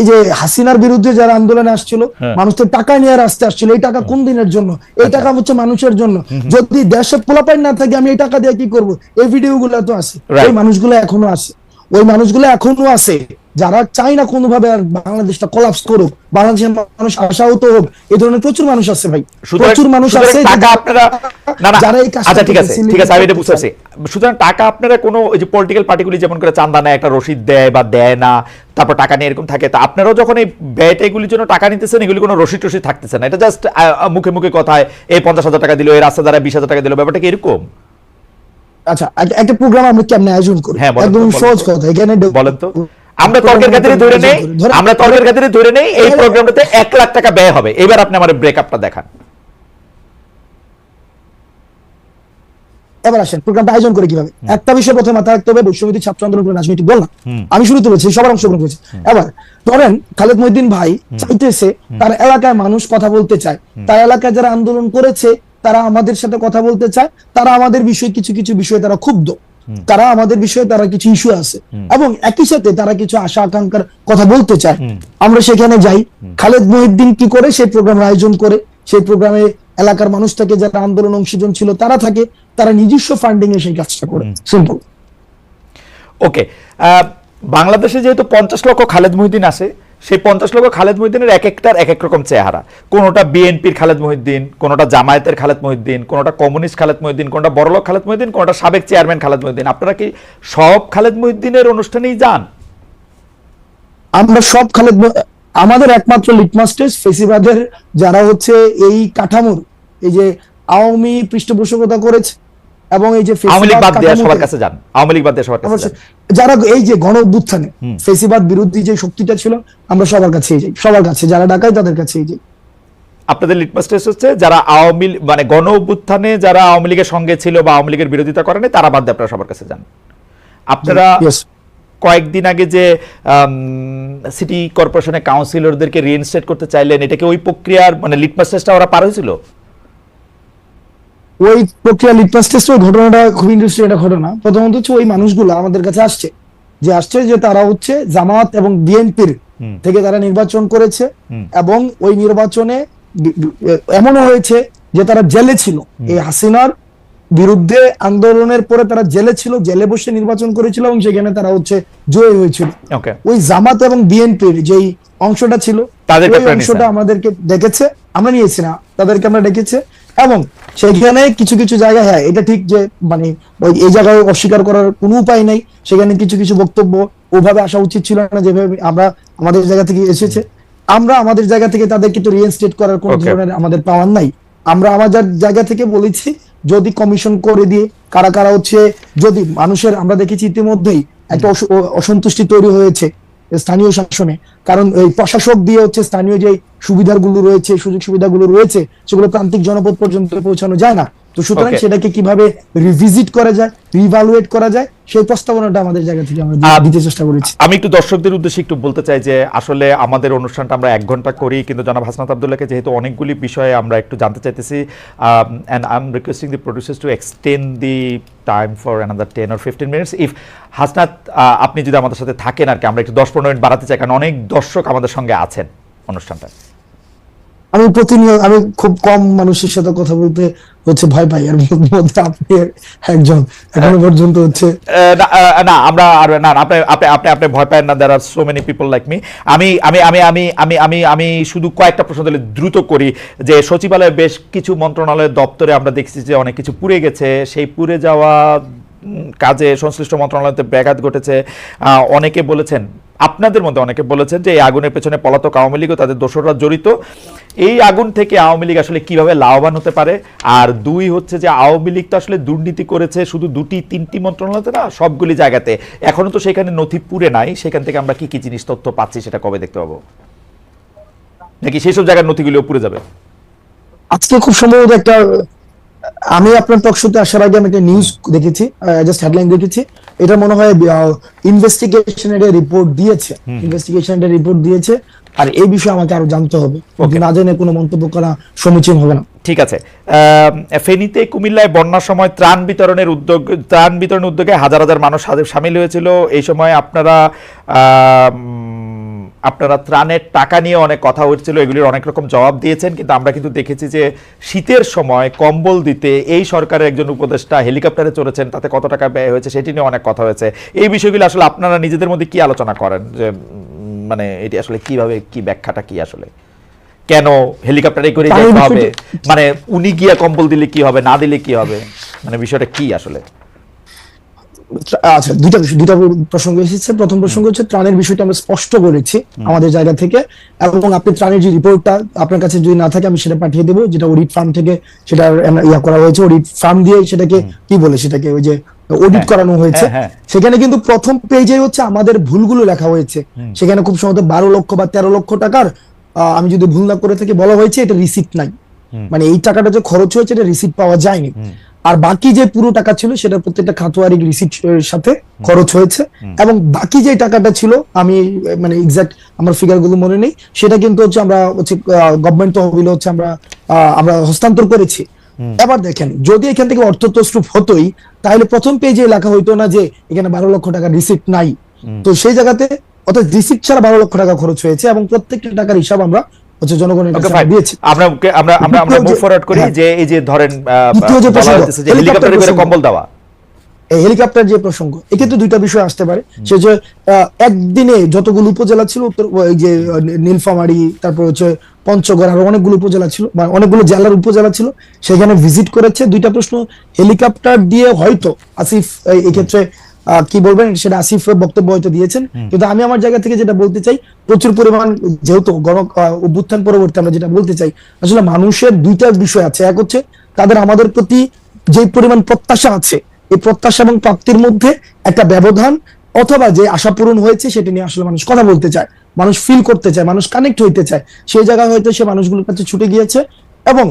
যে হাসিনার বিরুদ্ধে যারা আন্দোলনে আসছিল, মানুষের টাকা নিয়ে রাস্তায় আসছিল, এই টাকা কোন দিনের জন্য? এই টাকা হচ্ছে মানুষের জন্য। যদি দেশে পোলাপাইন না থাকে আমি এই টাকা দিয়ে কি করব? এই ভিডিওগুলো তো আছে, ওই মানুষগুলো এখনো আছে, ওই মানুষগুলো এখনো আছে যারা চায় না কোনোভাবে আর বাংলাদেশটা কোলাপস করুক, বাংলাদেশের মানুষ আশাহত হোক। এই ধরনের প্রচুর মানুষ আছে ভাই, প্রচুর মানুষ আছে টাকা আপনারা যারা এই কাজ, আচ্ছা ঠিক আছে আমি এটা বুঝতে পারছি। সুতরাং টাকা আপনারা কোনো ওই যে পলিটিক্যাল পার্টিগুলি যেমন করে চান্দা নেয়, একটা রসিদ দেয় বা দেয় না, তারপর টাকা নিয়ে এরকম থাকে, তা আপনারাও যখন এই ব্যয়টা এগুলির জন্য টাকা নিতেছেন, এগুলি কোনো রসিদ টসিদ থাকতেছে না, এটা জাস্ট মুখে মুখে কথায় এই 50,000 টাকা দিল, এই রাস্তা দ্বারা 20,000 টাকা দিল, ব্যাপারটা কি এরকম? আচ্ছা, একটা প্রোগ্রাম আমরা কেমনে আয়োজন করি? একদম সহজ কথা, এখানে বলেন তো। আমরা তর্কের খাতিরে ধরে নেই এই প্রোগ্রামটাতে 1 লাখ টাকা ব্যয় হবে। এবার আপনি আমার ব্রেকআপটা দেখান। এবার আসেন প্রোগ্রামটা আয়োজন করে কিভাবে। একটা বিষয় প্রথমে মাথায় রাখতে হবে, বৈষম্যবিরোধী ছাত্র আন্দোলন করে রাজনীতি বললাম, আমি শুরুতে বলছি সবার অংশগ্রহণ করেছে। এবার ধরেন খালেদ মহিউদ্দিন ভাই চাইতেছে তার এলাকায় মানুষ কথা বলতে চায়, তার এলাকায় যারা আন্দোলন করেছে তারা আমাদের সাথে কথা বলতে চায়, তারা আমাদের বিষয়ে কিছু বিষয়ে তারা ক্ষুব্ধ, তারা আমাদের বিষয়ে তারা কিছু ইস্যু আছে, এবং একই সাথে তারা কিছু আশা আকাঙ্ক্ষার কথা বলতে চায়। আমরা সেখানে যাই, খালেদ মহিউদ্দিন কি করে সেই প্রোগ্রাম আয়োজন করে, সেই প্রোগ্রামে এলাকার মানুষ থাকে, যারা আন্দোলন অংশীজন ছিল তারা থাকে, তারা নিজস্ব ফান্ডিং এ সেই কাজটা করে। সিম্পল। ওকে, বাংলাদেশে যেহেতু 50 লক্ষ খালেদ মহিউদ্দিন আছে, সেই 50 লক্ষ খালেদ মহিউদ্দিনের এক একটার এক এক রকম চেহারা। কোনোটা বিএনপির খালেদ মহিউদ্দিন, কোনোটা জামায়াতের খালেদ মহিউদ্দিন, কোনোটা কমিউনিস্ট খালেদ মহিউদ্দিন, কোনোটা বড়লোক খালেদ মহিউদ্দিন, কোনোটা সাবেক চেয়ারম্যান খালেদ মহিউদ্দিন। আপনারা কি সব খালেদ মহিউদ্দিনের অনুষ্ঠানেই যান? আমরা সব খালেদ, আমাদের একমাত্র লিটমাস টেস্ট ফেসিবাদের যারা হচ্ছে এই কাঠামোর, এই যে আওয়ামী পৃষ্ঠপোষকতা করেছে এবং এই যে আওয়ামী লীগ বাদ দিয়ে সবার কাছে যান, আওয়ামী লীগ বাদ দিয়ে সবার কাছে যান, যারা এই যে গণ অভ্যুত্থানে ফেসিবাদ বিরোধী যে শক্তিটা ছিল, আমরা সবার কাছেই যাই, সবার কাছে যারা ডাকায় তাদের কাছেই যাই। আপনাদের লিটমাস টেস্ট হচ্ছে যারা আওয়ামী মানে গণ অভ্যুত্থানে যারা আওয়ামী লীগের সঙ্গে ছিল বা আওয়ামী লীগের বিরোধিতা করেনি, তারা বাদ দিয়ে আপনারা সবার কাছে যান। আপনারা কয়েকদিন আগে যে সিটি কর্পোরেশনের কাউন্সিলরদেরকে রিইনস্টেট করতে চাইলেন, এটা কি ওই প্রক্রিয়ার মানে লিটমাস টেস্টটা ওরা পার হয়েছিল? ওই প্রক্রিয়া লিটমাস টেস্ট, ওই ঘটনাটা খুব ইন্টারেস্টিং একটা ঘটনা। প্রথমত হচ্ছে ওই মানুষগুলো আমাদের কাছে আসছে যে তারা হচ্ছে জামাত এবং বিএনপির থেকে তারা নির্বাচন করেছে, এবং ওই নির্বাচনে এমনও হয়েছে যে তারা জেলে ছিল, এই হাসিনার বিরুদ্ধে আন্দোলনের পরে তারা জেলে ছিল, জেলে বসে নির্বাচন করেছিল এবং সেখানে তারা হচ্ছে জয়ী হয়েছিল। ওই জামাত এবং বিএনপির যেই অংশটা ছিল, ওই অংশটা আমাদেরকে ডেকেছে, আমরা নিয়েছি না, তাদেরকে আমরা ডেকেছে, এবং সেখানে কিছু জায়গা, হ্যাঁ এটা ঠিক যে মানে এই জায়গায় অস্বীকার করার কোনো উপায় নাই, সেখানে কিছু বক্তব্য ওভাবে আসা উচিত ছিল না যেভাবে আমরা আমাদের জায়গা থেকে এসেছে, আমরা আমাদের জায়গা থেকে তাদেরকে তো রিইনস্টেট করার কোন ধরনের আমাদের পাওয়ার নাই। আমরা আমাদের জায়গা থেকে বলেছি যদি কমিশন করে দিয়ে কারা কারা হচ্ছে, যদি মানুষের আমরা দেখেছি ইতিমধ্যেই একটা অসন্তুষ্টি তৈরি হয়েছে স্থানীয় শাসনে, কারণ এই প্রশাসক দিয়ে হচ্ছে স্থানীয় যে সুবিধাগুলো রয়েছে, সুযোগ সুবিধাগুলো রয়েছে, সেগুলো প্রান্তিক জনপদ পর্যন্ত পৌঁছানো যায় না। তো সুতরাং সেটাকে কিভাবে রিভিজিট করা যায়, রিভালুয়েট করা যায়, সেই প্রস্তাবনাটা আমাদের জায়গা থেকে আমরা দিতে চেষ্টা করেছি। আমি একটু দর্শকদের উদ্দেশ্যে একটু বলতে চাই যে আসলে আমাদের অনুষ্ঠানটা আমরা 1 ঘন্টা করি, কিন্তু জনাব হাসনাত আব্দুল্লাহকে যেহেতু অনেকগুলি বিষয়ে আমরা একটু জানতে চাইতেছি, and I'm requesting the producers to extend the time for another 10 or 15 minutes. If Hasnat আপনি যদি আমাদের সাথে থাকেন আর কি, আমরা একটু 10-15 মিনিট বাড়াতে চাই, কারণ অনেক দর্শক আমাদের সঙ্গে আছেন অনুষ্ঠানটা। আমি প্রতিনিয়ত, আমি খুব কম মানুষের সাথে কথা বলতে হচ্ছে ভয় পাই, আর মধ্যে আপনি একজন এখনো পর্যন্ত হচ্ছে না আমরা আর না আপনি আপনি আপনি আপনি ভয় পায় না, there are so many people like me. আমি আমি আমি আমি আমি আমি আমি শুধু কয়েকটা প্রশ্ন দিলে দ্রুত করি যে সচিবালয়ে বেশ কিছু মন্ত্রণালয়ের দপ্তরে আমরা দেখছি যে অনেক কিছু পুড়ে গেছে, সেই পুড়ে যাওয়া কাজে সংশ্লিষ্ট মন্ত্রণালয়তে ব্যাঘাত ঘটেছে। অনেকে বলেছেন, আপনাদের মধ্যে অনেকে বলেছেন যে এই আগুনের পেছনে পলাতক আওয়ামী লীগ ও তাদের দোসররা জড়িত। এই আগুন থেকে আওয়ামী লীগ আসলে কিভাবে লাভবান হতে পারে? আর 2 হচ্ছে যে আওয়ামী লীগ তো আসলে দুর্নীতি করেছে শুধু 2-3টি মন্ত্রণালয়তে না, সবগুলি জায়গাতে। এখনো তো সেখানে নথি পুড়ে নাই, সেখান থেকে আমরা কি কি জিনিস তথ্য পাচ্ছি সেটা কবে দেখতে পাবো? নাকি সেই সব জায়গার নথিগুলো পুড়ে যাবে? আজকে খুব সম্ভবত একটা, আমি আপনার টক শোতে আসার আগে আমি একটা নিউজ দেখেছি, জাস্ট হেডলাইন দেখেছি, এটা মনে হয় ইনভেস্টিগেশনের রিপোর্ট দিয়েছে, আর এই বিষয়ে আমাকে আরো জানতে হবে, না জেনে কোনো মন্তব্য করা সমীচীন হবে না। ঠিক আছে। ফেনীতে কুমিল্লায় বন্যার সময় ত্রাণ বিতরণের উদ্যোগে হাজার হাজার মানুষ সামিল হয়েছিল। এই সময় আপনারা ত্রাণের টাকা নিয়ে অনেক কথা হচ্ছিল, এগুলির অনেক রকম জবাব দিয়েছেন, কিন্তু আমরা কিন্তু দেখেছি যে শীতের সময় কম্বল দিতে এই সরকারের একজন উপদেষ্টা হেলিকপ্টারে চড়েছেন, তাতে কত টাকা ব্যয় হয়েছে সেটি নিয়ে অনেক কথা হয়েছে। এই বিষয়গুলো আসলে আপনারা নিজেদের মধ্যে কি আলোচনা করেন যে মানে এটি আসলে কিভাবে, কি ব্যাখ্যাটা কি আসলে, কেন হেলিকপ্টারে করে যেতে হবে, মানে উনি গিয়া কম্বল দিলে কি হবে, না দিলে কি হবে, মানে বিষয়টা কি আসলে? আচ্ছা, দুইটা প্রসঙ্গ এসেছে। প্রথম প্রসঙ্গ হচ্ছে ত্রাণের বিষয়টা আমরা স্পষ্ট করেছি আমাদের জায়গা থেকে, এবং আপনি ত্রাণের যে রিপোর্টটা আপনার কাছে যদি না থাকে আমি সেটা পাঠিয়ে দেবো, যেটা অডিট ফার্ম থেকে সেটা করা হয়েছে, অডিট ফার্ম দিয়ে সেটাকে কি বলে, সেটাকে ওই যে অডিট করানো হয়েছে। সেখানে কিন্তু প্রথম পেজে হচ্ছে আমাদের ভুলগুলো লেখা হয়েছে। সেখানে খুব সম্ভবত 12 লক্ষ বা 13 লক্ষ টাকার, আমি যদি ভুল না করে থাকি, বলা হয়েছে এটা রিসিপ্ট নাই, মানে এই টাকাটা যে খরচ হয়েছে এটা রিসিপ্ট পাওয়া যায়নি। আর বাকি যে পুরো টাকা ছিল সেটা প্রত্যেকটা খাতোয়ারি রিসিপ্টের সাথে খরচ হয়েছে, এবং বাকি যে টাকাটা ছিল আমি মানে এক্সাক্ট আমার ফিগার গুলো মনে নেই, সেটা কিন্তু হচ্ছে আমরা হচ্ছে গভর্নমেন্ট তহবিলে হচ্ছে আমরা হস্তান্তর করেছি। এবার দেখেন, যদি এখান থেকে অর্থ তছরূপ হতোই তাহলে প্রথম পেজে লেখা হইতো না যে এখানে 12 লক্ষ টাকা রিসিপ্ট নাই। তো সেই জায়গাতে অর্থাৎ রিসিপ্ট ছাড়া 12 লক্ষ টাকা খরচ হয়েছে, এবং প্রত্যেকটা টাকার হিসাব আমরা হচ্ছে জনগণের কাছে দিয়েছি। আমরা মুভ ফরওয়ার্ড করি যে এই যে ধরেন হেলিকপ্টারে করে কম্বল দেওয়া, হেলিকপ্টার যে প্রসঙ্গ, এক্ষেত্রে দুইটা বিষয় আসতে পারে। সে যে একদিনে যতগুলো উপজেলা ছিল, উত্তর এই যে নীলফামারী, তারপর হচ্ছে পঞ্চগড়, আরো অনেকগুলো উপজেলা ছিল বা অনেকগুলো জেলার উপজেলা ছিল, সেখানে ভিজিট করেছে। দুইটা প্রশ্ন, হেলিকপ্টার দিয়ে হয়তো আসিফ এক্ষেত্রে কি বলবেন সেটা আসিফ বক্তব্য হয়তো দিয়েছেন, কিন্তু আমি আমার জায়গা থেকে যেটা বলতে চাই, প্রচুর পরিমাণ যেহেতু গণ অভ্যুত্থান পরবর্তী আমরা যেটা বলতে চাই, আসলে মানুষের দুইটা বিষয় আছে। এক হচ্ছে তাদের আমাদের প্রতি যে পরিমাণ প্রত্যাশা আছে, এই প্রত্যাশা এবং প্রাপ্তির মধ্যে একটা ব্যবধান, অথবা যে আশা পূরণ হয়েছে সেটা নিয়ে আসলে মানুষ কথা বলতে চায়, মানুষ ফিল করতে চায়, মানুষ কানেক্ট হইতে চায়, সেই জায়গায় হয়তো সে মানুষগুলোর কাছে ছুটে গিয়েছে। এবং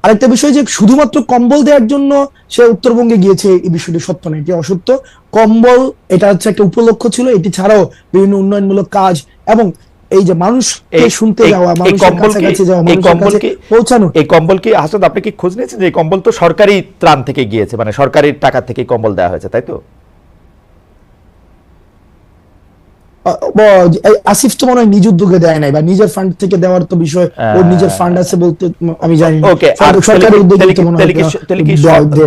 আরেকটা বিষয় যে শুধুমাত্র কম্বল দেওয়ার জন্য সে উত্তরবঙ্গে গিয়েছে, এই বিষয়টি সত্য না, এটি অসত্য। কম্বল এটা হচ্ছে একটা উপলক্ষ ছিল, এটি ছাড়াও বিভিন্ন উন্নয়নমূলক কাজ এবং এই যে মানুষ শুনতে যাওয়া, মানুষের কাছাকাছি যাওয়া, মানুষের কাছে পৌঁছানো। এই কম্বল কি হাসান আপনি কি খোঁজ নিয়েছেন যে এই কম্বল তো সরকারি ত্রাণ থেকে গিয়েছে, মানে সরকারি টাকা থেকে কম্বল দেওয়া হয়েছে, তাই তো? আসিফ তো মনে হয় নিজ উদ্যোগে দেয় নাই, বা নিজের ফান্ড থেকে দেওয়ার তো বিষয়, ওর নিজের ফান্ড আছে বলতে আমি জানি না। সরকারি উদ্যোগে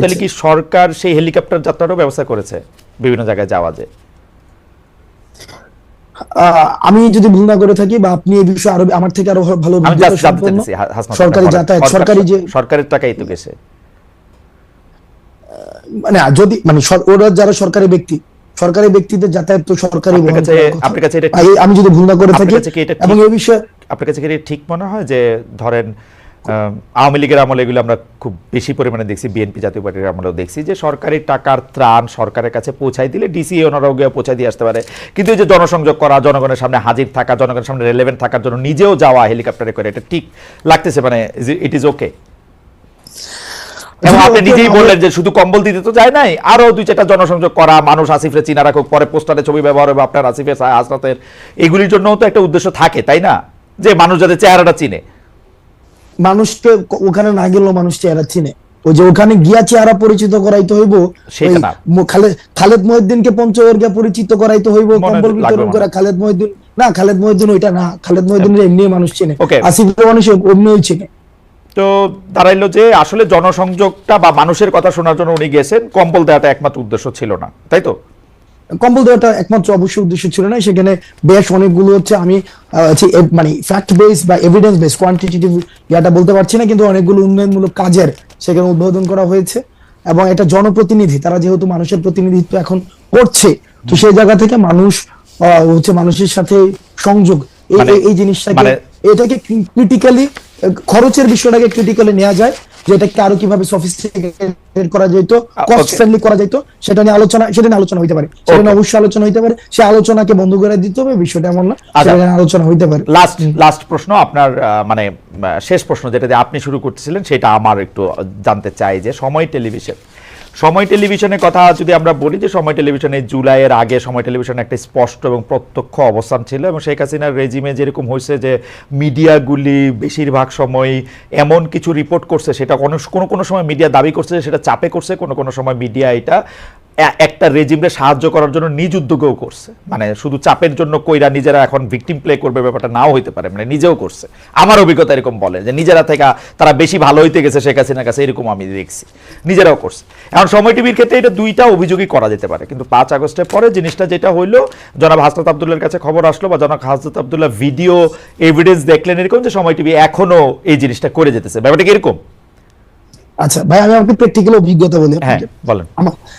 তাহলে কি সরকার সেই হেলিকপ্টার যাত্রারও ব্যবস্থা করেছে বিভিন্ন জায়গায় যাওয়া যায়? আমি যদি ভুল না করে থাকি, বা আপনি এই বিষয়ে আরো আমার থেকে আরো ভালো সরকারি যাতায়াত, সরকারি যে সরকারের টাকাই তো গেছে, মানে যদি মানে ওরা যারা সরকারি ব্যক্তিদের যাতায়াত তো সরকারি, আমি যদি ভুল না করে থাকি, এবং এই বিষয়ে আপনার কাছে কি ঠিক মনে হয় যে ধরেন আওয়ামী লীগের আমলে এগুলো আমরা খুব বেশি পরিমাণে দেখছি, বিএনপি জাতীয় পার্টির আমলেও দেখছি যে সরকারি টাকার ত্রাণ সরকারের কাছে পৌঁছাই দিলে ডিসি ওনারাও গিয়ে পৌঁছাই দিয়ে আসতে পারে, কিন্তু এই যে জনসংযোগ করা, জনগণের সামনে হাজির থাকা, জনগণের সামনে রেলেভেন্ট থাকার জন্য নিজেও যাওয়া হেলিকপ্টারে করে, এটা ঠিক লাগতেছে? মানে ইট ইজ ওকে? এবং আপনি নিজেই বললেন যে শুধু কম্বল দিতে তো যায় নাই, আরো 2-4টা জনসংযোগ করা, মানুষ আসিফরে চিনা রাখুক, পরে পোস্টারে ছবি ব্যবহার হবে আপনার আসিফের হাসনাতের, এগুলির জন্য তো একটা উদ্দেশ্য থাকে, তাই না? যে মানুষ যাতে চেহারাটা চিনে। মানুষকে ওখানে না গেলেও মানুষ চেহারা চিনে, ওই যে ওখানে গিয়া চেহারা পরিচিত করাইতে হইব, খালেদ মহিউদ্দিনকে পঞ্চগড় গিয়া পরিচিত করাইতে হইব, কম্বল বিতরণ করে খালেদ মহিউদ্দিন ওইটা না, খালেদ মহিউদ্দিনের এমনি মানুষ চিনে, আসিফের মানুষ এমনিই চিনে। তো দাঁড়াইলো যে আসলে জনসংযোগটা বা মানুষের কথা শোনার জন্য উনি গেছেন, কম্বল দেওয়াটা একমাত্র উদ্দেশ্য ছিল না, তাই তো? কম্বল দেওয়াটা একমাত্র অবশ্যই উদ্দেশ্য ছিল না, সেখানে বেশ অনেকগুলো হচ্ছে আমি মানে ফ্যাক্ট বেস বা এভিডেন্স বেস কোয়ান্টিটেটিভ ইয়াটা বলতে পারছি না, কিন্তু অনেকগুলো উন্নয়নমূলক কাজের সেখানে উদ্বোধন করা হয়েছে, এবং এটা জনপ্রতিনিধি, তারা যেহেতু মানুষের প্রতিনিধিত্ব এখন করছে, তো সেই জায়গা থেকে মানুষ হচ্ছে মানুষের সাথে সংযোগ, এই জিনিসটাকে এটাকে ক্রিটিক্যালি খরচের বিষয়টাকে ক্রিটিক্যালি নেওয়া যায়, যে এটাকে আরো কিভাবে সফিস্টিকেটেড করা যেত, কস্ট ফ্রেন্ডলি করা যেত, সেটা নিয়ে আলোচনা হইতে পারে, সেটা নিয়ে অবশ্যই আলোচনা হইতে পারে, সে আলোচনাকে বন্ধ করে দিতে হবে বিষয়টা এমন না, সেটা নিয়ে আলোচনা হইতে পারে। লাস্ট প্রশ্ন আপনার, মানে শেষ প্রশ্ন যেটা দিয়ে আপনি শুরু করতেছিলেন, সেটা আমার একটু জানতে চাই যে সময় টেলিভিশনের কথা যদি আমরা বলি, যে সময় টেলিভিশনে জুলাইয়ের আগে সময় টেলিভিশনে একটা স্পষ্ট এবং প্রত্যক্ষ অবস্থান ছিল, এবং শেখ হাসিনার রেজিমে যেরকম হয়েছে যে মিডিয়াগুলি বেশিরভাগ সময় এমন কিছু রিপোর্ট করছে, সেটা কোনো সময় মিডিয়া দাবি করছে যে সেটা চাপে করছে, কোনো সময় মিডিয়া এটা একটা রেজিমকে সাহায্য করার জন্য নিজ উদ্যোগেও করছে, মানে শুধু চাপের জন্য কইরা নিজেরা এখন ভিকটিম প্লে করবে ব্যাপারটা নাও হইতে পারে, মানে নিজেও করছে। আমার অভিজ্ঞতা এরকম বলে যে নিজেরা থেকে তারা বেশি ভালো হইতে গেছে শেখ হাসিনার কাছে, এরকম আমি দেখছি, নিজেরাও করছে। এখন সময় টিভির ক্ষেত্রে এটা দুইটা অভিযোগই করা যেতে পারে, কিন্তু 5 আগস্টের পরে জিনিসটা যেটা হইলো, জনাব হাসনাত আব্দুল্লাহর কাছে খবর আসলো, বা জনাব হাসনাত আব্দুল্লাহ ভিডিও এভিডেন্স দেখলেন এরকম, যে সময় টিভি এখনো এই জিনিসটা করে যেতেছে, ব্যাপারটা কি এরকম? আচ্ছা ভাই, আমি আপনাকে প্র্যাকটিক্যাল অভিজ্ঞতা বলি।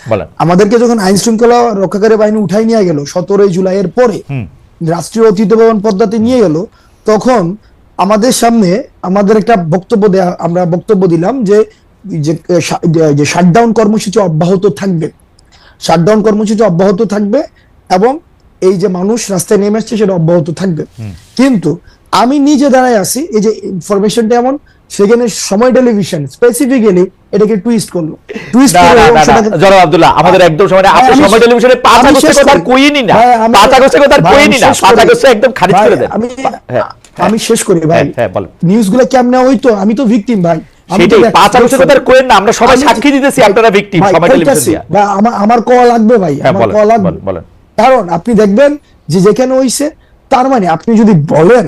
বলেন। আমাদেরকে যখন আইন শৃঙ্খলা রক্ষাকারী বাহিনী উঠাই নিয়ে গেল 17 জুলাইয়ের পরে, রাষ্ট্রীয় অতিথি ভবন পদ্মাতে নিয়ে গেল, তখন আমাদের সামনে আমাদের একটা আমরা বক্তব্য দিলাম যে শাটডাউন কর্মসূচি অব্যাহত থাকবে, এবং এই যে মানুষ রাস্তায় নেমে আসছে সেটা অব্যাহত থাকবে। কিন্তু আমি নিজে দাঁড়ায় আছি, এই যে ইনফরমেশনটা এমন, সেখানে সময় টেলিভিশন স্পেসিফিক্যালি এটাকে টুইস্ট করলো। জনাব আব্দুল্লাহ, আমাদের একদম সময় আপনি সময় টেলিভিশনে 5 আগস্টের কথা কইনি না, 5 আগস্টের কথা কইনি না, 5 আগস্টে একদম খারিজ করে দেন। আমি শেষ করি ভাই, নিউজগুলো কেমনে হইতো, আমি তো ভিকটিম ভাই, সেটাই 5 আগস্টের কথা কইেন না, আমরা সবাই সাক্ষী দিতেছি আপনারা ভিকটিম সময় টেলিভিশন দিয়া। আমার কল লাগবে ভাই, আমার কল লাগবে, বলেন। কারণ আপনি দেখবেন যে যেখানে হইছে, তার মানে আপনি যদি বলেন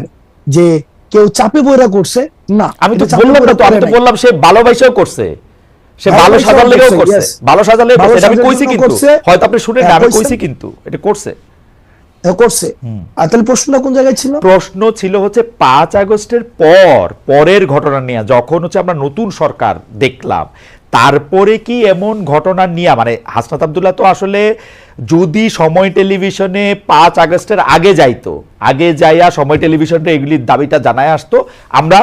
যে কেউ চাপে বইরা করছে, না, আমি তো বললাম না, তো আমি তো বললাম সে ভালোবাসাও করছে, সে ভালো সাজার লেগেও করছে, ভালো সাজার লেগে করছে, আমি কইছি, কিন্তু হয়তো আপনি শুনেন না, আমি কইছি কিন্তু এটা করছে। আর তাহলে প্রশ্নটা কোন জায়গায় ছিল? প্রশ্ন ছিল হচ্ছে 5 আগস্টের পরের ঘটনা নিয়ে, যখন হচ্ছে আমরা নতুন সরকার দেখলাম, তারপরে কি এমন ঘটনা নিয়ে, মানে হাসনাত আব্দুল্লাহ তো আসলে যদি সময় টেলিভিশনে 5 আগস্টের আগে যাইয়া সময় টেলিভিশনে এগুলির দাবিটা জানায় আসতো, আমরা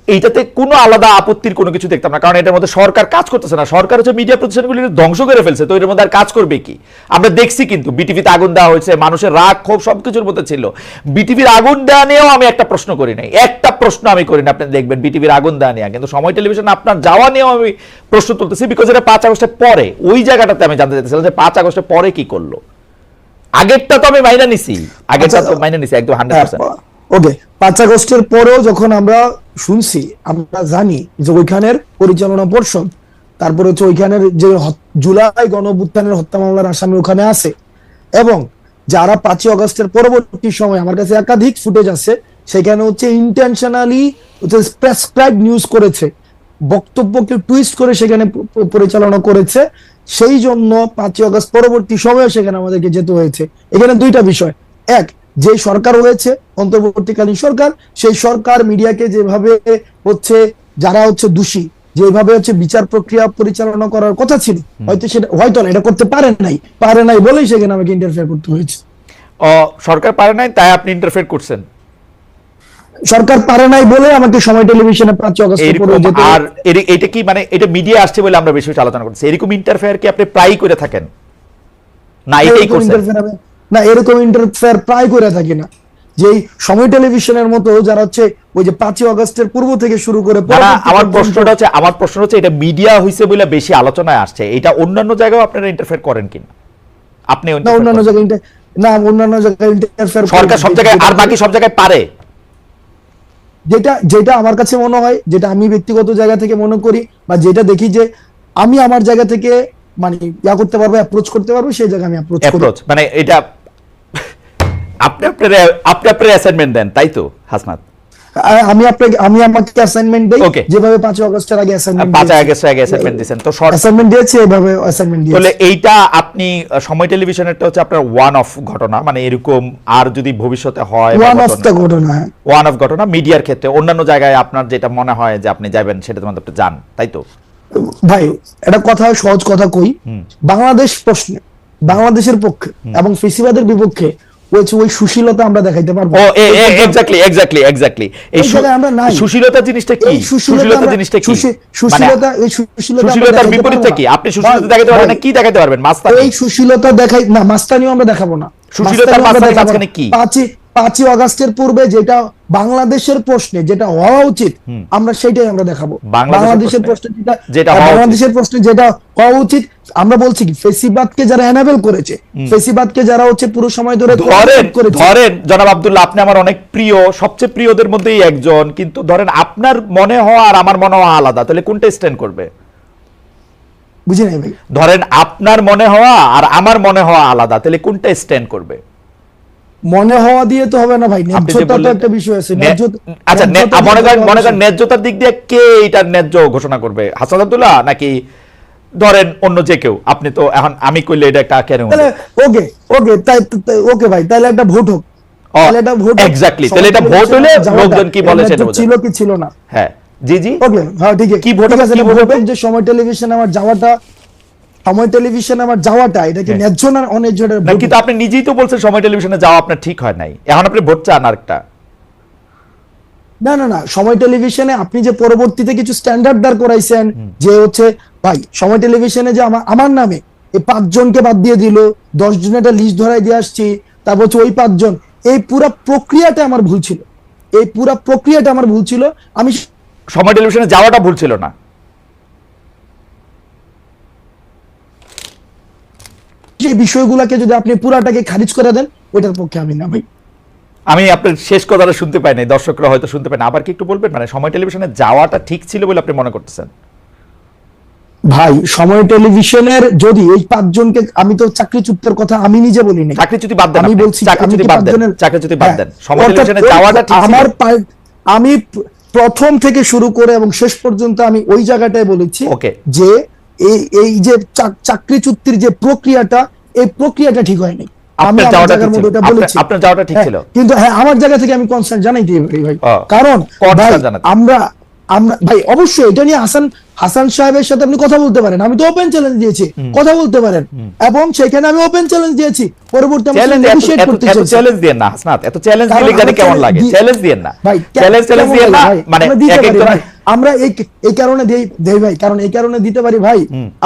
এইটাতে কোনো আলাদা আপত্তির কোনো কিছু দেখতাম না, কারণ এটার মধ্যে সরকার কাজ করতেছে না, সরকার হচ্ছে মিডিয়া প্রতিষ্ঠানগুলি ধ্বংস করে ফেলছে, তো এর মধ্যে আর কাজ করবে কি? আমরা দেখছি কিন্তু বিটিভিতে আগুন দেওয়া হয়েছে, মানুষের রাগ ক্ষোভ সবকিছুর মধ্যে ছিল। বিটিভির আগুন দেওয়া নিয়েও আমি একটা প্রশ্ন করি নাই, একটা প্রশ্ন আমি করি না, আপনি দেখবেন বিটিভির আগুন দেওয়া নিয়ে, কিন্তু সময় টেলিভিশন আপনার যাওয়া নিয়েও আমি প্রশ্ন তুলতেছি, বিকজ এটা 5 আগস্টের পরে, ওই জায়গাটাতে আমি জানতে চাইছিলাম যে 5 আগস্টের পরে কি করলো। আগেরটা তো আমি মাইনা নিছি, একদম 100%। ওকে, 5 আগস্টের পরেও যখন আমরা শুনছি, আমরা জানি যে ওইখানের পরিচালনা পর্ষদ, তারপরে হচ্ছে ওইখানের যে জুলাই গণঅভ্যুত্থানের হত্যা মামলার আসামি ওখানে আছে, এবং যারা 5 আগস্টের পরবর্তী সময়, আমার কাছে একাধিক ফুটেজ আছে, সেখানে হচ্ছে ইন্টেনশনালি হচ্ছে প্রেসক্রাইব নিউজ করেছে, বক্তব্যকে টুইস্ট করে সেখানে পরিচালনা করেছে, সেই জন্য 5 আগস্ট পরবর্তী সময়ে সেখানে আমাদেরকে যেতে হয়েছে। এখানে দুইটা বিষয়, এক, যে সরকার হয়েছে অন্তর্বর্তীকালীন সরকার, সেই সরকার মিডিয়াকে যেভাবে হচ্ছে, যারা হচ্ছে দোষী, যেভাবে হচ্ছে বিচার প্রক্রিয়া পরিচালনা করার কথা ছিল, হয়তো না, এটা করতে পারে নাই বলেই সেখানে আমাকে ইন্টারফেয়ার করতে হয়েছে। সরকার পারে নাই, তাই আপনি ইন্টারফেয়ার করছেন? সরকার পারে নাই বলে আমাকে সময় টেলিভিশনে 5 আগস্ট এরকম আর এটা কি মানে এটা মিডিয়া আসছে বলে আমরা বেশি আলোচনা করছি, এরকম ইন্টারফেয়ার কি আপনি প্রায়ই করে থাকেন না এটাই করছেন? না, এরকম ইন্টারফেয়ার প্রায় করে থাকি না। যে সময় টেলিভিশনের মতো যারা হচ্ছে ওই যে 5 আগস্টের পূর্ব থেকে শুরু করে আমার প্রশ্ন হচ্ছে এটা মিডিয়া হইছে বলে বেশি আলোচনায় আসছে, এটা অন্যান্য জায়গায় আপনারা ইন্টারফেয়ার করেন কিনা? আপনি অন্যান্য জায়গায় ইন্টারফেয়ার সরকার সব জায়গায় আর বাকি সব জায়গায় পারে, যেটা আমার কাছে মনে হয়, যেটা আমি ব্যক্তিগত জায়গা থেকে মনে করি বা যেটা দেখি যে আমি আমার জায়গা থেকে মানে করতে পারবো, অ্যাপ্রোচ করতে পারবো, সেই জায়গায় আমি অ্যাপ্রোচ করি। মানে এটা আপনি আপনার অ্যাসাইনমেন্ট দেন তাই তো হাসনাত? আমি আমাকে অ্যাসাইনমেন্ট দেই যেভাবে 5 আগস্টের আগে অ্যাসাইনমেন্ট 5 আগস্টের আগে অ্যাসাইনমেন্ট দিবেন, তো শর্ট অ্যাসাইনমেন্ট দিয়েছে, এভাবে অ্যাসাইনমেন্ট দিয়েছে। তাহলে এইটা আপনি সময় টেলিভিশনেরটা হচ্ছে আপনার ওয়ান অফ ঘটনা, মানে এরকম আর যদি ভবিষ্যতে হয় ওয়ান অফ ঘটনা মিডিয়ার ক্ষেত্রে অন্যান্য জায়গায় আপনার যেটা মনে হয় যে আপনি যাবেন সেটা তোমাদের আপনি যান, তাই তো? ভাই এটা কথা, সহজ কথা কই, বাংলাদেশ প্রশ্নে বাংলাদেশের পক্ষে এবং ফেসিবাদের বিপক্ষে ওই সুশীলতা আমরা দেখাইতে পারবো। এক্স্যাক্টলি এই সুশীলতা জিনিসটা কি? সুশীলতা জিনিসটা কি? সুশীলতার বিপরীতটা কি? আপনি সুশীলতা দেখাতে পারবেন না, কি দেখাতে পারবেন? মাস্তানি। এই সুশীলতা দেখাই না, মাস্তানিও আমরা দেখাবো না। সুশীলতার মাঝখানে কি? 5 আগস্টের পূর্বে যেটা বাংলাদেশের প্রশ্নে যেটা হওয়া উচিত আমরা সেটাই আমরা দেখাবো। বাংলাদেশের প্রশ্নে যেটা হওয়া উচিত, আমরা বলছি কি ফেসিবাদকে যারা এনাবেল করেছে, ফেসিবাদকে যারা হচ্ছে পুরো সময় ধরে ধরেন জনাব আব্দুল্লাহ, আপনি আমার অনেক প্রিয়, সবচেয়ে প্রিয়দের মধ্যেই একজন, কিন্তু ধরেন আপনার মনে হওয়া আর আমার মনে হওয়া আলাদা, তাহলে কোনটা স্ট্যান্ড করবে? বুঝি নাই ভাই। ধরেন আপনার মনে হওয়া আর আমার মনে হওয়া আলাদা, তাহলে কোনটা স্ট্যান্ড করবে? মনে হওয়া দিয়ে তো হবে না ভাই, ন্যায্যতা তো একটা বিষয় আছে। আচ্ছা মনে করেন ন্যায্যতার দিক দিয়ে কে এটা ন্যায্য ঘোষণা করবে? হাসান আব্দুল্লাহ নাকি ধরেন অন্য যে কেউ? আপনি তো এখন আমি কইলে এটা একটা কেন? ওকে ভাই, তাহলে একটা ভোট হোক, তাহলে একটা ভোট, এক্স্যাক্টলি, তাহলে এটা ভোট হলে লোকজন কি বলে সেটা ছিল কি ছিল না। হ্যাঁ জি ওকে, হ্যাঁ ঠিক আছে, কি ভোট হবে? কি ভোট হবে? যে সময় টেলিভিশন আমার যাওয়াটা এটা কি ন্যায্য না অন্যায্য? কিন্তু আপনি নিজেই তো বলছেন সময় টেলিভিশনে যাওয়া আপনার ঠিক হয় নাই, এখন আপনি ভোট চান আরেকটা। না, সময় টেলিভিশনে আপনি যে পরবর্তীতে কিছু স্ট্যান্ডার্ড দাঁড় করাইছেন, যে হচ্ছে ভাই সময় টেলিভিশনে যে আমার নামে এই 5 জনকে বাদ দিয়ে দিল, 10 জনের একটা লিস্ট ধরাই দিয়ে আসছি, তারপর হচ্ছে ওই 5 জন, এই পুরো প্রক্রিয়াটা আমার ভুল ছিল। আমি সময় টেলিভিশনে যাওয়াটা ভুল ছিল না। এই বিষয়গুলোকে যদি আপনি পুরাটাকে খারিজ করে দেন, ওইটার পক্ষে আমি না ভাই। আমি আপনার শেষ কথাটা শুনতে পাই নাই, দর্শকরা হয়তো শুনতে পায় না, আবার কি একটু বলবেন? মানে সময় টেলিভিশনে যাওয়াটা ঠিক ছিল বলে আপনি মনে করতেছেন? ভাই সময় টেলিভিশনের যদি এই 5 জনকে, আমি তো চাকরিচ্যুতের কথা আমি নিজে বলি নাই, চাকরিচ্যুতি বাদ দেন, আমি বলছি চাকরিচ্যুতি বাদ দেন, সময় টেলিভিশনে যাওয়াটা ঠিক ছিল। আমি প্রথম থেকে শুরু করে এবং শেষ পর্যন্ত আমি ওই জায়গাটায় বলেছি যে এই যে চাকরিচ্যুতির যে প্রক্রিয়াটা, এই প্রক্রিয়াটা ঠিক হয়নি। আমি আপনার যাওয়াটা ঠিক ছিল, কিন্তু হ্যাঁ আমার জায়গা থেকে আমি কনসার্ন জানাইতে পারি ভাই, কারণ আমরা ভাই অবশ্যই এটা নিয়ে হাসান সাহেবের সাথে আপনি কথা বলতে পারেন, আমি তো ওপেন চ্যালেঞ্জ দিয়েছি, কথা বলতে পারেন, এবং সেখানে আমি ওপেন চ্যালেঞ্জ দিয়েছি। পরবর্তী চ্যালেঞ্জ দেন না হাসনাত, এত চ্যালেঞ্জ দিলে জানি কেমন লাগে? চ্যালেঞ্জ দেন না ভাই, চ্যালেঞ্জ দেন না, মানে আমরা এই কারণে দেই ভাই, কারণ এই কারণে দিতে পারি ভাই,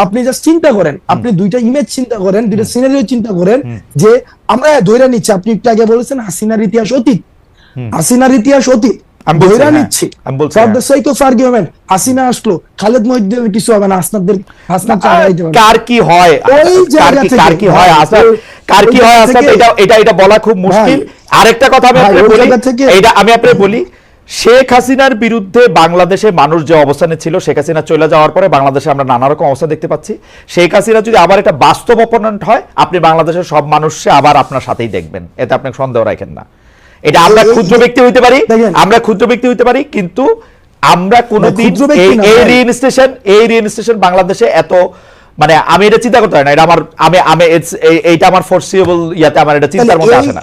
আপনি জাস্ট চিন্তা করেন, আপনি দুইটা ইমেজ চিন্তা করেন, দুইটা সিনারিও চিন্তা করেন, যে আমরা ধইরা নিচ্ছি, আপনি একটু আগে বলেছেন হাসিনার ইতিহাস অতীত, হাসিনা আসলো, খালেদ মহিউদ্দিনের কিছু হবে না, কার কি হয় এটা বলা খুব মুশকিল। আরেকটা কথা আমি আপনাকে বলি, শেখ হাসিনার বিরুদ্ধে বাংলাদেশে মানুষ যে অবস্থানে ছিল, শেখ হাসিনা চলে যাওয়ার পরে বাংলাদেশে আমরা নানা রকম অবস্থা দেখতে পাচ্ছি। শেখ হাসিনা যদি আবার একটা বাস্তব অপোনেন্ট হয়, আপনি বাংলাদেশের সব মানুষকে আবার আপনার সাথেই দেখবেন, এতে আপনি সন্দেহ রাখেন না। এটা আমরা ক্ষুদ্র ব্যক্তি হইতে পারি, কিন্তু আমরা কোনোদিন এই রিইনস্টেশন বাংলাদেশে এত, মানে আমি এটা চিন্তা করতে পারি না, এটা এইটা আমার ফোরসিয়েবল ইয়াতে আমার এটা চিন্তার মধ্যে আসে না।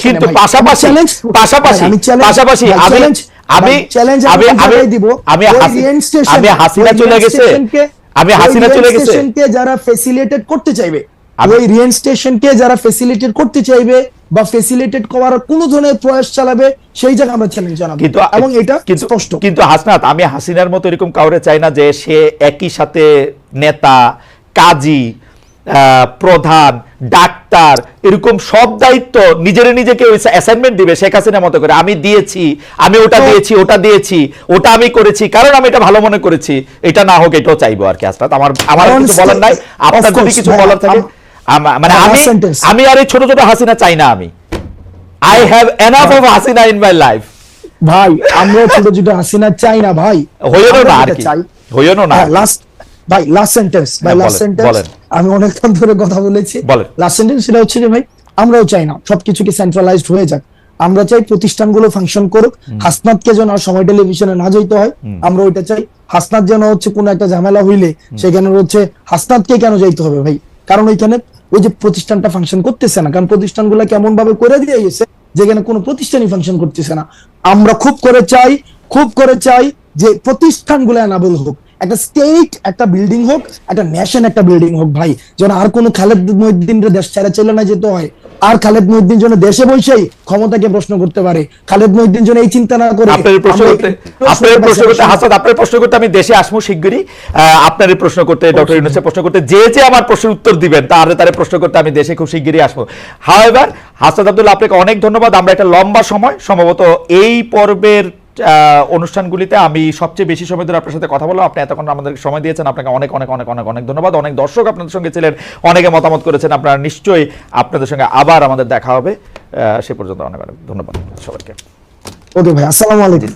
কিন্তু পাশাপাশি আমি হাসিনা চলে গেছে যারা ফ্যাসিলিটেট করতে চাইবে, ওই রিইনস্টেশনকে যারা ফ্যাসিলিটেট করতে চাইবে, বা ফেসিলিটেট করার কোন ধরনের প্রয়াস চালাবে সেই জায়গায় আমরা চ্যালেঞ্জ জানাবো, এবং এটা স্পষ্ট। কিন্তু হাসনাত, আমি হাসিনার মতো এরকম কাউরে চাই না যে সে একই সাথে নেতা, কাজী, প্রধান, ডাক্তার, এরকম সব দায়িত্ব নিজেকে অ্যাসাইনমেন্ট দিবে শেখ হাসিনার মতো করে। আমি দিয়েছি, আমি ওটা দিয়েছি, ওটা দিয়েছি, ওটা আমি করেছি কারণ আমি এটা ভালো মনে করেছি, এটা না হোক এটাও চাইবো আর কি। হাসনাত, আমার কিছু বলার নাই, আপনার যদি কিছু বলার থাকে। মানে আমি আর এই ছোট ছোট হাসিনা চাই না। আমি I have enough of Hasina in my life. ভাই আমরা ছোট ছোট হাসিনা চাই না ভাই, হইও না আর কি, হইও না। লাস্ট সেন্টেন্স আমি অনেকক্ষণ ধরে কথা বলেছি। লাস্ট সেন্টেন্স সেটা হচ্ছে যে ভাই আমরাও চাই না সবকিছুকে সেন্ট্রালাইজড হয়ে যাক, আমরা চাই প্রতিষ্ঠানগুলো ফাংশন করুক। হাসনাতকে যেন আর সময় টেলিভিশনে না যেতে হয়, আমরা ওইটা চাই। হাসনাত যেন হচ্ছে কোনো একটা ঝামেলা হইলে সেখানে হচ্ছে হাসনাতকে কেন যাইতে হবে ভাই, কারণ ওইখানে ওই যে প্রতিষ্ঠানটা ফাংশন করতেছে না, কারণ প্রতিষ্ঠানগুলো কেমন ভাবে করে দিয়ে গেছে যেখানে কোনো প্রতিষ্ঠানই ফাংশন করতেছে না। আমরা খুব করে চাই যে প্রতিষ্ঠানগুলো এনাবল হোক, একটা স্টেট একটা বিল্ডিং হোক, একটা ন্যাশন একটা বিল্ডিং হোক ভাই, যেন আর কোনো খালেদ মহিউদ্দিনের দেশ ছাড়া চলে না যেতে হয়। আর খালেদ মহিউদ্দিন যেন দেশে বসেই ক্ষমতাকে প্রশ্ন করতে পারে, খালেদ মহিউদ্দিন যেন এই চিন্তা না করে। আপনার প্রশ্ন করতে আমি দেশে আসবো শিগগিরই। আপনার প্রশ্ন করতে, ডক্টর ইউনূসের প্রশ্ন করতে, যে আমার প্রশ্নের উত্তর দিবেন তার প্রশ্ন করতে আমি দেশে খুব শিগগিরই আসবো। হাওয়েভার হাসনাত আব্দুল্লাহ, আপনাকে অনেক ধন্যবাদ। আমরা একটা লম্বা সময়, সম্ভবত এই পর্বের অনুষ্ঠানগুলিতে আমি সবচেয়ে বেশি সময় ধরে আপনার সাথে কথা বললাম। আপনি এতক্ষণ আমাদেরকে সময় দিয়েছেন, আপনাকে অনেক অনেক অনেক অনেক অনেক ধন্যবাদ। অনেক দর্শক আপনাদের সঙ্গে ছিলেন, অনেকে মতামত করেছেন। আপনারা নিশ্চয়ই আপনাদের সঙ্গে আবার আমাদের দেখা হবে। সে পর্যন্ত অনেক অনেক ধন্যবাদ সবাইকে। ওকে ভাই, আসসালামু আলাইকুম।